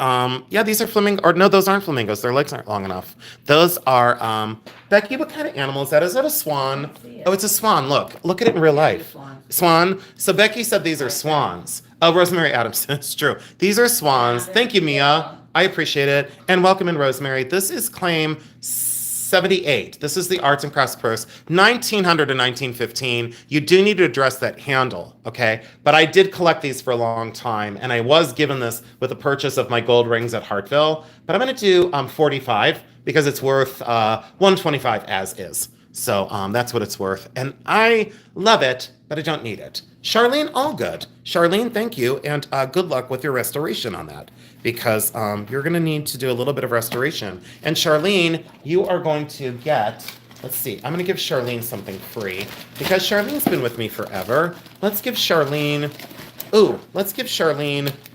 yeah, these are flamingo. Or no, those aren't flamingos. Their legs aren't long enough. Those are Becky. What kind of animal is that? Is that a swan? Oh, it's a swan. Look at it in real life. Swan. So Becky said these are swans. Oh, Rosemary Adams. It's true. These are swans. Thank you, Mia. I appreciate it. And welcome in, Rosemary. This is claim 78. This is the Arts and Crafts purse, 1900 to 1915. You do need to address that handle, okay? But I did collect these for a long time, and I was given this with the purchase of my gold rings at Hartville. But I'm going to do 45 because it's worth 125 as is. So that's what it's worth. And I love it, but I don't need it. Charlene, all good. Charlene, thank you, and good luck with your restoration on that, because you're going to need to do a little bit of restoration. And Charlene, you are going to get, let's see, I'm going to give Charlene something free, because Charlene's been with me forever. Let's give Charlene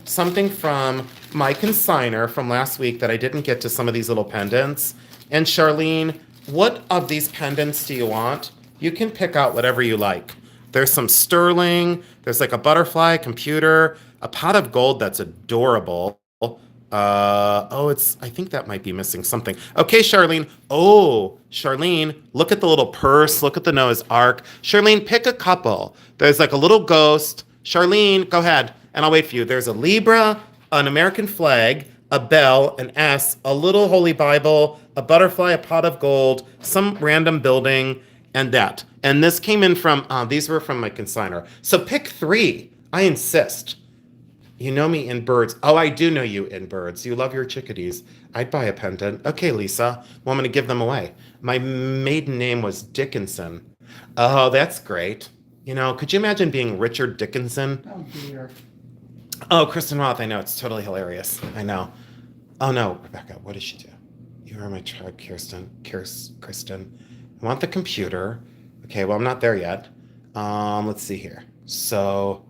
something from my consignor from last week that I didn't get to some of these little pendants. And Charlene, what of these pendants do you want? You can pick out whatever you like. There's some sterling, there's like a butterfly computer, a pot of gold that's adorable. I think that might be missing something. Okay, Charlene. Oh, Charlene, look at the little purse, look at the Noah's Ark. Charlene, pick a couple. There's like a little ghost. Charlene, go ahead, and I'll wait for you. There's a Libra, an American flag, a bell, an S, a little Holy Bible, a butterfly, a pot of gold, some random building, and that. And this came in from, these were from my consignor. So pick 3. I insist. You know me in birds. Oh, I do know you in birds. You love your chickadees. I'd buy a pendant. Okay, Lisa. Well, I'm going to give them away. My maiden name was Dickinson. Oh, that's great. You know, could you imagine being Richard Dickinson? Oh, dear. Oh, Kristen Roth. I know. It's totally hilarious. I know. Oh, no. Rebecca, what did she do? You are my child, Kirsten. I want the computer. Okay, well, I'm not there yet. Let's see here. So,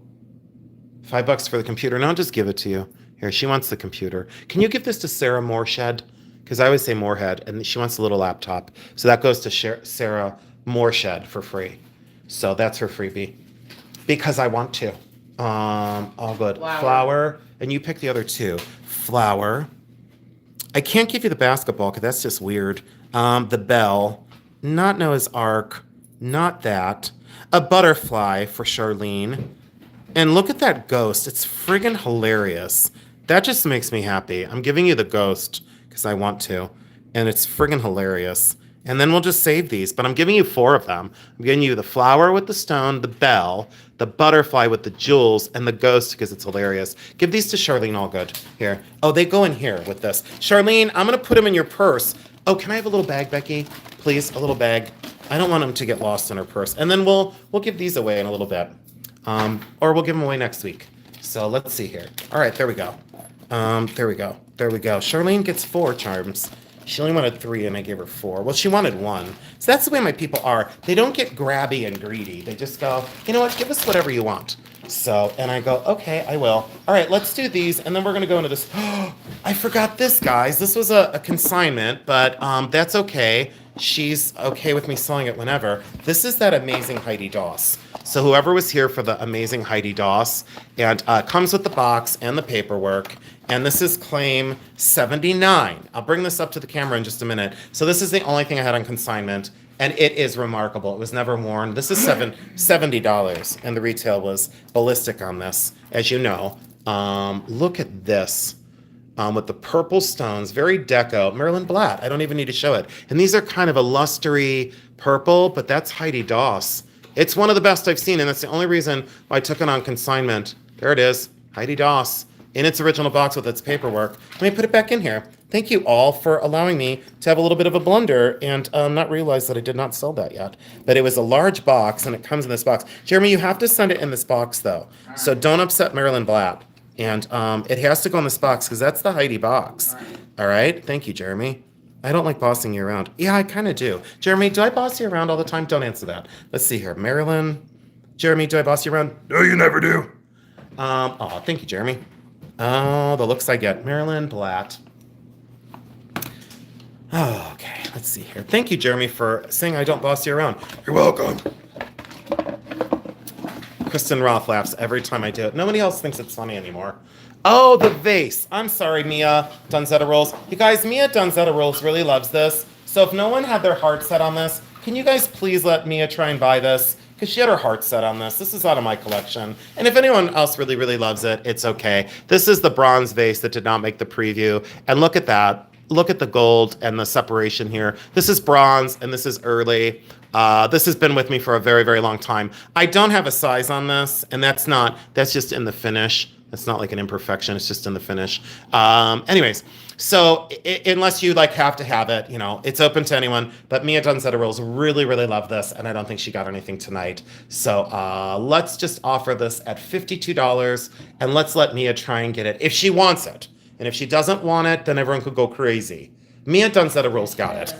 $5 for the computer. No, I'll just give it to you. Here, she wants the computer. Can you give this to Sarah Moorshed? Because I always say Moorhead, and she wants a little laptop. So that goes to Sarah Moorshed for free. So that's her freebie. Because I want to. All good. Flower. And you pick the other 2. Flower. I can't give you the basketball because that's just weird. The bell. Not Noah's Ark. Not that. A butterfly for Charlene. And look at that ghost. It's friggin' hilarious. That just makes me happy. I'm giving you the ghost because I want to. And it's friggin' hilarious. And then we'll just save these. But I'm giving you 4 of them. I'm giving you the flower with the stone, the bell, the butterfly with the jewels, and the ghost because it's hilarious. Give these to Charlene Allgood. Here. Oh, they go in here with this. Charlene, I'm going to put them in your purse. Oh, can I have a little bag, Becky? Please, a little bag. I don't want them to get lost in her purse. And then we'll give these away in a little bit. Or we'll give them away next week. So let's see here. All right, there we go. There we go. Charlene gets 4 charms. She only wanted 3 and I gave her 4. Well, she wanted 1. So that's the way my people are. They don't get grabby and greedy. They just go, you know what, give us whatever you want. So, and I go, okay, I will. All right, let's do these, and then we're going to go into this. I forgot this, guys. This was a consignment, but that's okay. She's okay with me selling it whenever. This is that amazing Heidi Doss. So whoever was here for the amazing Heidi Doss, and comes with the box and the paperwork, and this is claim 79. I'll bring this up to the camera in just a minute. So this is the only thing I had on consignment, and it is remarkable. It was never worn. This is $70, and the retail was ballistic on this, as you know. Look at this. With the purple stones, very deco. Marilyn Blatt, I don't even need to show it. And these are kind of a lustery purple, but that's Heidi Doss. It's one of the best I've seen, and that's the only reason why I took it on consignment. There it is, Heidi Doss, in its original box with its paperwork. Let me put it back in here. Thank you all for allowing me to have a little bit of a blunder and not realize that I did not sell that yet. But it was a large box, and it comes in this box. Jeremy, you have to send it in this box, though. So don't upset Marilyn Blatt. And it has to go in this box because that's the Heidi box. All right. Thank you, Jeremy. I don't like bossing you around. Yeah, I kind of do. Jeremy, do I boss you around all the time? Don't answer that. Let's see here. Marilyn. Jeremy, do I boss you around? No, you never do. Oh, thank you, Jeremy. Oh, the looks I get. Marilyn Blatt. Oh, okay. Let's see here. Thank you, Jeremy, for saying I don't boss you around. You're welcome. Kristen Roth laughs every time I do it. Nobody else thinks it's funny anymore. Oh, the vase. I'm sorry, Mia Dunzetta Rolls. You guys, Mia Dunzetta Rolls really loves this. So if no one had their heart set on this, can you guys please let Mia try and buy this? Because she had her heart set on this. This is out of my collection. And if anyone else really, really loves it, it's okay. This is the bronze vase that did not make the preview. And look at that. Look at the gold and the separation here. This is bronze and this is early. This has been with me for a very, very long time. I don't have a size on this, and that's just in the finish. It's not like an imperfection, it's just in the finish. Anyways, so unless you like have to have it, you know, it's open to anyone. But Mia Dunzetta Rolls really, really love this, and I don't think she got anything tonight. So let's just offer this at $52, and let's let Mia try and get it if she wants it. And if she doesn't want it, then everyone could go crazy. Mia Dunzetta Rolls got it.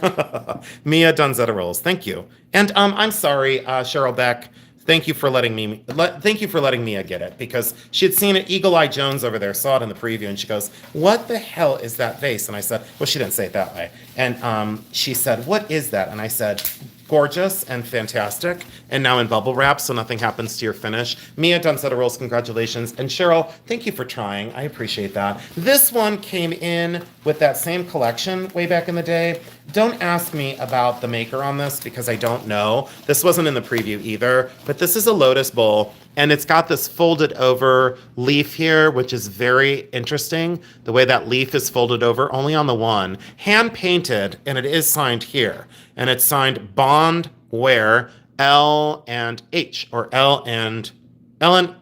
Mia Dunzetta Rolls, thank you. And I'm sorry, Cheryl Beck. Thank you for letting Mia get it, because she had seen it. Eagle Eye Jones over there saw it in the preview, and she goes, "What the hell is that vase?" And I said, well, she didn't say it that way. And she said, "What is that?" And I said, "Gorgeous and fantastic, and now in bubble wrap, so nothing happens to your finish." Mia Dunzetta Rolls, congratulations. And Cheryl, thank you for trying. I appreciate that. This one came in with that same collection way back in the day. Don't ask me about the maker on this because I don't know. This wasn't in the preview either, but this is a lotus bowl, and it's got this folded over leaf here, which is very interesting. The way that leaf is folded over, only on the one. Hand painted, and it is signed here. And it's signed Bond Ware L and H, or L and M.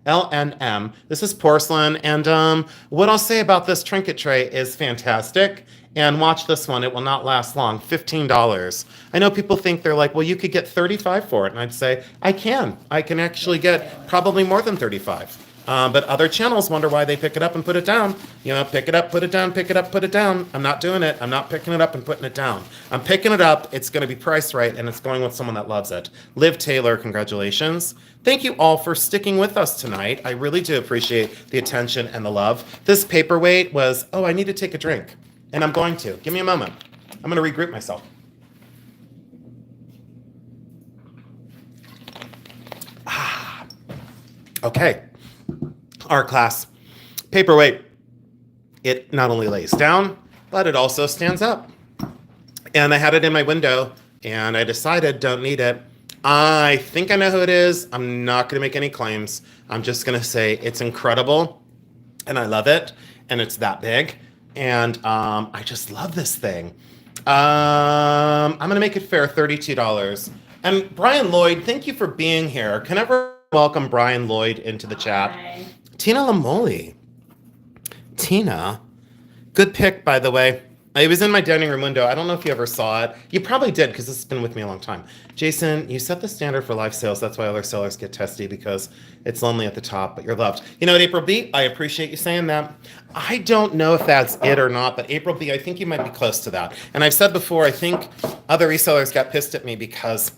L&M. This is porcelain, and what I'll say about this trinket tray is fantastic. And watch this one, it will not last long. $15. I know people think they're like, well, you could get $35 for it, and I'd say, I can actually get probably more than $35. But other channels wonder why they pick it up and put it down. You know, pick it up, put it down, pick it up, put it down. I'm not doing it. I'm not picking it up and putting it down. I'm picking it up. It's going to be priced right, and it's going with someone that loves it. Liv Taylor, congratulations. Thank you all for sticking with us tonight. I really do appreciate the attention and the love. This paperweight was, oh, I need to take a drink. And I'm going to. Give me a moment. I'm going to regroup myself. Okay. Art class. Paperweight. It not only lays down, but it also stands up. And I had it in my window, and I decided don't need it. I think I know who it is. I'm not going to make any claims. I'm just going to say it's incredible, and I love it, and it's that big. And I just love this thing. I'm going to make it fair, $32. And Brian Lloyd, thank you for being here. Can I ever welcome Brian Lloyd into the chat? Hi. Tina Lamoli. Tina. Good pick, by the way. It was in my dining room window. I don't know if you ever saw it. You probably did, because this has been with me a long time. Jason, you set the standard for live sales. That's why other sellers get testy, because it's lonely at the top, but you're loved. You know what, April B? I appreciate you saying that. I don't know if that's it or not, but April B, I think you might be close to that. And I've said before, I think other resellers got pissed at me because,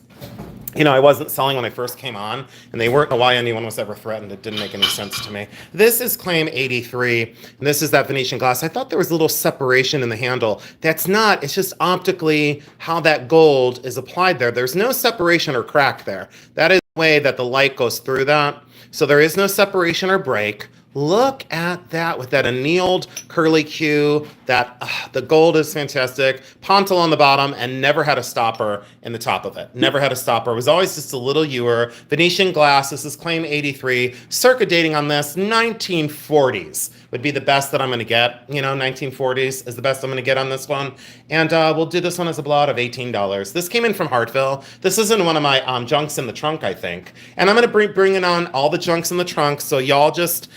you know, I wasn't selling when I first came on, and they weren't know why anyone was ever threatened. It didn't make any sense to me. This is claim 83, and this is that Venetian glass. I thought there was a little separation in the handle. That's not. It's just optically how that gold is applied there. There's no separation or crack there. That is the way that the light goes through that. So there is no separation or break. Look at that with that annealed curly Q. That the gold is fantastic. Pontil on the bottom, and never had a stopper in the top of it. Never had a stopper. It was always just a little ewer. Venetian glass. This is claim 83. Circa dating on this, 1940s would be the best that I'm going to get. You know, 1940s is the best I'm going to get on this one. And we'll do this one as a blowout of $18. This came in from Hartville. This is in one of my junks in the trunk, I think. And I'm going to bring it on all the junks in the trunk, so y'all just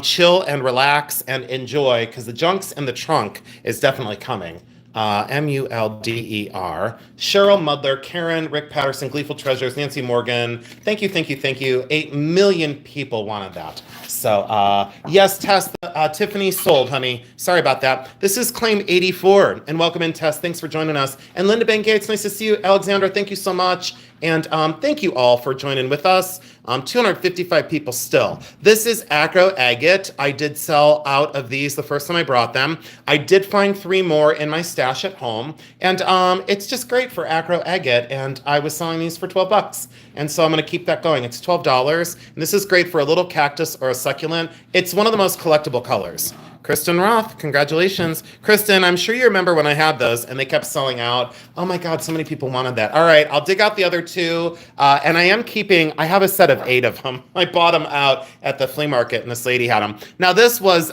chill and relax and enjoy, because the junks in the trunk is definitely coming. Mulder. Cheryl Mudler, Karen, Rick Patterson, Gleeful Treasures, Nancy Morgan. Thank you, thank you, thank you. 8 million people wanted that. So, yes, Tess, Tiffany sold, honey. Sorry about that. This is claim 84. And welcome in, Tess. Thanks for joining us. And Linda Ben Gates, nice to see you. Alexandra, thank you so much. And thank you all for joining with us. 255 people still. This is acro agate. I did sell out of these the first time I brought them. I did find 3 more in my stash at home. And it's just great for acro agate. And I was selling these for 12 bucks. And so I'm going to keep that going. It's $12. And this is great for a little cactus or a succulent. It's one of the most collectible colors. Kristen Roth, congratulations. Kristen, I'm sure you remember when I had those and they kept selling out. Oh my God, so many people wanted that. All right, I'll dig out the other 2. And I have a set of 8 of them. I bought them out at the flea market and this lady had them. Now this was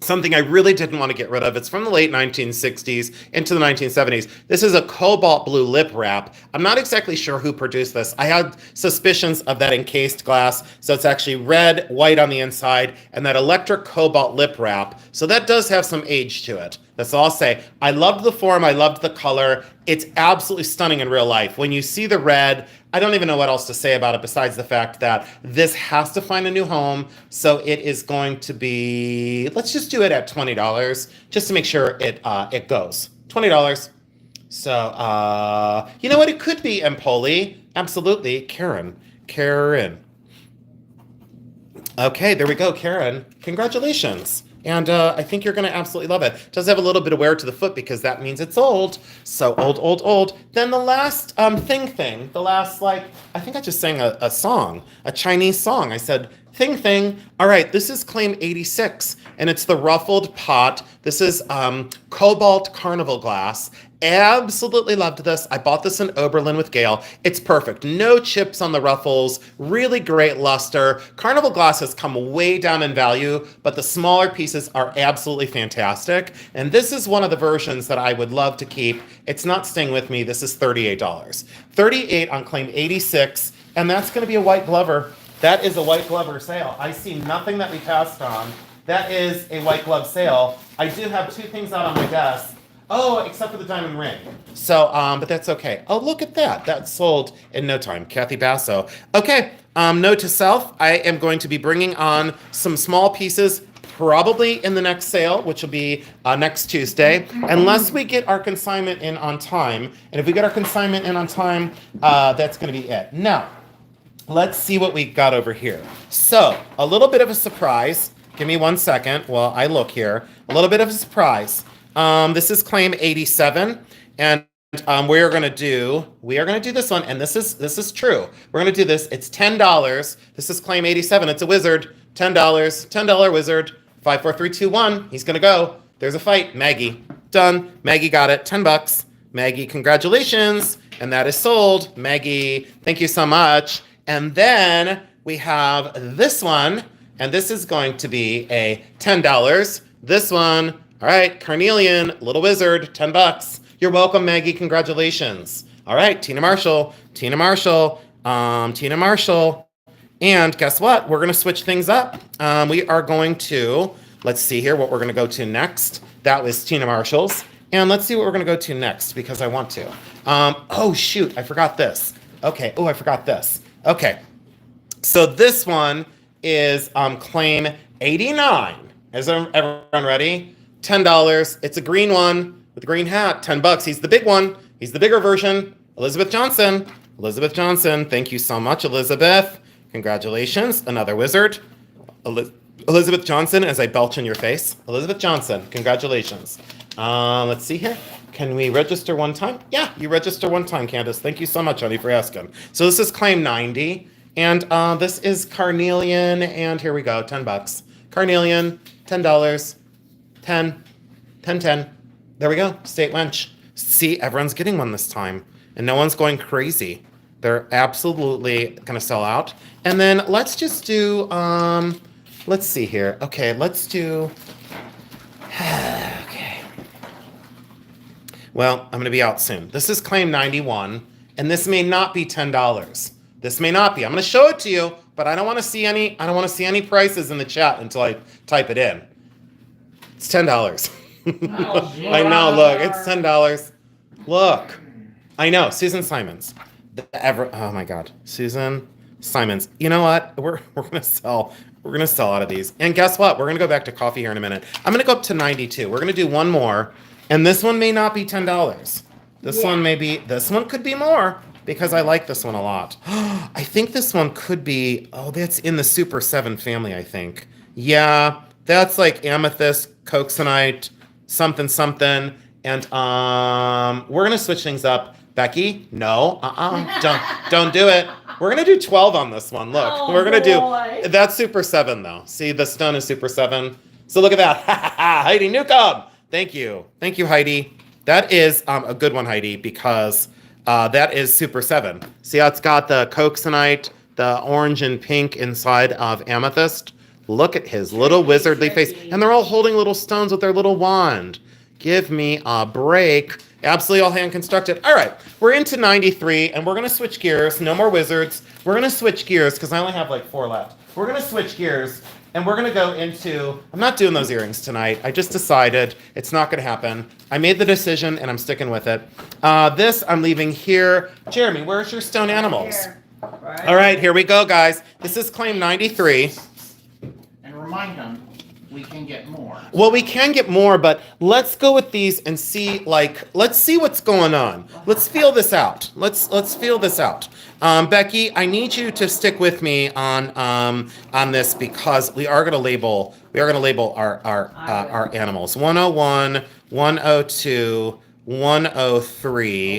something I really didn't want to get rid of. It's from the late 1960s into the 1970s. This is a cobalt blue lip wrap. I'm not exactly sure who produced this. I had suspicions of that encased glass. So it's actually red, white on the inside, and that electric cobalt lip wrap. So that does have some age to it. That's all I'll say. I loved the form. I loved the color. It's absolutely stunning in real life. When you see the red, I don't even know what else to say about it besides the fact that this has to find a new home. So it is going to be, let's just do it at $20 just to make sure it goes. $20. So, you know what? It could be Empoli. Absolutely. Karen. Okay, there we go, Karen. Congratulations. And I think you're going to absolutely love it. It does have a little bit of wear to the foot because that means it's old. So old. Then the last thing. The last, I think I just sang a song, a Chinese song. I said, thing. All right, this is claim 86, and it's the ruffled pot. This is cobalt carnival glass. Absolutely loved this. I bought this in Oberlin with Gail. It's perfect. No chips on the ruffles. Really great luster. Carnival glass has come way down in value, but the smaller pieces are absolutely fantastic. And this is one of the versions that I would love to keep. It's not staying with me. This is $38. $38 on claim 86, and that's going to be a white glover. That is a white glover sale. I see nothing that we passed on. That is a white glove sale. I do have 2 things out on my desk. Oh, except for the diamond ring. So, but that's okay. Oh, look at that. That sold in no time. Kathy Basso. Okay, note to self, I am going to be bringing on some small pieces probably in the next sale, which will be next Tuesday, unless we get our consignment in on time. And if we get our consignment in on time, that's going to be it. Now, let's see what we got over here. So, a little bit of a surprise. Give me 1 second while I look here. A little bit of a surprise. This is claim 87, and we are going to do this one, and this is true. We're going to do this. It's $10. This is claim 87. It's a wizard. $10. $10 wizard. 5, 4, 3, 2, 1. He's going to go. There's a fight. Maggie. Done. Maggie got it. $10. Maggie, congratulations. And that is sold. Maggie, thank you so much. And then we have this one, and this is going to be a $10. This one. All right, Carnelian, Little Wizard, $10. You're welcome, Maggie. Congratulations. All right, Tina Marshall. And guess what? We're going to switch things up. We are going to, let's see here what we're going to go to next. That was Tina Marshall's. And let's see what we're going to go to next because I want to. Oh, shoot. I forgot this. Okay. Oh, I forgot this. Okay. So this one is claim 89. Is everyone ready? $10. It's a green one with a green hat. $10. He's the big one. He's the bigger version. Elizabeth Johnson. Thank you so much, Elizabeth. Congratulations. Another wizard. Elizabeth Johnson, as I belch in your face. Elizabeth Johnson. Congratulations. Let's see here. Can we register one time? Yeah, you register one time, Candace. Thank you so much, honey, for asking. So this is claim 90. And this is Carnelian. And here we go. $10. Carnelian. $10. 10. There we go. State wench. See, everyone's getting one this time. And no one's going crazy. They're absolutely going to sell out. And then let's just do, let's see here. Okay, let's do, okay. Well, I'm going to be out soon. This is claim 91. And this may not be $10. This may not be. I'm going to show it to you, but I don't want to see any prices in the chat until I type it in. It's $10. I know, look, it's $10. Look. I know, Susan Simons. Oh my God, Susan Simons. You know what? We're gonna sell out of these. And guess what? We're gonna go back to coffee here in a minute. I'm gonna go up to 92. We're gonna do one more, and this one may not be $10. This one could be more because I like this one a lot. I think this one could be. Oh, that's in the Super 7 family. I think. Yeah, that's like amethyst, coxonite, something, and we're gonna switch things up. Becky, no, don't do it. We're gonna do 12 on this one. Look, we're gonna do that's Super 7 though. See, the stone is Super 7. So look at that, Heidi Newcomb. Thank you, Heidi. That is a good one, Heidi, because that is Super 7. See how it's got the coxonite, the orange and pink inside of amethyst. Look at his little wizardly face, and they're all holding little stones with their little wand. Give me a break. Absolutely all hand constructed. All right, we're into 93, and we're gonna switch gears. No more wizards. We're gonna switch gears because I only have like 4 left. We're gonna switch gears, and we're gonna go into. I'm not doing those earrings tonight. I just decided it's not gonna happen. I made the decision, and I'm sticking with it. This I'm leaving here. Jeremy, where's your stone animals? All right, here we go, guys. This is claim 93. And remind them, we can get more. Well, we can get more, but let's go with these and see, let's see what's going on. Let's feel this out. Let's feel this out. Becky, I need you to stick with me on this because we are gonna label our animals. 101, 102, 103,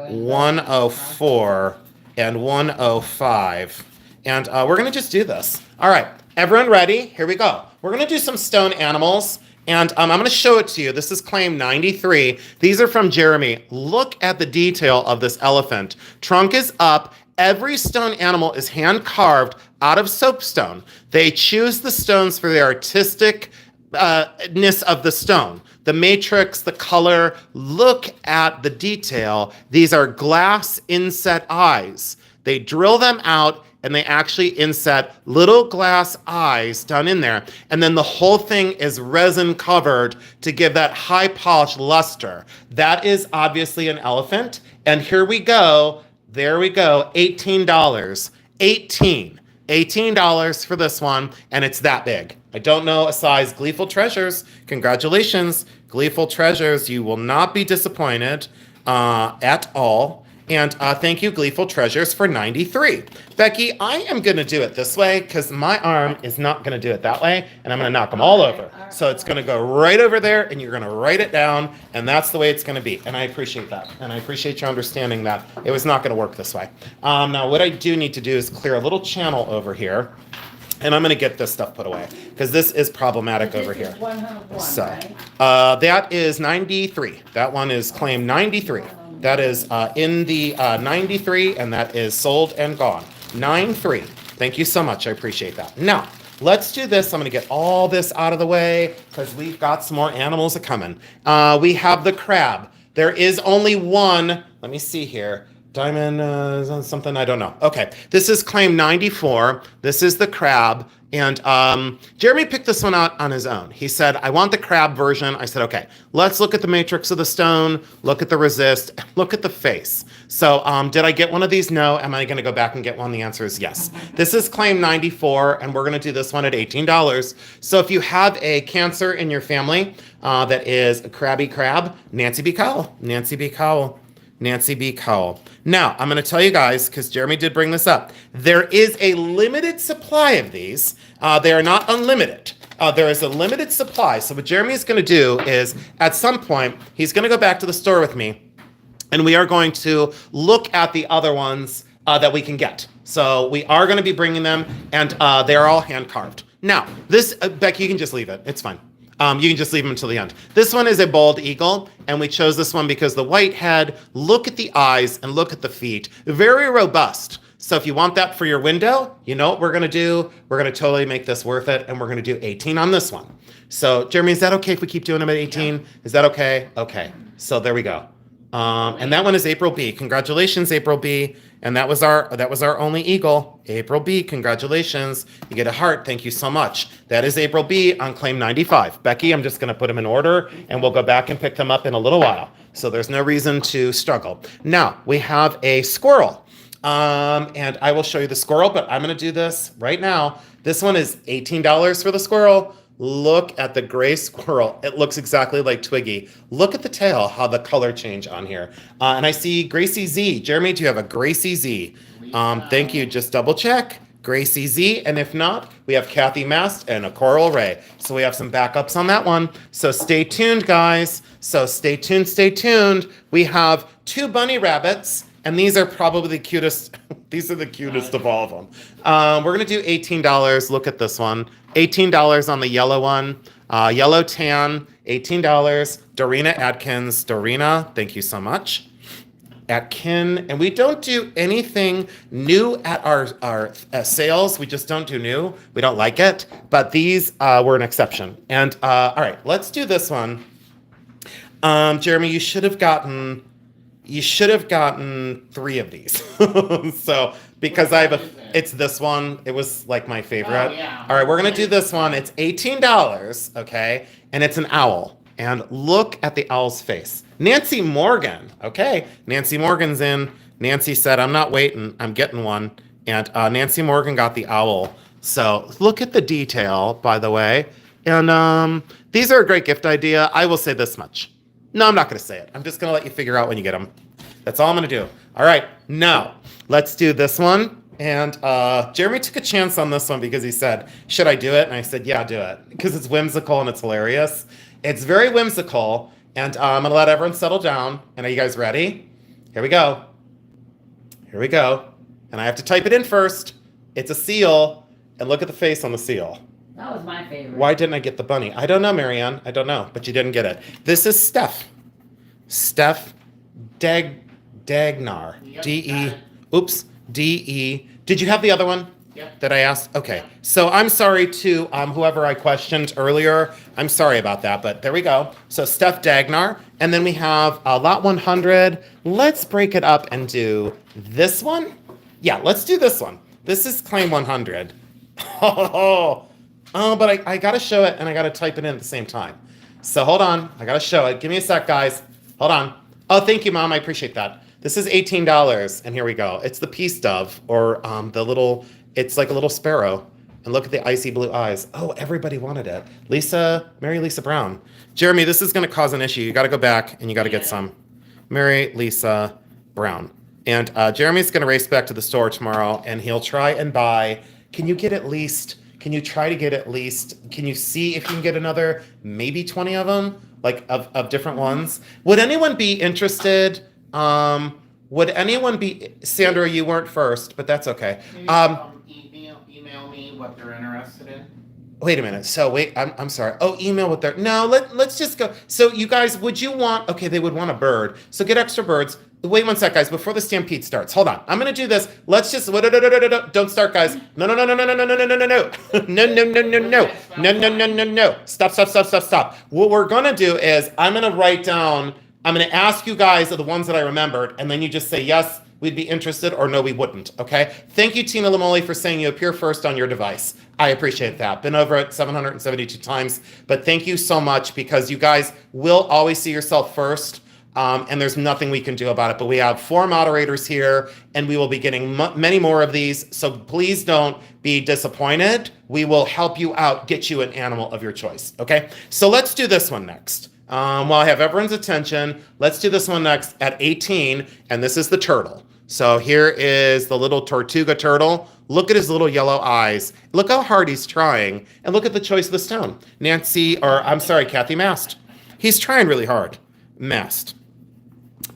104, and 105. And we're gonna just do this. All right, everyone ready? Here we go. We're gonna do some stone animals, and I'm gonna show it to you. This is claim 93. These are from Jeremy. Look at the detail of this elephant. Trunk is up. Every stone animal is hand carved out of soapstone. They choose the stones for the artistic ness of the stone. The matrix, the color, look at the detail. These are glass inset eyes. They drill them out and they actually inset little glass eyes done in there. And then the whole thing is resin covered to give that high polished luster. That is obviously an elephant. And here we go. There we go. $18. $18 for this one. And it's that big. I don't know a size. Gleeful Treasures. Congratulations. Gleeful Treasures. You will not be disappointed at all. And thank you, Gleeful Treasures, for 93. Becky, I am going to do it this way because my arm is not going to do it that way, and I'm going to knock them all over. So it's going to go right over there, and you're going to write it down, and that's the way it's going to be. And I appreciate that. And I appreciate your understanding that it was not going to work this way. Now, what I do need to do is clear a little channel over here, and I'm going to get this stuff put away because this is problematic over here. So that is 93. That one is claim 93. That is in the 93, and that is sold and gone. 93. Thank you so much. I appreciate that. Now, let's do this. I'm going to get all this out of the way because we've got some more animals coming. We have the crab. There is only one. Let me see here. Diamond something, I don't know. Okay, this is claim 94. This is the crab. And Jeremy picked this one out on his own. He said, I want the crab version. I said, okay, let's look at the matrix of the stone, look at the resist, look at the face. So did I get one of these? No. Am I going to go back and get one? The answer is yes. This is claim 94, and we're going to do this one at $18. So if you have a Cancer in your family that is a crabby crab, Nancy B. Cowell. Nancy B. Cowell. Nancy B. Cowell. Now, I'm going to tell you guys, because Jeremy did bring this up, there is a limited supply of these. They are not unlimited. There is a limited supply. So what Jeremy is going to do is, at some point, he's going to go back to the store with me, and we are going to look at the other ones that we can get. So we are going to be bringing them, and they are all hand-carved. Now, this, Becky, you can just leave it. It's fine. You can just leave them until the end. This one is a bald eagle, and we chose this one because the white head, look at the eyes and look at the feet. Very robust. So if you want that for your window, you know what we're going to do? We're going to totally make this worth it, and we're going to do 18 on this one. So, Jeremy, is that okay if we keep doing them at 18? Yeah. Is that okay? Okay. So there we go. And that one is April B. Congratulations, April B. And that was our only eagle. April B, congratulations. You get a heart. Thank you so much. That is April B on claim 95. Becky, I'm just going to put them in order and we'll go back and pick them up in a little while. So there's no reason to struggle. Now we have a squirrel. And I will show you the squirrel, but I'm going to do this right now. This one is $18 for the squirrel. Look at the gray squirrel. It looks exactly like Twiggy. Look at the tail, how the color change on here. And I see Gracie Z. Jeremy, do you have a Gracie Z? Thank you. Just double check. Gracie Z. And if not, we have Kathy Mast and a Coral Ray. So we have some backups on that one. So stay tuned, guys. So stay tuned, stay tuned. We have 2 bunny rabbits. And these are probably the cutest. These are the cutest of all of them. We're going to do $18. Look at this one. $18 on the yellow one. Yellow tan, $18. Dorina Atkins. Dorina, thank you so much. Atkin. And we don't do anything new at our sales. We just don't do new. We don't like it. But these were an exception. And all right, let's do this one. Jeremy, you should have gotten 3 of these. So, because it's this one. It was like my favorite. Oh, yeah. All right, we're going to do this one. It's $18, okay? And it's an owl. And look at the owl's face. Nancy Morgan, okay? Nancy Morgan's in. Nancy said, I'm not waiting. I'm getting one. And Nancy Morgan got the owl. So, look at the detail, by the way. And these are a great gift idea. I will say this much. No, I'm not going to say it. I'm just going to let you figure out when you get them. That's all I'm going to do. All right, now let's do this one. And Jeremy took a chance on this one because he said, should I do it? And I said, yeah, do it. Because it's whimsical and it's hilarious. It's very whimsical. And I'm going to let everyone settle down. And are you guys ready? Here we go. Here we go. And I have to type it in first. It's a seal. And look at the face on the seal. That was my favorite. Why didn't I get the bunny? I don't know, Marianne. I don't know, but you didn't get it. This is Steph. Steph Dagnar. Yep, D-E. got it. Oops. D-E. Did you have the other one Yep. that I asked? Okay. So I'm sorry to whoever I questioned earlier. I'm sorry about that, but there we go. So Steph Dagnar. And then we have lot 100. Let's break it up and do this one. Yeah, let's do this one. This is claim 100. Oh, but I got to show it and I got to type it in at the same time. So hold on. I got to show it. Give me a sec, guys. Hold on. Oh, thank you, Mom. I appreciate that. This is $18. And here we go. It's the peace dove or it's like a little sparrow. And look at the icy blue eyes. Oh, everybody wanted it. Mary Lisa Brown. Jeremy, this is going to cause an issue. You got to go back and you got to get some. Mary Lisa Brown. And Jeremy's going to race back to the store tomorrow and he'll try and buy. Can you try to get at least, can you see if you can get another, maybe 20 of them, like of different ones? Would anyone be interested? Sandra, you weren't first, but that's okay. Email me what they're interested in. Wait a minute. So I'm sorry. Oh, email with let's just go. So you guys, they would want a bird. So get extra birds. Wait one sec, guys, before the stampede starts. Hold on. I'm going to do this. Let's just, don't start, guys. No. No. Stop. What we're going to do is I'm going to write down, I'm going to ask you guys the ones that I remembered, and then you just say, yes, we'd be interested, or no, we wouldn't, okay? Thank you, Tina Lamoli, for saying you appear first on your device. I appreciate that. Been over it 772 times, but thank you so much because you guys will always see yourself first. And there's nothing we can do about it. But we have 4 moderators here, and we will be getting many more of these. So please don't be disappointed. We will help you out, get you an animal of your choice. Okay? So let's do this one next. While I have everyone's attention, let's do this one next at 18. And this is the turtle. So here is the little Tortuga turtle. Look at his little yellow eyes. Look how hard he's trying. And look at the choice of the stone. Kathy Mast. He's trying really hard. Mast.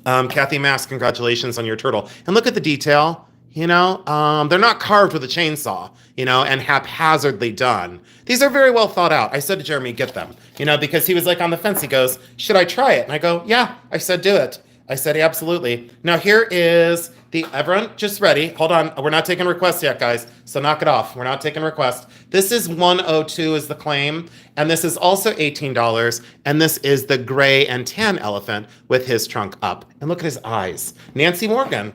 Kathy Mast, congratulations on your turtle. And look at the detail, they're not carved with a chainsaw, and haphazardly done. These are very well thought out. I said to Jeremy, get them, because he was like on the fence. He goes, should I try it? And I go, yeah. I said, do it. I said absolutely. Now here is everyone just ready. Hold on. We're not taking requests yet, guys. So knock it off. We're not taking requests. This is 102 is the claim. And this is also $18. And this is the gray and tan elephant with his trunk up. And look at his eyes. Nancy Morgan.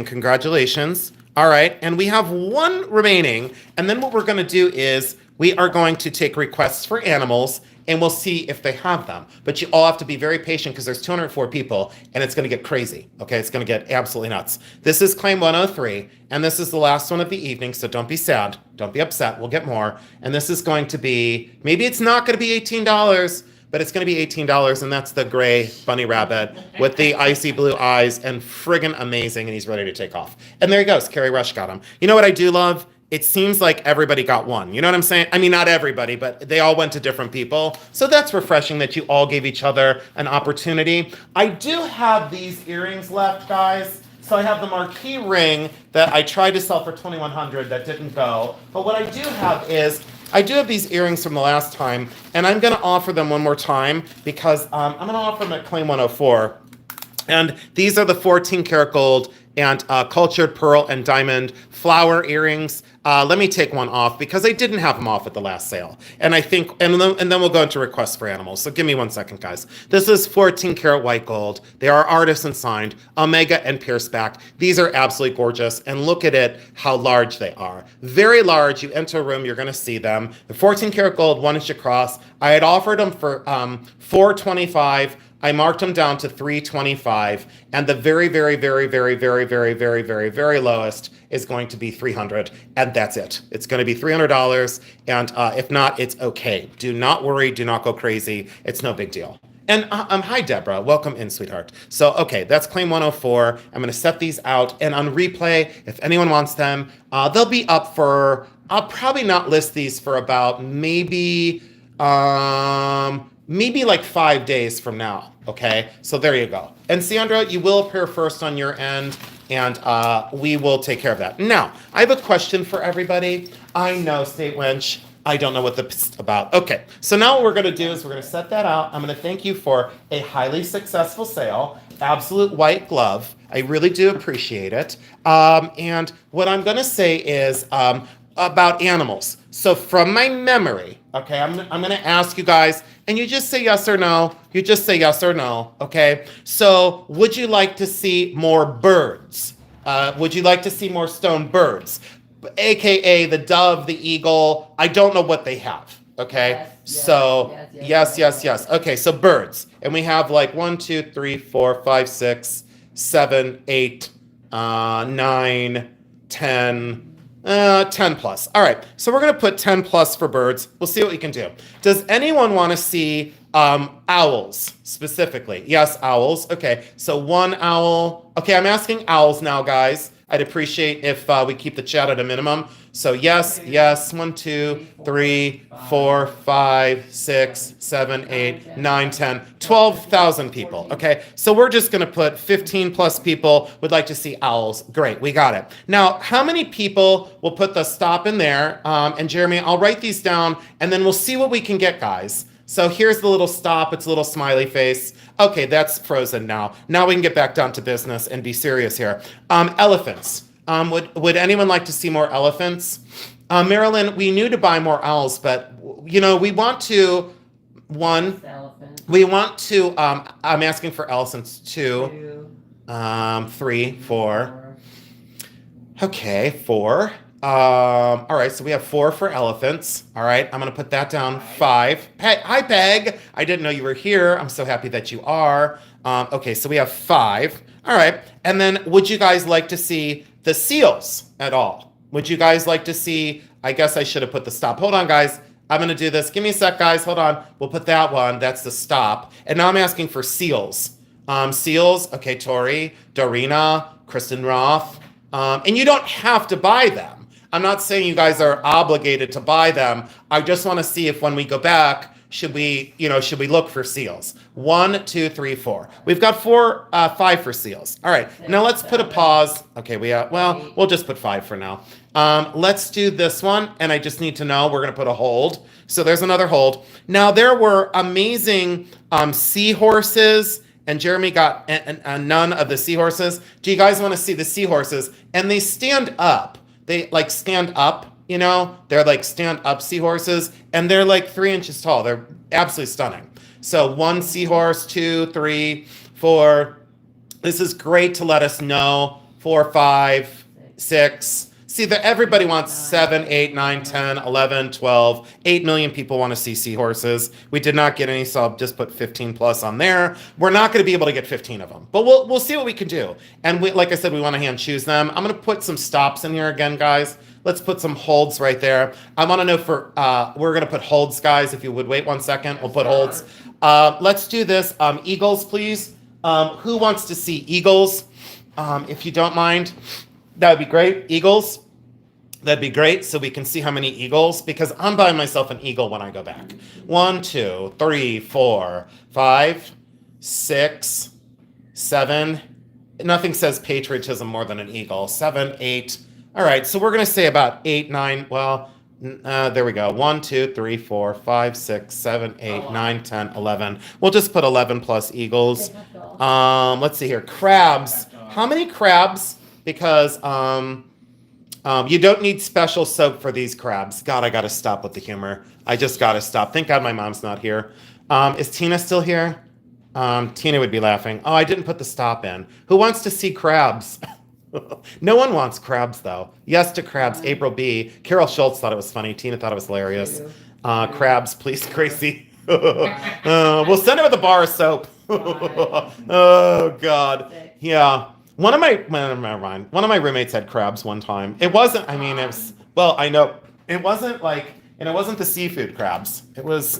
Congratulations. All right. And we have one remaining. And then what we're going to do is we are going to take requests for animals and we'll see if they have them. But you all have to be very patient because there's 204 people and it's going to get crazy. Okay, it's going to get absolutely nuts. This is claim 103 and this is the last one of the evening, so don't be sad. Don't be upset. We'll get more. And this is going to be, maybe it's not going to be $18, but it's going to be $18 and that's the gray bunny rabbit with the icy blue eyes and friggin' amazing and he's ready to take off. And there he goes. Carrie Rush got him. You know what I do love? It seems like everybody got one. You know what I'm saying? I mean, not everybody, but they all went to different people. So that's refreshing that you all gave each other an opportunity. I do have these earrings left, guys. So I have the marquee ring that I tried to sell for $2,100 that didn't go. But what I do have is, I do have these earrings from the last time, and I'm going to offer them one more time because I'm going to offer them at Claim 104. And these are the 14 karat gold and cultured pearl and diamond flower earrings. Let me take one off because I didn't have them off at the last sale. And I think, and then we'll go into requests for animals. So give me 1 second, guys. This is 14 karat white gold. They are artisan signed, omega and pierce back. These are absolutely gorgeous. And look at it, how large they are. Very large. You enter a room, you're going to see them. The 14 karat gold, 1 inch across. I had offered them for $425. I marked them down to $325, and the very, very, very, very, very, very, very, very, very lowest is going to be $300, and that's it. It's going to be $300, and if not, it's okay. Do not worry. Do not go crazy. It's no big deal. And hi, Deborah. Welcome in, sweetheart. So, okay, that's Claim 104. I'm going to set these out, and on replay, if anyone wants them, they'll be up for. I'll probably not list these for about maybe like 5 days from now. Okay, so there you go. And Sandra, you will appear first on your end, and we will take care of that. Now, I have a question for everybody. I know, State Wench, I don't know what the about. Okay, so now what we're going to do is we're going to set that out. I'm going to thank you for a highly successful sale. Absolute white glove. I really do appreciate it. And what I'm going to say is about animals. So from my memory, okay, I'm going to ask you guys, and you just say yes or no. You just say yes or no, okay? So would you like to see more birds? Would you like to see more stone birds? AKA the dove, the eagle. I don't know what they have, okay? Yes. Okay, so birds. And we have like 1, 2, 3, 4, 5, 6, 7, 8, 9, 10... 10 plus. All right, so we're going to put 10 plus for birds. We'll see what we can do. Does anyone want to see owls specifically? Yes, owls. Okay, so 1 owl. Okay, I'm asking owls now, guys. I'd appreciate if we keep the chat at a minimum. So yes. 1, 2, 3, 4, 5, 6, 7, 8, 9, 10, 12,000 people. Okay, so we're just going to put 15 plus people would like to see owls. Great, we got it. Now, how many people will put the stop in there? And Jeremy, I'll write these down and then we'll see what we can get, guys. So here's the little stop. It's a little smiley face. Okay, that's frozen now. Now we can get back down to business and be serious here. Elephants. Would anyone like to see more elephants? Marilyn, we knew to buy more owls, but you know, we want to I'm asking for elephants 2, 3, 4. Okay, 4. All right, so we have 4 for elephants. All right, I'm gonna put that down. 5. Hi, Peg. I didn't know you were here. I'm so happy that you are. Okay, so we have 5. All right, and then would you guys like to see the seals at all? Would you guys like to see? I guess I should have put the stop. Hold on, guys. I'm gonna do this. Give me a sec, guys. Hold on. We'll put that one. That's the stop. And now I'm asking for seals. Seals. Okay, Tori, Dorina, Kristen Roth. And you don't have to buy them. I'm not saying you guys are obligated to buy them. I just want to see if when we go back, should we look for seals? 1, 2, 3, 4. We've got 5 for seals. All right, now let's put a pause. Okay, we'll just put 5 for now. Let's do this one, and I just need to know we're gonna put a hold. So there's another hold. Now there were amazing seahorses, and Jeremy got none of the seahorses. Do you guys want to see the seahorses? And they stand up. They like stand up. They're like stand up seahorses, and they're like 3 inches tall. They're absolutely stunning. So 1 seahorse, 2, 3, 4. This is great to let us know. 4, 5, 6. See, everybody wants 7, 8, 9, 10, 11, 12. 8 million people want to see seahorses. We did not get any, so I'll just put 15 plus on there. We're not going to be able to get 15 of them, but we'll see what we can do. And like I said, we want to hand choose them. I'm going to put some stops in here again, guys. Let's put some holds right there. I want to know we're going to put holds, guys. If you would wait 1 second, we'll put holds. Let's do this. Eagles, please. Who wants to see eagles? If you don't mind, that would be great. Eagles. That'd be great, so we can see how many eagles, because I'm buying myself an eagle when I go back. 1, 2, 3, 4, 5, 6, 7. Nothing says patriotism more than an eagle. 7, 8. All right, so we're going to say about 8, 9. Well, there we go. 1, 2, 3, 4, 5, 6, 7, 8, 9, 10, 11. We'll just put 11 plus eagles. Let's see here. Crabs. How many crabs? Because you don't need special soap for these crabs. God, I got to stop with the humor. I just got to stop. Thank God my mom's not here. Is Tina still here? Tina would be laughing. Oh, I didn't put the stop in. Who wants to see crabs? No one wants crabs, though. Yes to crabs. April B. Carol Schultz thought it was funny. Tina thought it was hilarious. Crabs, please, Gracie. We'll send it with a bar of soap. Oh, God. Yeah. One of my roommates had crabs one time. It wasn't, I know. It wasn't and it wasn't the seafood crabs. It was,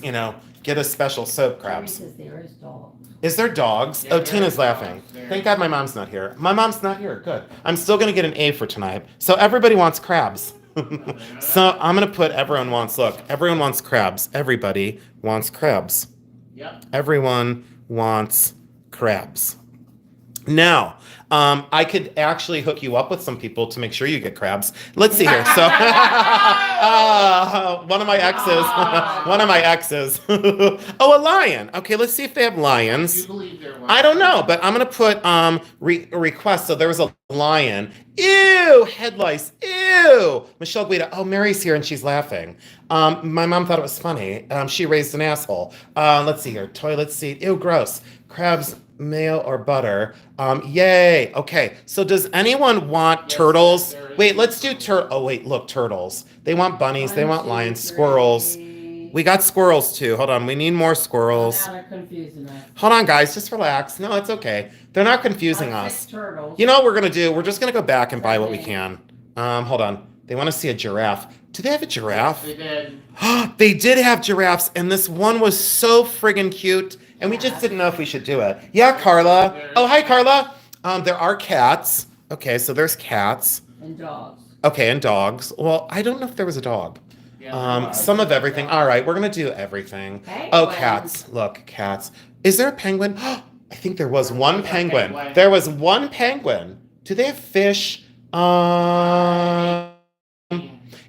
get a special soap crabs. There is dogs. Is there dogs? Yeah, Tina's laughing. Thank God my mom's not here. My mom's not here. Good. I'm still going to get an A for tonight. So everybody wants crabs. So I'm going to put everyone wants crabs. Everybody wants crabs. Yep. Everyone wants crabs. Now, I could actually hook you up with some people to make sure you get crabs. Let's see here. So, one of my exes. Oh, a lion. Okay, let's see if they have lions. I don't know, but I'm going to put request. So there was a lion. Ew, head lice. Ew. Michelle Guida. Oh, Mary's here and she's laughing. My mom thought it was funny. She raised an asshole. Let's see here. Toilet seat. Ew, gross. Crabs. Mayo or butter. Yay. Okay. So does anyone want turtles? Wait, let's do turtles. They want bunnies. They want lions. Squirrels. We got squirrels too. Hold on. We need more squirrels. Now they're confusing us. Hold on, guys. Just relax. No, it's okay. They're not confusing us. Turtles. You know what we're going to do? We're just going to go back and buy what we can. Hold on. They want to see a giraffe. Do they have a giraffe? They did. They did have giraffes, and this one was so friggin' cute. And we just didn't know if we should do it. Yeah, Carla. Oh, hi, Carla. There are cats. Okay, so there's cats. And dogs. Okay, and dogs. Well, I don't know if there was a dog. Some of everything. All right, we're going to do everything. Penguins. Oh, cats. Look, cats. Is there a penguin? I think there was one penguin. There was one penguin. Do they have fish?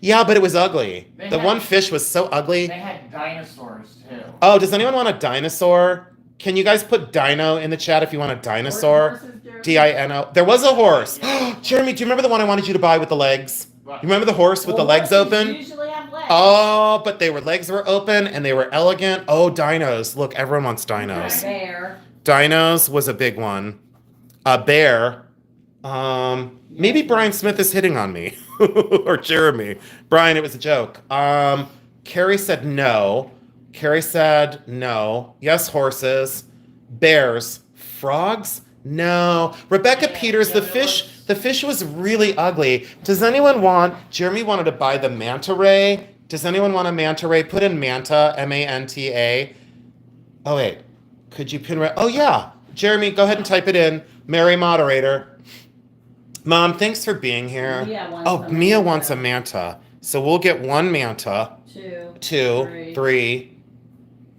Yeah, but it was ugly. One fish was so ugly. They had dinosaurs too. Oh, does anyone want a dinosaur? Can you guys put dino in the chat if you want a dinosaur? Dino. There was a horse. Jeremy, do you remember the one I wanted you to buy with the legs? You remember the horse with the legs open? Usually have legs. Oh, but legs were open and they were elegant. Oh, dinos. Look, everyone wants dinos. Bear. Dinos was a big one. A bear. Maybe Brian Smith is hitting on me. Or Jeremy. Brian, it was a joke. Carrie said no. Carrie said no. Yes, horses. Bears. Frogs? No. Rebecca Peters, the fish was really ugly. Does anyone want, Jeremy wanted to buy the manta ray. Does anyone want a manta ray? Put in manta, M-A-N-T-A. Oh, wait. Could you pin, oh, yeah. Jeremy, go ahead and type it in. Mary moderator. Mom, thanks for being here. Mia wants a manta. So we'll get one manta. Two. Three.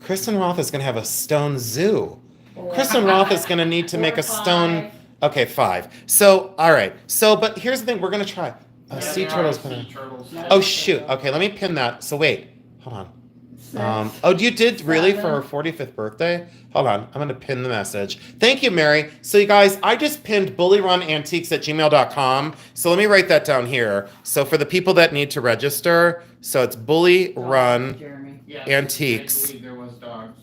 Kristen Roth is going to have a stone zoo. 4. Kristen Roth is going to need to 4 make or a stone. 5. Okay, 5. So, all right. So, but here's the thing. We're going to try. Yeah, Sea there are turtles. sea turtles. Oh, shoot. Okay, let me pin that. So, wait. Hold on. 6. Oh, you did really for her 7. 45th birthday? Hold on. I'm going to pin the message. Thank you, Mary. So, you guys, I just pinned bullyrunantiques@gmail.com. So, let me write that down here. So, for the people that need to register, so it's bullyrun Jeremy. Yes, Antiques. I believe there was dogs.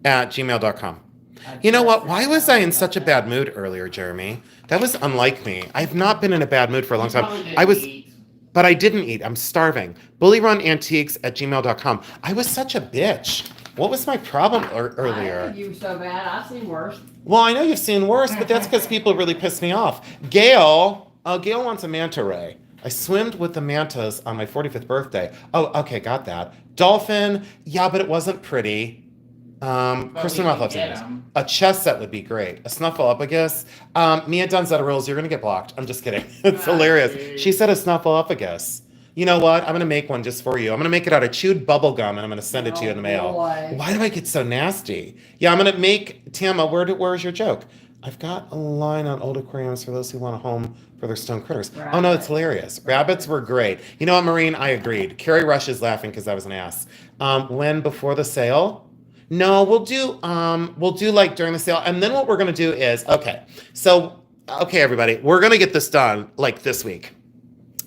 at gmail.com. I You know what? trust Why it. was I in About such a that. bad mood earlier, Jeremy? That was unlike me. I've not been in a bad mood for a long You probably time. didn't I was, eat. but I didn't eat. I'm starving. bullyrunantiques@gmail.com. I was such a bitch. What was my problem I didn't earlier? think you were so bad. I've seen worse. Well, I know you've seen worse, but that's because people really pissed me off. Gail wants a manta ray. I swimmed with the mantas on my 45th birthday. Oh, okay, got that. Dolphin, yeah, but it wasn't pretty. Kristen we Roth can loves get it. 'em. A chess set would be great. A Snuffleupagus. Mia Donzetta rules. You're gonna get blocked. I'm just kidding. It's Ah, hilarious. geez. She said a Snuffleupagus. You know what? I'm gonna make one just for you. I'm gonna make it out of chewed bubble gum and I'm gonna send it to you in the mail. Boy. Why do I get so nasty? Yeah, I'm gonna make Tama. Where's your joke? I've got a line on old aquariums for those who want a home for their stone critters. Oh no, it's Rabbits. hilarious. Rabbits were great. You know what, Maureen? I agreed. Carrie Rush is laughing because I was an ass. When before the sale? No, we'll do like during the sale. And then what we're gonna do is okay, everybody, we're gonna get this done like this week.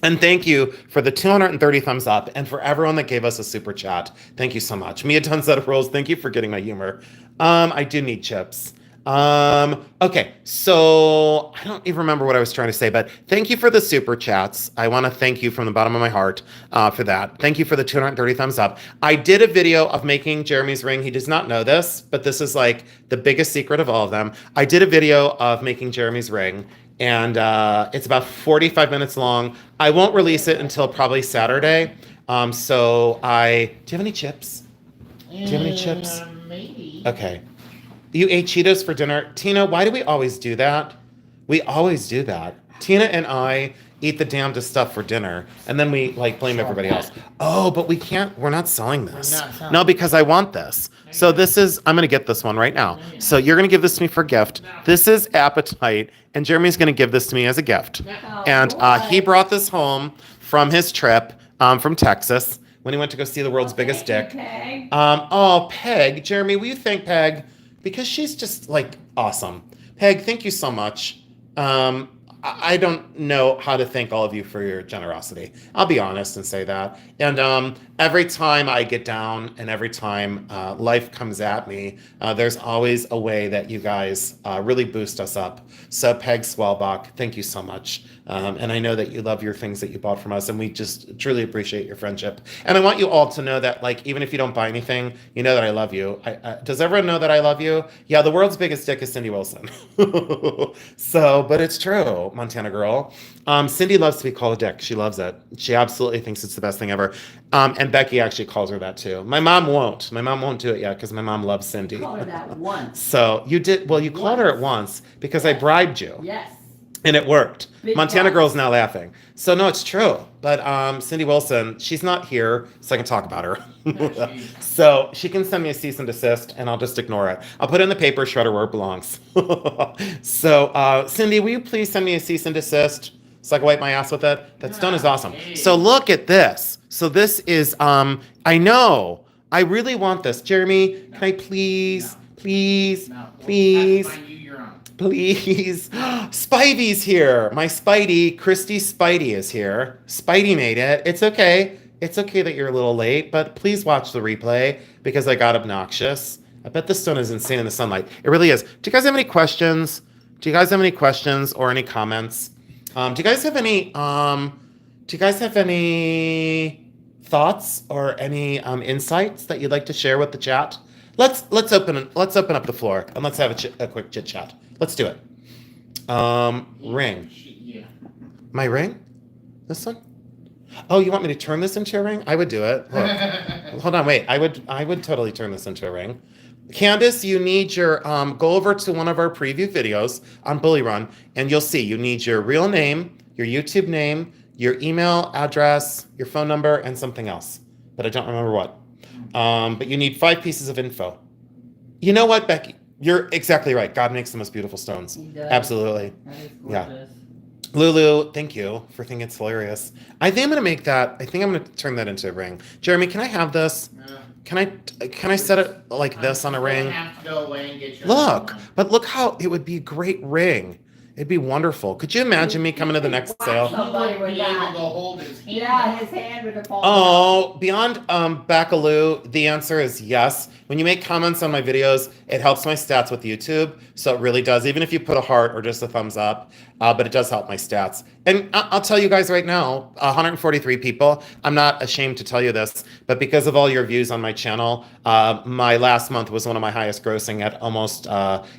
And thank you for the 230 thumbs up and for everyone that gave us a super chat. Thank you so much. Mia Dunset Rolls, thank you for getting my humor. I do need chips. Okay, so I don't even remember what I was trying to say, but thank you for the super chats. I want to thank you from the bottom of my heart for that. Thank you for the 230 thumbs up. I did a video of making Jeremy's ring. He does not know this, but this is like the biggest secret of all of them. I did a video of making Jeremy's ring, and it's about 45 minutes long. I won't release it until probably Saturday. Do you have any chips? Do you have any chips? Maybe. Okay. You ate Cheetos for dinner. Tina, why do we always do that? We always do that. Tina and I eat the damnedest stuff for dinner, and then we like blame everybody else. Oh, but we can't, we're not selling this. We're not selling No, it. because I want this. So this is, I'm gonna get this one right now. So you're gonna give this to me for gift. This is Appetite, and Jeremy's gonna give this to me as a gift. Oh, And he boy. brought this home from his trip from Texas when he went to go see the world's biggest dick. Okay. Peg, Jeremy, will you thank Peg? Because she's just like awesome. Peg, thank you so much. I don't know how to thank all of you for your generosity. I'll be honest and say that. And every time I get down and every time life comes at me, there's always a way that you guys really boost us up. So Peg Swalbach, thank you so much. And I know that you love your things that you bought from us, and we just truly appreciate your friendship. And I want you all to know that, like, even if you don't buy anything, you know that I love you. Does everyone know that I love you? Yeah, the world's biggest dick is Cindy Wilson. But it's true, Montana girl. Cindy loves to be called a dick. She loves it. She absolutely thinks it's the best thing ever. And Becky actually calls her that too. My mom won't. My mom won't do it yet because my mom loves Cindy. Call her that once. So you did, well, you called her at once because I bribed you. Yes. And it worked. Big Montana prize. girl's now laughing. So no, it's true. But Cindy Wilson, she's not here, so I can talk about her. Jeez. So she can send me a cease and desist, and I'll just ignore it. I'll put it in the paper shredder where it belongs. So Cindy, will you please send me a cease and desist so I can wipe my ass with it? That stone is awesome. So look at this. So this is I know. I really want this. Jeremy, can I please, please, No, please? We'll have to find you your own. Please. Spidey's here. My Spidey, Christy Spidey is here. Spidey made it. It's okay. It's okay that you're a little late, but please watch the replay because I got obnoxious. I bet this stone is insane in the sunlight. It really is. Do you guys have any questions? Do you guys have any questions or any comments? Do you guys have any thoughts or any insights that you'd like to share with the chat? Let's open up the floor and let's have a quick chit chat. Let's do it. Ring. Yeah. My ring? This one? Oh, you want me to turn this into a ring? I would do it. Look. Hold on, wait. I would totally turn this into a ring. Candace, you need your go over to one of our preview videos on Bully Run, and you'll see you need your real name, your YouTube name, your email address, your phone number, and something else. But I don't remember what. But you need 5 pieces of info. You know what, Becky? You're exactly right. God makes the most beautiful stones. He does. Absolutely. That is Yeah. gorgeous. Lulu, thank you for thinking it's hilarious. I think I'm gonna make that. I think I'm gonna turn that into a ring. Jeremy, can I have this? Yeah. Can I set it like this on a I'm ring? gonna have to go away and get you Look, another one. but look how it would be a great ring. It'd be wonderful. Could you imagine me coming to the next sale? He wouldn't be able to hold his hand. Yeah, his hand would have fallen. Oh, beyond Bacaloo, the answer is yes. When you make comments on my videos, it helps my stats with YouTube. So it really does, even if you put a heart or just a thumbs up, but it does help my stats. And I'll tell you guys right now, 143 people, I'm not ashamed to tell you this, but because of all your views on my channel, my last month was one of my highest grossing at almost,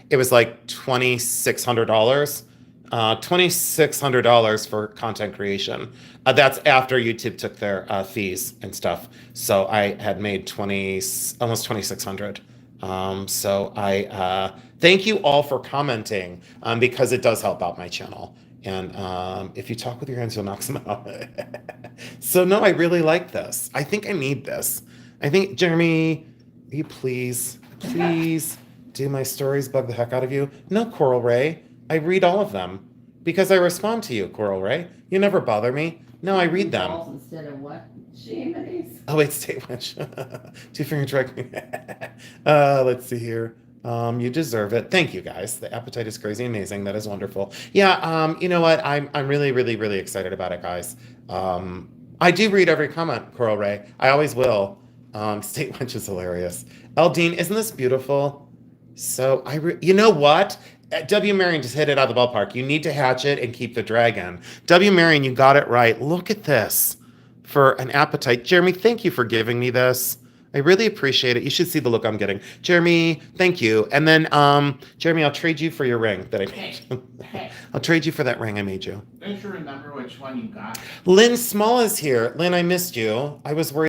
it was like $2,600. $2,600 for content creation. That's after YouTube took their fees and stuff. So I had made almost 2,600. So I thank you all for commenting because it does help out my channel. And if you talk with your hands, you'll knock some out. So no, I really like this. I think I need this. I think, Jeremy, will you please do my stories bug the heck out of you? No, Coral Ray. I read all of them because I respond to you, Coral Ray. You never bother me. No, I read them. Balls instead of what? Shimmies. Oh, wait, stay winch. 2-finger trick. Let's see here. You deserve it. Thank you, guys. The appetite is crazy amazing. That is wonderful. Yeah, you know what? I'm really, really, really excited about it, guys. I do read every comment, Coral Ray. I always will. State Winch is hilarious. Eldine, isn't this beautiful? So you know what? W. Marion just hit it out of the ballpark. You need to hatch it and keep the dragon. W. Marion, you got it right. Look at this for an appetite. Jeremy, thank you for giving me this. I really appreciate it. You should see the look I'm getting. Jeremy, thank you. And then, Jeremy, I'll trade you for your ring that I made. Hey, I'll trade you for that ring I made you. don't you remember which one you got? Lynn Small is here. Lynn, I missed you. I was worried.